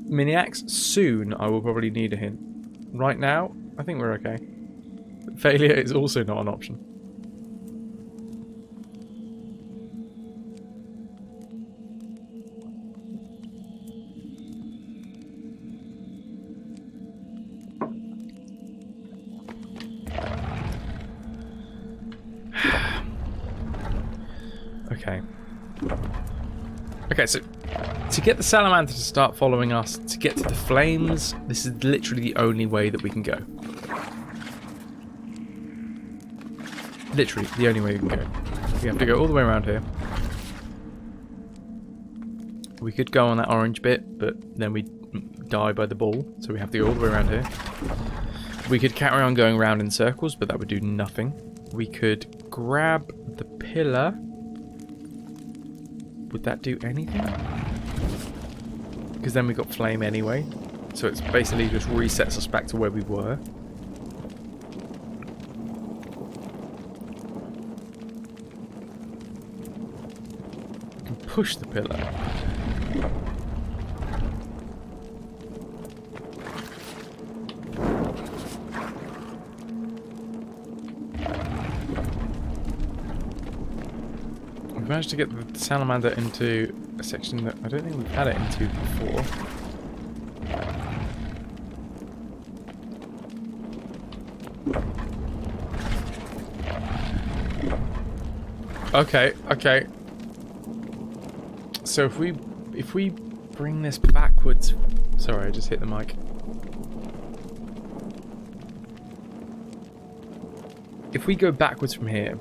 Miniacs, soon I will probably need a hint. Right now, I think we're okay. Failure is also not an option. Okay. Okay, so to get the salamander to start following us, to get to the flames, this is literally the only way that we can go. Literally, the only way we can go. We have to go all the way around here. We could go on that orange bit, but then we'd die by the ball, so we have to go all the way around here. We could carry on going around in circles, but that would do nothing. We could grab the pillar. Would that do anything? Because then we got flame anyway, so it's basically just resets us back to where we were. Push the pillar. We've managed to get the salamander into a section that I don't think we've had it into before. Okay. So if we bring this backwards... Sorry, I just hit the mic. If we go backwards from here...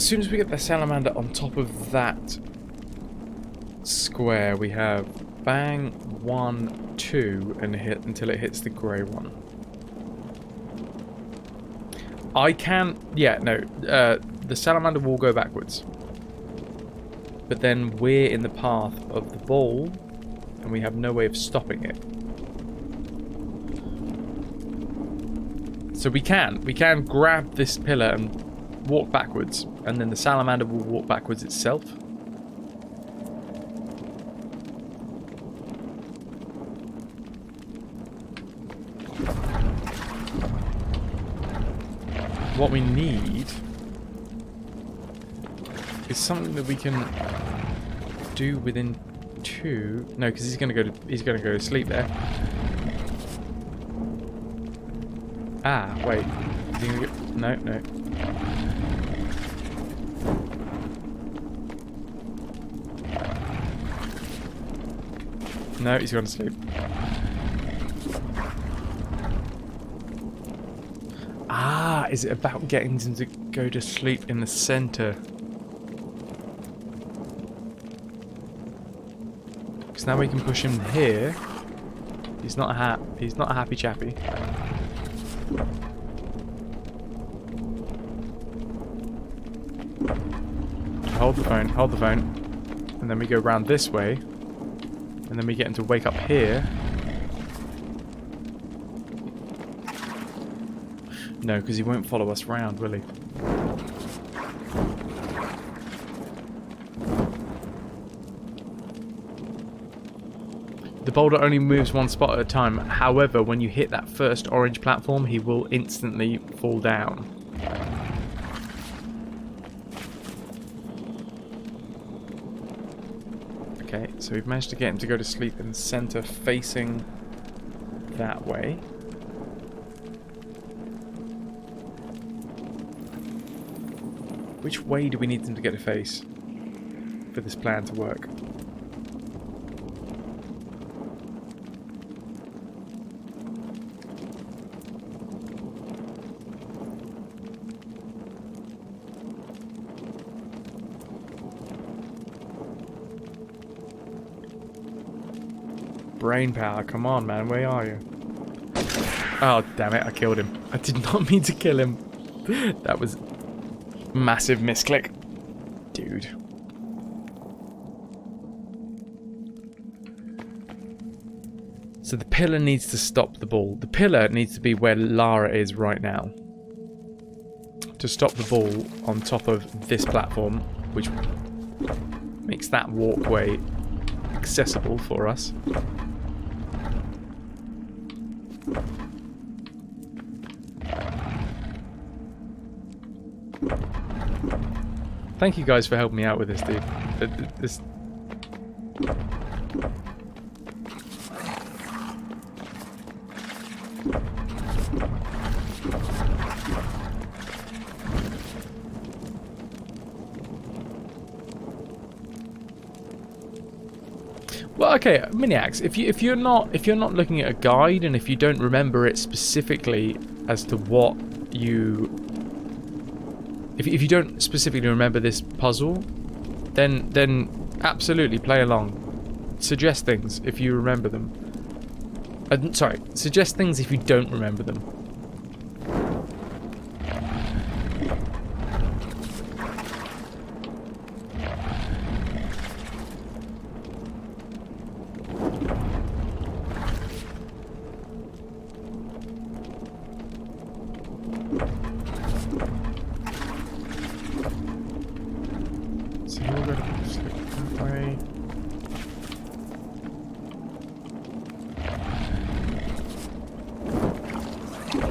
as soon as we get the salamander on top of that square, we have bang, 1, 2, and hit until it hits the grey one. I can... Yeah, no. The salamander will go backwards. But then we're in the path of the ball, and we have no way of stopping it. So we can grab this pillar and walk backwards, and then the salamander will walk backwards itself. What we need is something that we can do within 2. No, because he's gonna go to sleep there. Ah, wait. Is he gonna go? No, no. No, he's gone to sleep. Ah, is it about getting him to go to sleep in the center? Because now we can push him here. He's not a happy chappy. Hold the phone, and then we go round this way, and then we get him to wake up here. No, because he won't follow us round, will he? The boulder only moves one spot at a time. However, when you hit that first orange platform, he will instantly fall down. Okay, so we've managed to get him to go to sleep in the center, facing that way. Which way do we need them to get a face for this plan to work? Brain power, come on man, where are you? Oh damn it, I killed him. I did not mean to kill him. That was massive misclick. Dude. So the pillar needs to stop the ball. The pillar needs to be where Lara is right now. To stop the ball on top of this platform, which makes that walkway accessible for us. Thank you guys for helping me out with this, dude. This... Well, okay, Miniacs. If you're not looking at a guide, and if you don't remember it specifically as to what you... If you don't specifically remember this puzzle, then absolutely play along. Suggest things if you remember them. Sorry, suggest things if you don't remember them.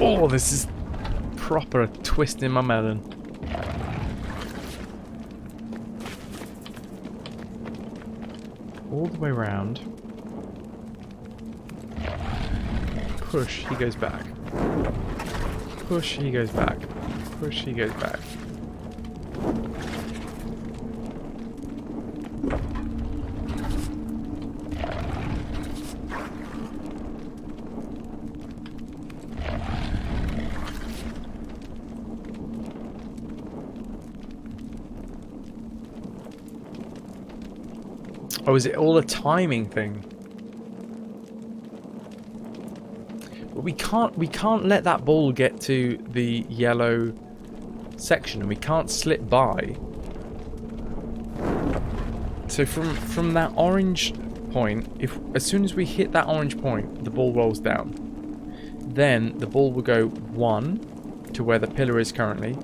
Oh, this is proper twisting my melon. All the way around. Push, he goes back. Push, he goes back. Push, he goes back. Oh, is it all a timing thing? But we can't let that ball get to the yellow section, and we can't slip by. So from that orange point, as soon as we hit that orange point, the ball rolls down. Then the ball will go 1 to where the pillar is currently,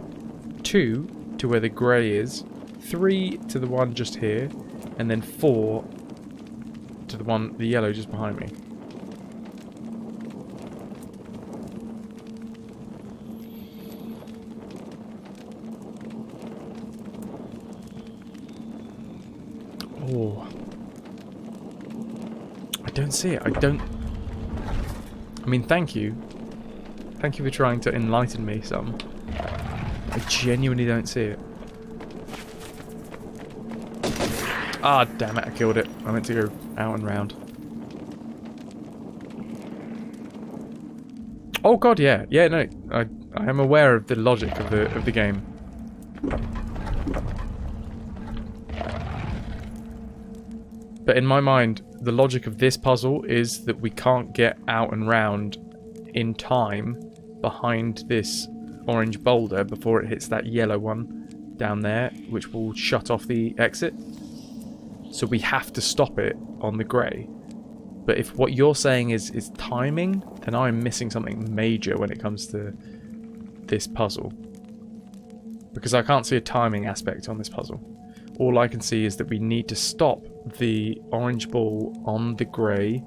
2 to where the grey is, 3 to the one just here, and then 4 to the yellow just behind me. Oh. I don't see it. I mean, thank you. Thank you for trying to enlighten me some. I genuinely don't see it. Ah, damn it, I killed it. I meant to go out and round. Oh god, yeah. Yeah, no. I am aware of the logic of the game. But in my mind, the logic of this puzzle is that we can't get out and round in time behind this orange boulder before it hits that yellow one down there, which will shut off the exit. So we have to stop it on the grey. But if what you're saying is timing, then I'm missing something major when it comes to this puzzle. Because I can't see a timing aspect on this puzzle. All I can see is that we need to stop the orange ball on the grey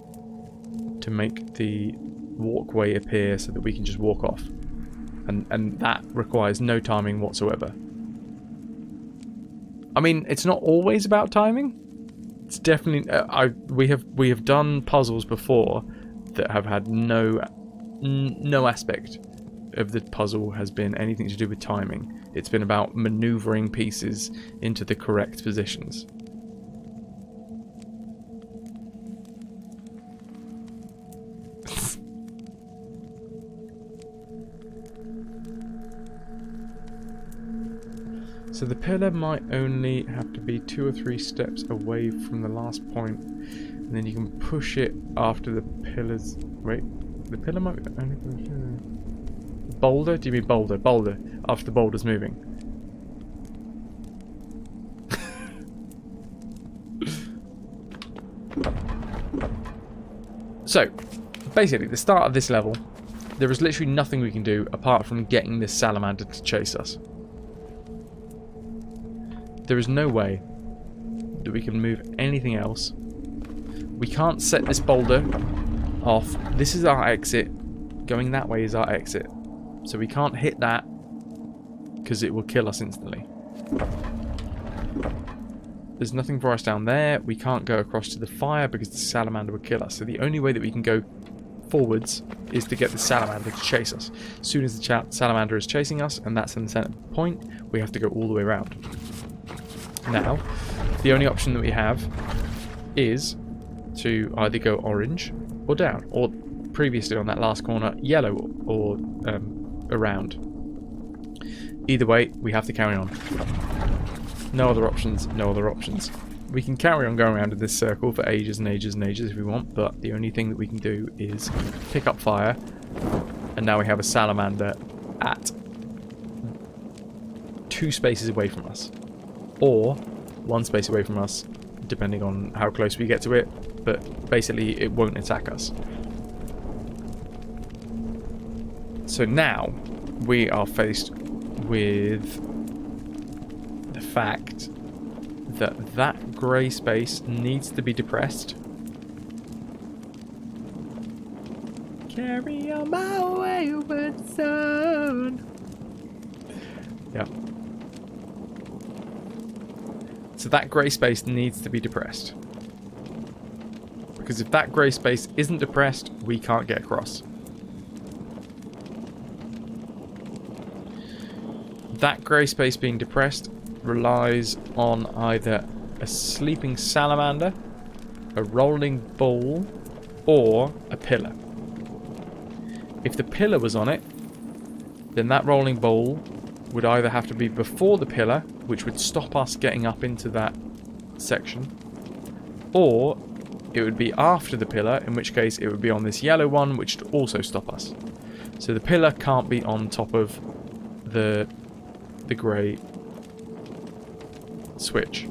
to make the walkway appear so that we can just walk off. And that requires no timing whatsoever. I mean, it's not always about timing. It's definitely... we have done puzzles before that have had no aspect of the puzzle has been anything to do with timing. It's been about maneuvering pieces into the correct positions. So the pillar might only have to be 2 or 3 steps away from the last point, and then you can push it after the pillars. Wait, the pillar might only be... Boulder? Do you mean boulder? Boulder. After the boulder's moving. So, basically, the start of this level, there is literally nothing we can do apart from getting this salamander to chase us. There is no way that we can move anything else. We can't set this boulder off. This is our exit. Going that way is our exit. So we can't hit that because it will kill us instantly. There's nothing for us down there. We can't go across to the fire because the salamander would kill us. So the only way that we can go forwards is to get the salamander to chase us. As soon as the salamander is chasing us, and that's in the center point, we have to go all the way around. Now, the only option that we have is to either go orange or down, or previously on that last corner, yellow or around. Either way, we have to carry on. No other options, no other options. We can carry on going around in this circle for ages and ages and ages if we want, but the only thing that we can do is pick up fire, and now we have a salamander at 2 spaces away from us. Or 1 space away from us, depending on how close we get to it, but basically it won't attack us. So now we are faced with the fact that that grey space needs to be depressed. Carry on my wayward son. Yep. So that grey space needs to be depressed. Because if that grey space isn't depressed, we can't get across. That grey space being depressed relies on either a sleeping salamander, a rolling ball, or a pillar. If the pillar was on it, then that rolling ball would either have to be before the pillar, which would stop us getting up into that section, Or it would be after the pillar, in which case it would be on this yellow one, which would also stop us. So the pillar can't be on top of the grey switch.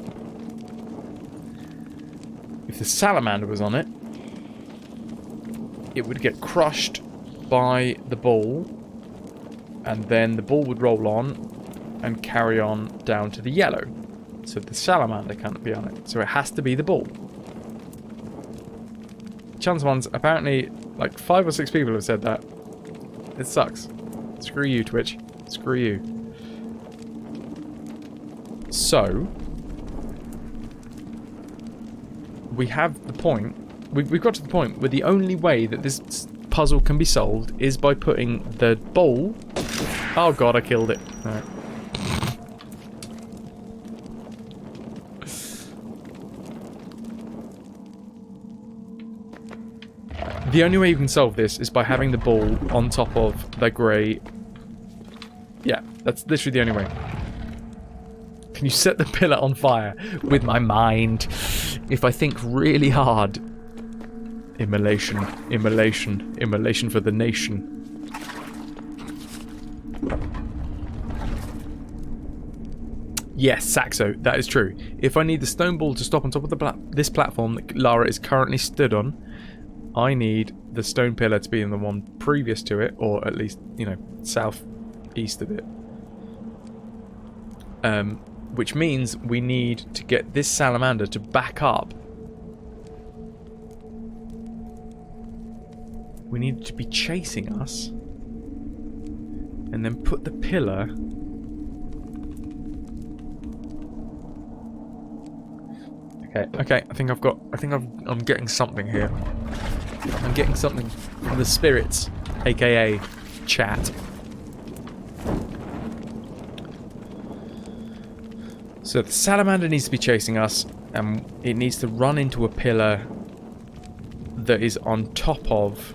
If the salamander was on it, it would get crushed by the ball, and then the ball would roll on and carry on down to the yellow. So the salamander can't be on it. So it has to be the ball. Chance ones, apparently, like 5 or 6 people have said that. It sucks. Screw you, Twitch. Screw you. So, we have the point. We've got to the point where the only way that this puzzle can be solved is by putting the ball... Oh god, I killed it. Alright. The only way you can solve this is by having the ball on top of the grey... Yeah, that's literally the only way. Can you set the pillar on fire with my mind? If I think really hard. Immolation, immolation, immolation for the nation. Yes, Saxo, that is true. If I need the stone ball to stop on top of this platform that Lara is currently stood on, I need the stone pillar to be in the one previous to it, or at least, you know, southeast of it. Which means we need to get this salamander to back up. We need it to be chasing us, and then put the pillar. Okay. I think I'm getting something here. I'm getting something from the spirits, aka chat. So the salamander needs to be chasing us, and it needs to run into a pillar that is on top of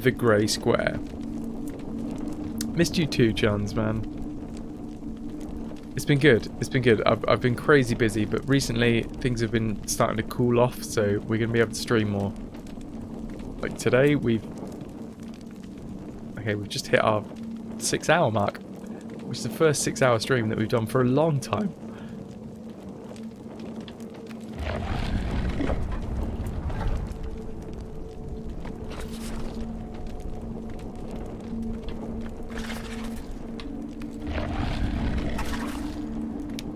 the grey square. Missed you too, Johns, man. It's been good. It's been good. I've been crazy busy, but recently things have been starting to cool off, so we're going to be able to stream more. Like today, we've just hit our 6-hour mark, which is the first 6-hour stream that we've done for a long time.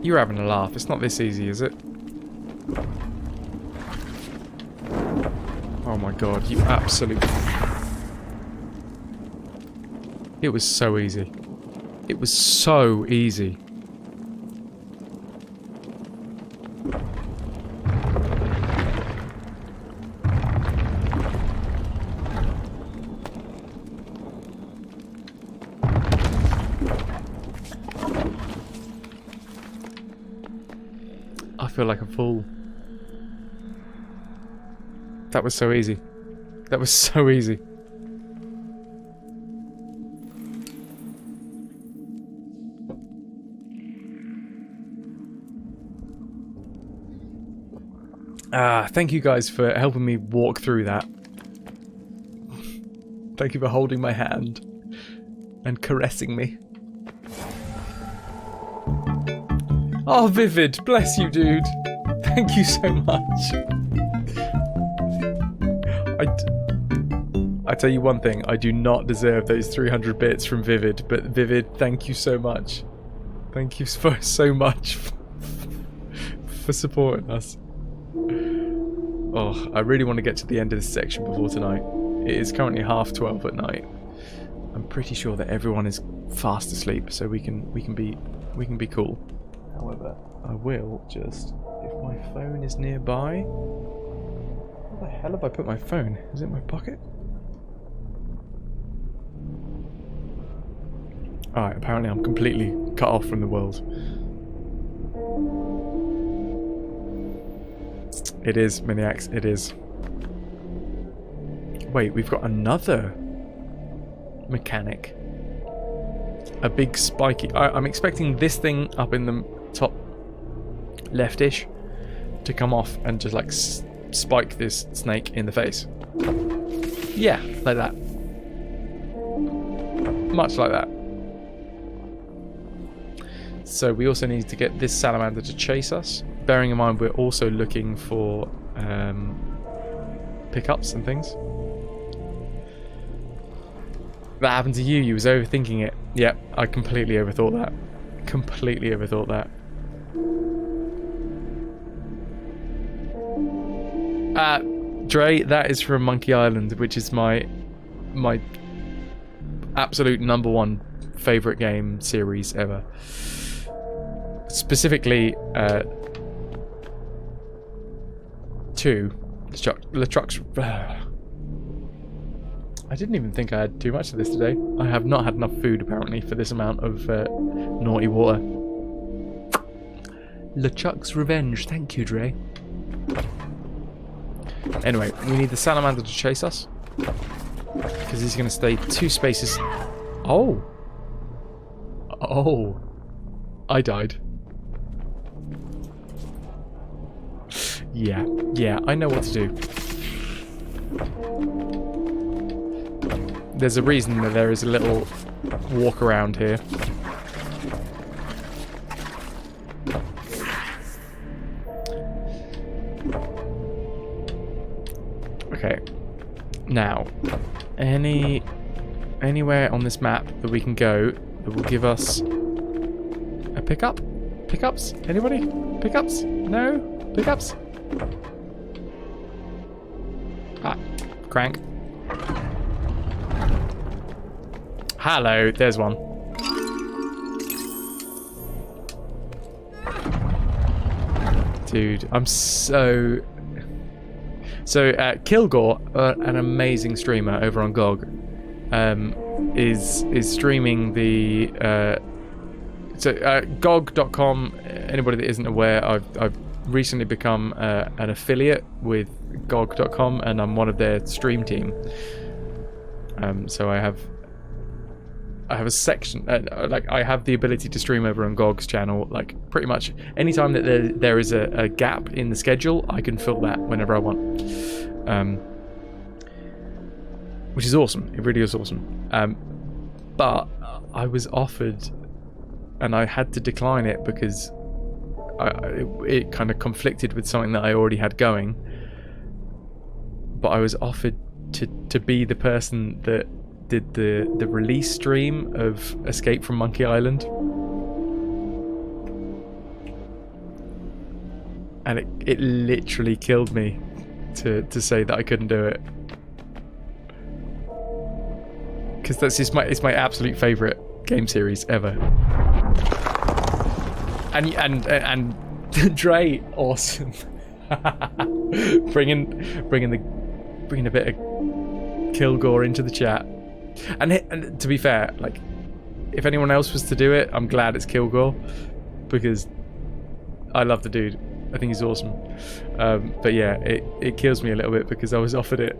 You're having a laugh. It's not this easy, is it? Oh my god, you absolute... It was so easy. It was so easy. I feel like a fool. That was so easy. That was so easy. Thank you guys for helping me walk through that. Thank you for holding my hand and caressing me. Oh, Vivid, bless you, dude. Thank you so much. I tell you one thing, I do not deserve those 300 bits from Vivid, but Vivid, thank you so much. Thank you so much for supporting us. Oh, I really want to get to the end of this section before tonight. It is currently 12:30 at night. I'm pretty sure that everyone is fast asleep, so we can be cool. However, I will just, if my phone is nearby. Where the hell have I put my phone? Is it in my pocket? Alright, apparently I'm completely cut off from the world. It is, Miniax, it is. Wait, we've got another mechanic. a big spiky... I'm expecting this thing up in the top leftish to come off and just like spike this snake in the face. Yeah, like that. Much like that. So we also need to get this salamander to chase us. Bearing in mind we're also looking for pickups and things. That happened to you. You was overthinking it. Yep, I completely overthought that. Completely overthought that. Dre, that is from Monkey Island, which is my absolute #1 favorite game series ever. Specifically, 2. The trucks. I didn't even think I had too much of this today. I have not had enough food apparently for this amount of naughty water. LeChuck's Revenge. Thank you, Dre. Anyway, we need the salamander to chase us. Because he's going to stay 2 spaces. Oh! Oh! I died. Yeah, I know what to do. There's a reason that there is a little walk around here. Okay. Now, anywhere on this map that we can go that will give us a pickup? Pickups? Anybody? Pickups? No? Pickups? Ah, crank. Hello, there's one. Dude, I'm so... Kilgore, an amazing streamer over on GOG, is streaming the... GOG.com, anybody that isn't aware, I've recently become an affiliate with GOG.com, and I'm one of their stream team. So I have a section, like I have the ability to stream over on GOG's channel, like pretty much anytime that there is a gap in the schedule, I can fill that whenever I want. Which is awesome, it really is awesome. But I was offered, and I had to decline it because it kind of conflicted with something that I already had going. But I was offered to be the person that did the release stream of Escape from Monkey Island, and it literally killed me to say that I couldn't do it, because that's just it's my absolute favorite game series ever. And Dre, awesome. bringing a bit of Kilgore into the chat. And to be fair, like, if anyone else was to do it, I'm glad it's Kilgore, because I love the dude. I think he's awesome. But yeah, it kills me a little bit because I was offered it,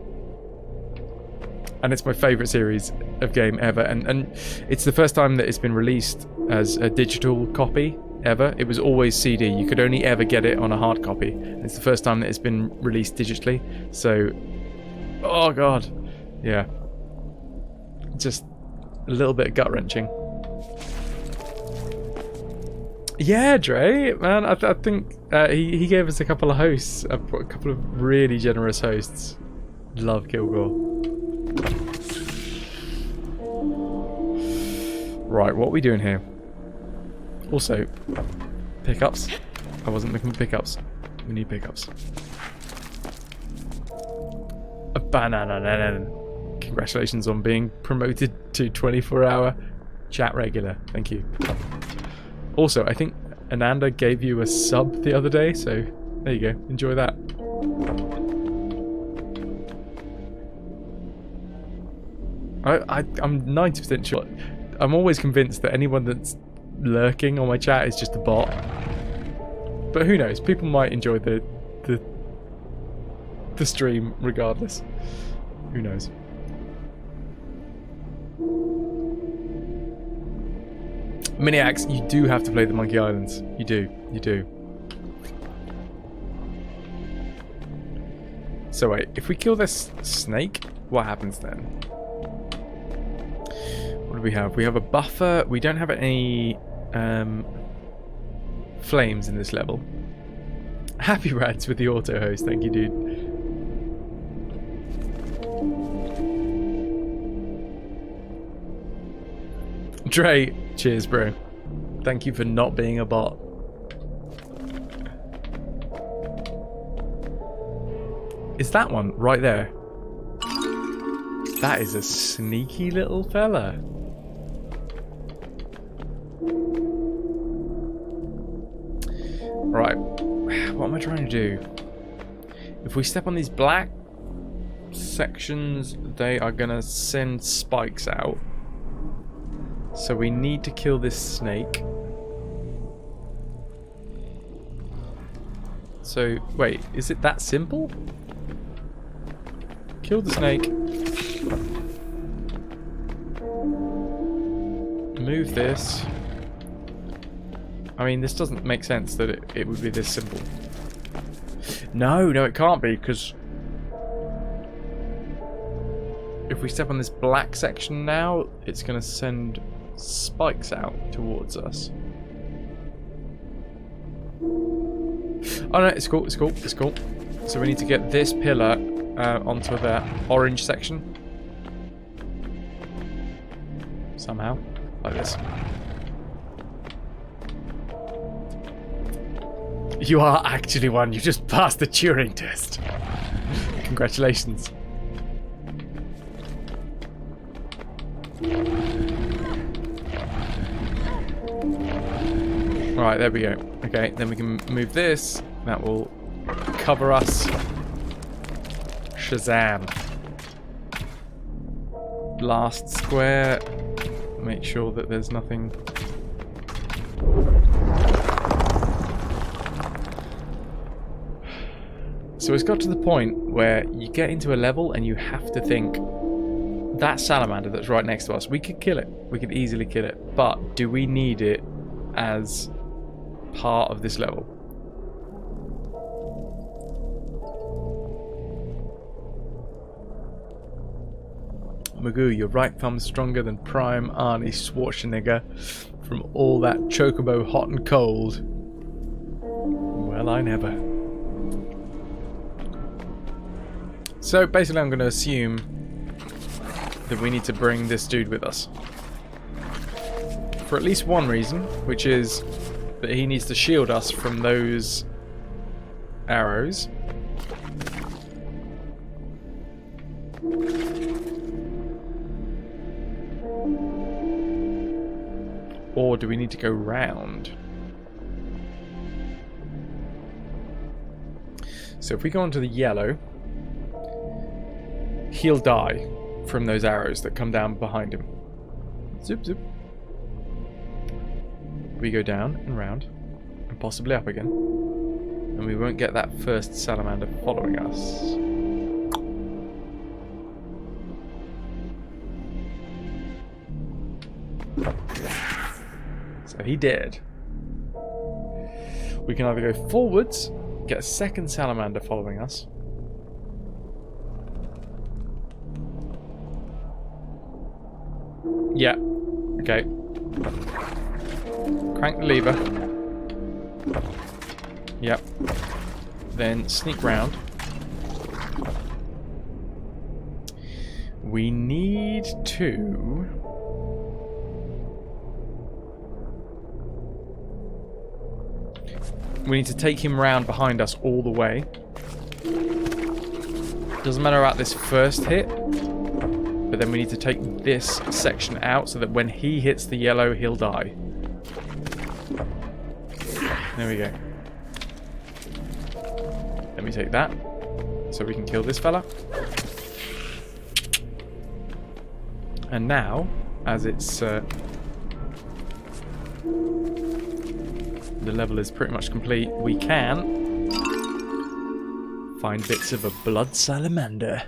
and it's my favourite series of game ever. And it's the first time that it's been released as a digital copy ever. It was always CD. You could only ever get it on a hard copy. And it's the first time that it's been released digitally. So, oh god, yeah. Just a little bit gut-wrenching. Yeah, Dre, man, I think he gave us a couple of hosts, a couple of really generous hosts. Love Kilgore. Right, what are we doing here? Also, pickups. I wasn't looking for pickups. We need pickups. A banana. Congratulations on being promoted to 24-hour chat regular. Thank you. Also, I think Ananda gave you a sub the other day, so there you go. Enjoy that. I'm 90% sure. I'm always convinced that anyone that's lurking on my chat is just a bot. But who knows? People might enjoy the stream regardless. Who knows? Miniacs, you do have to play the Monkey Islands. You do. You do. So wait, if we kill this snake, what happens then? What do we have? We have a buffer. We don't have any flames in this level. Happy Rads with the auto host. Thank you, dude. Dre, cheers, bro. Thank you for not being a bot. Is that one right there? That is a sneaky little fella. Right. What am I trying to do? If we step on these black sections, they are gonna send spikes out. So we need to kill this snake. So, wait, is it that simple? Kill the snake. Move this. I mean, this doesn't make sense that it would be this simple. No, it can't be, because if we step on this black section now, it's going to send spikes out towards us. Oh no, it's cool, it's cool, it's cool. So we need to get this pillar onto the orange section. Somehow. Like this. You are actually one. You just passed the Turing test. Congratulations. Alright, there we go. Okay, then we can move this. That will cover us. Shazam. Last square. Make sure that there's nothing. So it's got to the point where you get into a level and you have to think, that salamander that's right next to us, we could kill it. We could easily kill it. But do we need it as part of this level? Magoo, your right thumb's stronger than prime Arnie Schwarzenegger from all that chocobo hot and cold. Well, I never. So basically I'm going to assume that we need to bring this dude with us. For at least one reason, which is that he needs to shield us from those arrows. Or do we need to go round? So if we go onto the yellow, he'll die from those arrows that come down behind him. Zip, zip. We go down and round, and possibly up again. And we won't get that first salamander following us. So he did. We can either go forwards, get a second salamander following us. Yeah. Okay. Crank the lever. Yep. Then sneak round. We need to... We need to take him round behind us all the way. Doesn't matter about this first hit. But then we need to take this section out so that when he hits the yellow, he'll die. There we go. Let me take that. So we can kill this fella. And now, as it's... the level is pretty much complete, we can find bits of a blood salamander.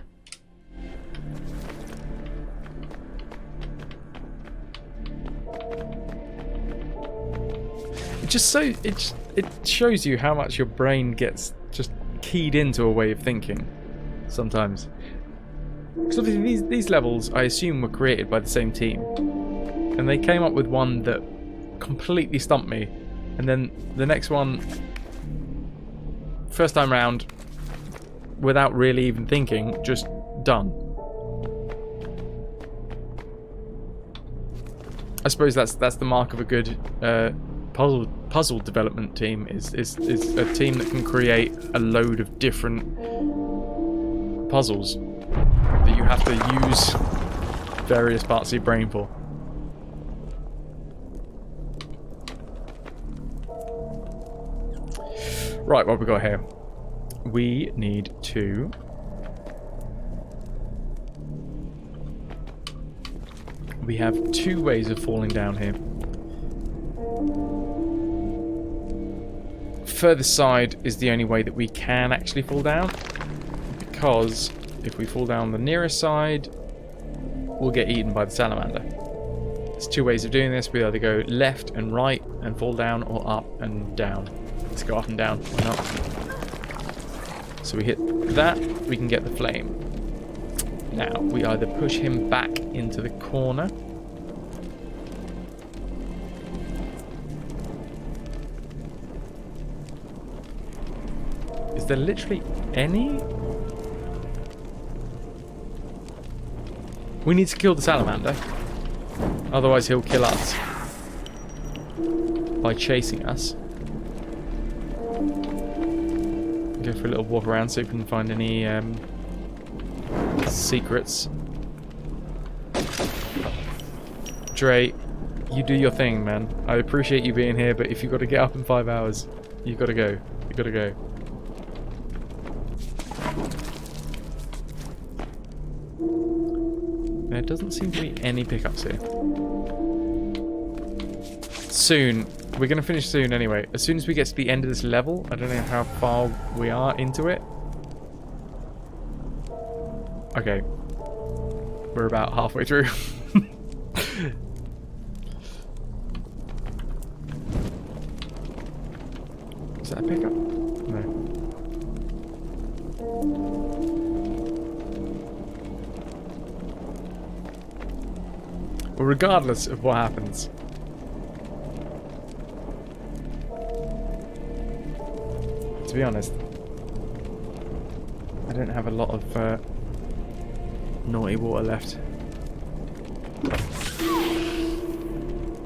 just so it shows you how much your brain gets just keyed into a way of thinking sometimes. Because obviously these levels, I assume, were created by the same team, and they came up with one that completely stumped me, and then the next one, first time round, without really even thinking, just done. I suppose that's the mark of a good puzzle development team is a team that can create a load of different puzzles that you have to use various parts of your brain for. Right, what have we got here? We need to... We have two ways of falling down here. Furthest side is the only way that we can actually fall down, because if we fall down the nearest side, we'll get eaten by the salamander. There's two ways of doing this. We either go left and right and fall down, or up and down. Let's go up and down. Why not? So we hit that, we can get the flame. Now, we either push him back into the corner. Is there literally any? We need to kill the salamander. Otherwise he'll kill us by chasing us. Go for a little walk around so we can find any secrets. Dre, you do your thing, man. I appreciate you being here, but if you've got to get up in 5 hours, you've got to go. You've got to go. There doesn't seem to be any pickups here. Soon. We're going to finish soon anyway. As soon as we get to the end of this level, I don't know how far we are into it. Okay. We're about halfway through. Is that a pickup? No. Well, regardless of what happens, to be honest, I don't have a lot of naughty water left.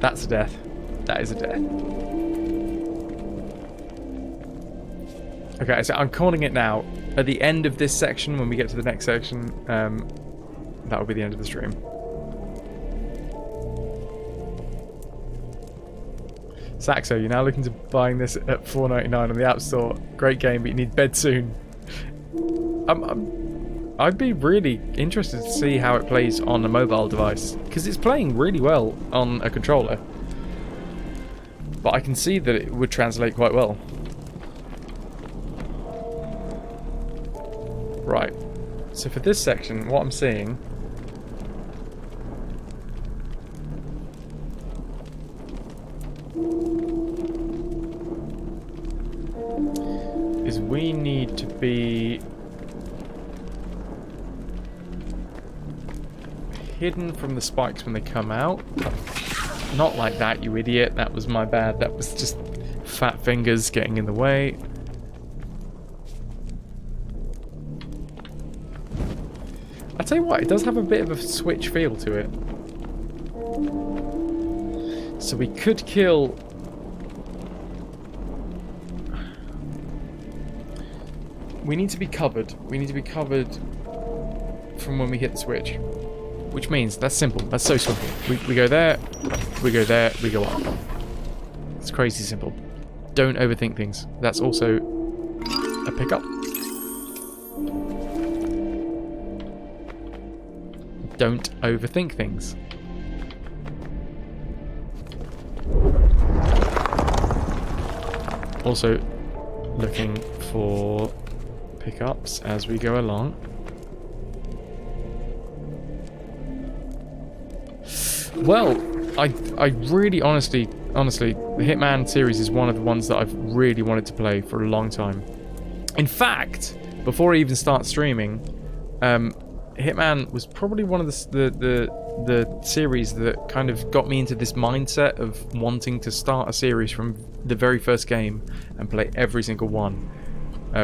That's a death. That is a death. Okay, so I'm calling it now. At the end of this section, when we get to the next section, that will be the end of the stream. Saxo, you're now looking to buying this at $4.99 on the App Store. Great game, but you need bed soon. I'd be really interested to see how it plays on a mobile device, because it's playing really well on a controller. But I can see that it would translate quite well. Right. So for this section, what I'm seeing is we need to be hidden from the spikes when they come out. Not like that, you idiot. That was my bad. That was just fat fingers getting in the way. I tell you what, it does have a bit of a Switch feel to it. So we could kill... We need to be covered. We need to be covered from when we hit the switch. Which means, that's simple. That's so simple. We go there, we go there, we go up. It's crazy simple. Don't overthink things. That's also a pickup. Don't overthink things. Also, looking for pickups as we go along. Well, I really honestly, the Hitman series is one of the ones that I've really wanted to play for a long time. In fact, before I even start streaming, Hitman was probably one of the series that kind of got me into this mindset of wanting to start a series from the very first game and play every single one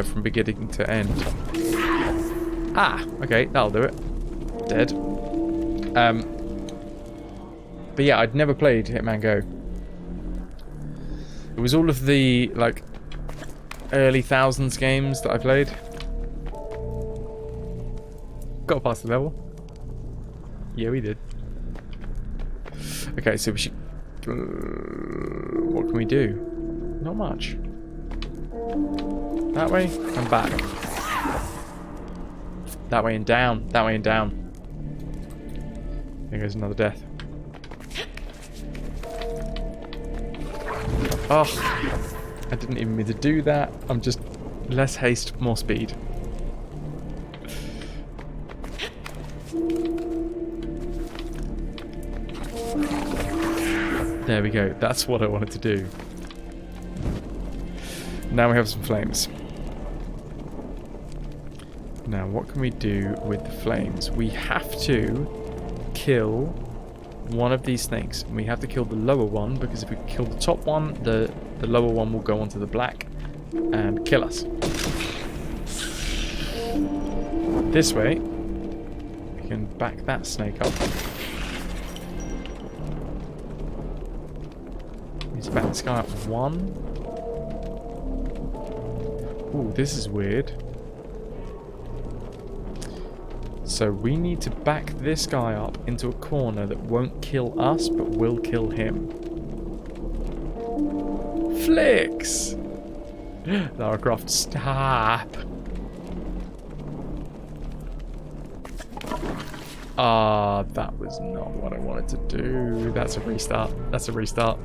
from beginning to end. Ah, okay, that'll do it. Dead. But yeah, I'd never played Hitman Go. It was all of the, like, early thousands games that I played. Got past the level. Yeah, we did. Okay, so we should... what can we do? Not much. That way and back. That way and down. That way and down. There goes another death. Oh, I didn't even mean to do that. I'm just less haste, more speed. There we go. That's what I wanted to do. Now we have some flames. Now, what can we do with the flames? We have to kill one of these snakes. We have to kill the lower one, because if we kill the top one, the lower one will go onto the black and kill us. This way, we can back that snake up. Need to back this guy up one. Ooh, this is weird. So we need to back this guy up into a corner that won't kill us, but will kill him. Flicks! Lara Croft, stop! Ah, that was not what I wanted to do. That's a restart. That's a restart.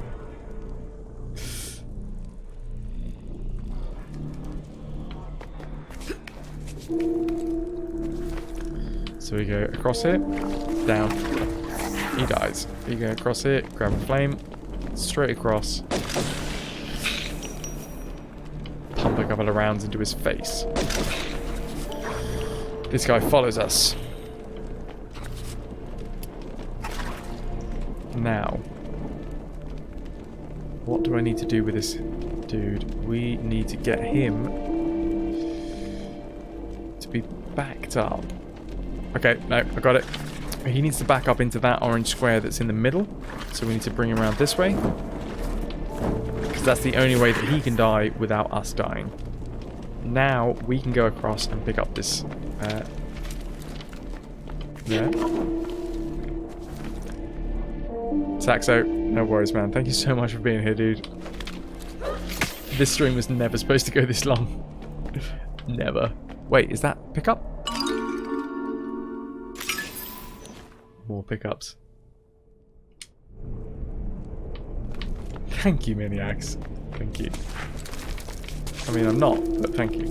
So we go across here, down, he dies. We go across here, grab a flame, straight across, pump a couple of rounds into his face. This guy follows us. Now, what do I need to do with this dude? We need to get him to be backed up. Okay, no, I got it. He needs to back up into that orange square that's in the middle. So we need to bring him around this way. Because that's the only way that he can die without us dying. Now we can go across and pick up this... there. Saxo, no worries, man. Thank you so much for being here, dude. This stream was never supposed to go this long. Never. Wait, is that pickup? More pickups. Thank you, Maniacs. Thank you. I mean, I'm not, but thank you.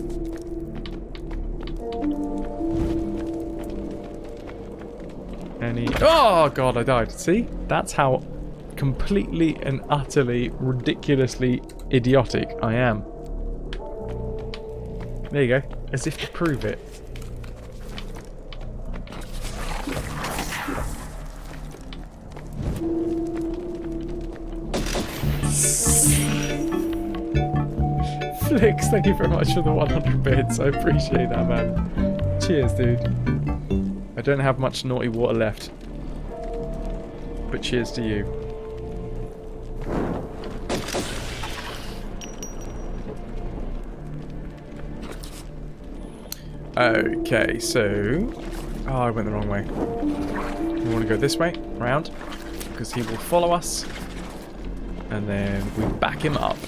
Any... Oh, God, I died. See? That's how completely and utterly, ridiculously idiotic I am. There you go. As if to prove it. Flix, thank you very much for the 100 bits. I appreciate that, man. Cheers, dude. I don't have much naughty water left. But cheers to you. Okay, so... Oh, I went the wrong way. We want to go this way, round. Because he will follow us. And then we back him up.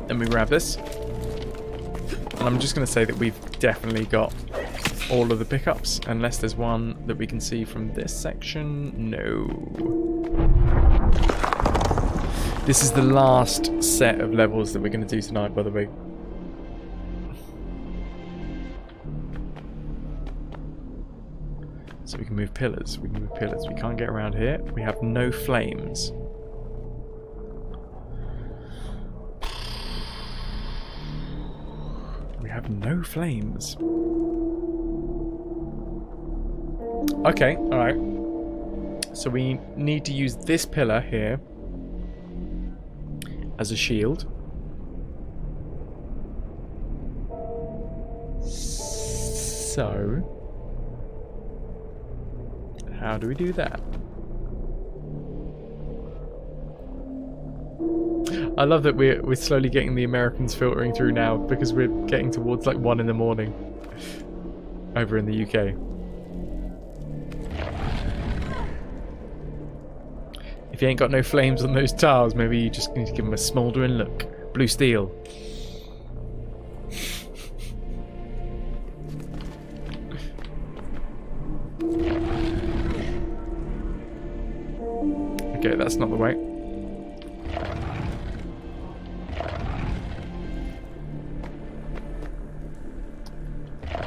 Then we grab this. And I'm just going to say that we've definitely got all of the pickups. Unless there's one that we can see from this section. No. This is the last set of levels that we're going to do tonight, by the way. So we can move pillars. We can move pillars. We can't get around here. We have no flames. We have no flames. Okay, alright. So we need to use this pillar here as a shield. So, how do we do that? I love that we're slowly getting the Americans filtering through now because we're getting towards like 1 in the morning over in the UK. If you ain't got no flames on those tiles, maybe you just need to give them a smouldering look. Blue steel. Okay, that's not the way.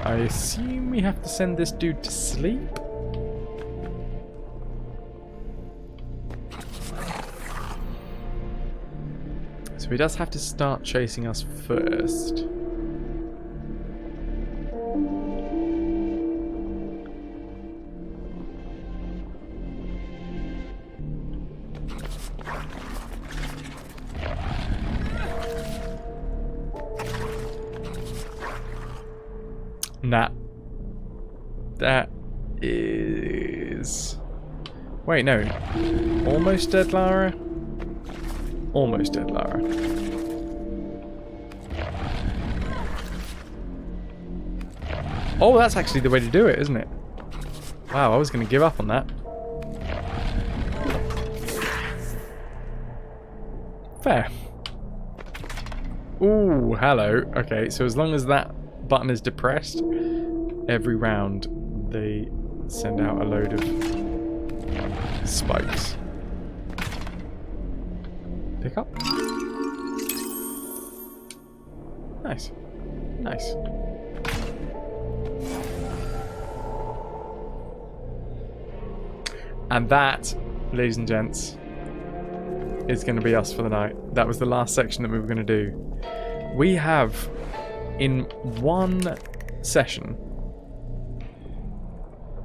I assume we have to send this dude to sleep? So he does have to start chasing us first. Nah. That is... Wait, no. Almost dead, Lara? Almost dead, Lara. Oh, that's actually the way to do it, isn't it? Wow, I was going to give up on that. Fair. Ooh, hello. Okay, so as long as that button is depressed, every round they send out a load of spikes. Pick up. Nice. Nice. And that, ladies and gents, is going to be us for the night. That was the last section that we were going to do. We have, in one session,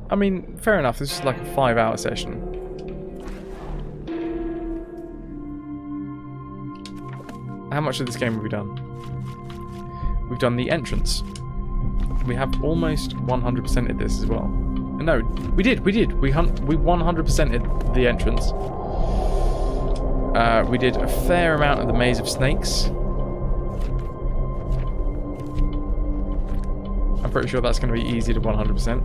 I mean, fair enough, this is like a 5-hour session. How much of this game have we done? We've done the entrance. We have almost 100%ed this as well. No, we did. We 100%ed the entrance. We did a fair amount of the Maze of Snakes. I'm pretty sure that's going to be easy to 100%.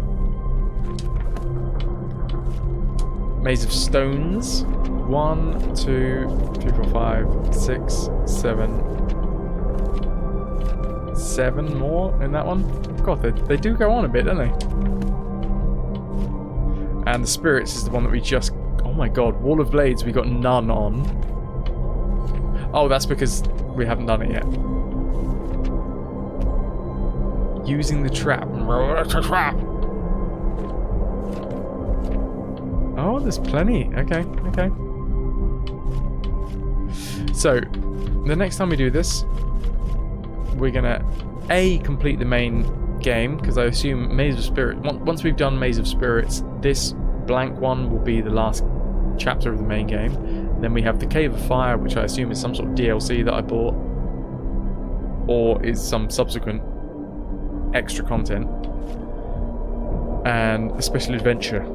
Maze of Stones. 1, 2, 3, 4, 5, 6, 7. 7 more in that one. God, they do go on a bit, don't they? And the Spirits is the one that we just... Oh my god, Wall of Blades we got none on. Oh, that's because we haven't done it yet. Using the trap. Trap. Oh, there's plenty. Okay, okay. So, the next time we do this, we're gonna complete the main game, because I assume Maze of Spirits, once we've done Maze of Spirits, this blank one will be the last chapter of the main game. Then we have the Cave of Fire, which I assume is some sort of DLC that I bought, or is some subsequent extra content, and a special adventure,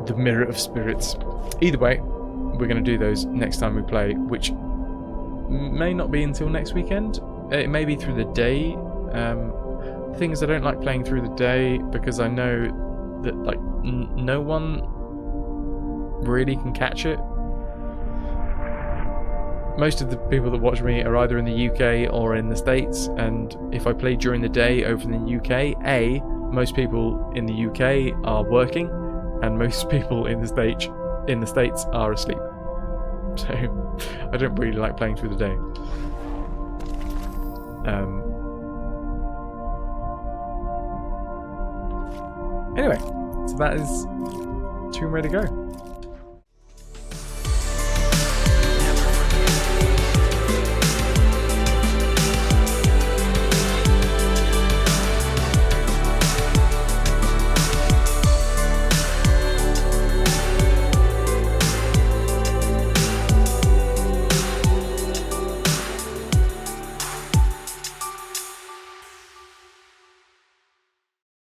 the Mirror of Spirits. Either way, we're going to do those next time we play, which may not be until next weekend. It may be through the day. The thing is, I don't like playing through the day because I know that like no one really can catch it. Most of the people that watch me are either in the UK or in the States, and if I play during the day over in the UK, most people in the UK are working, and most people in the States are asleep. So I don't really like playing through the day. Anyway, So that is Tomb Raider Go.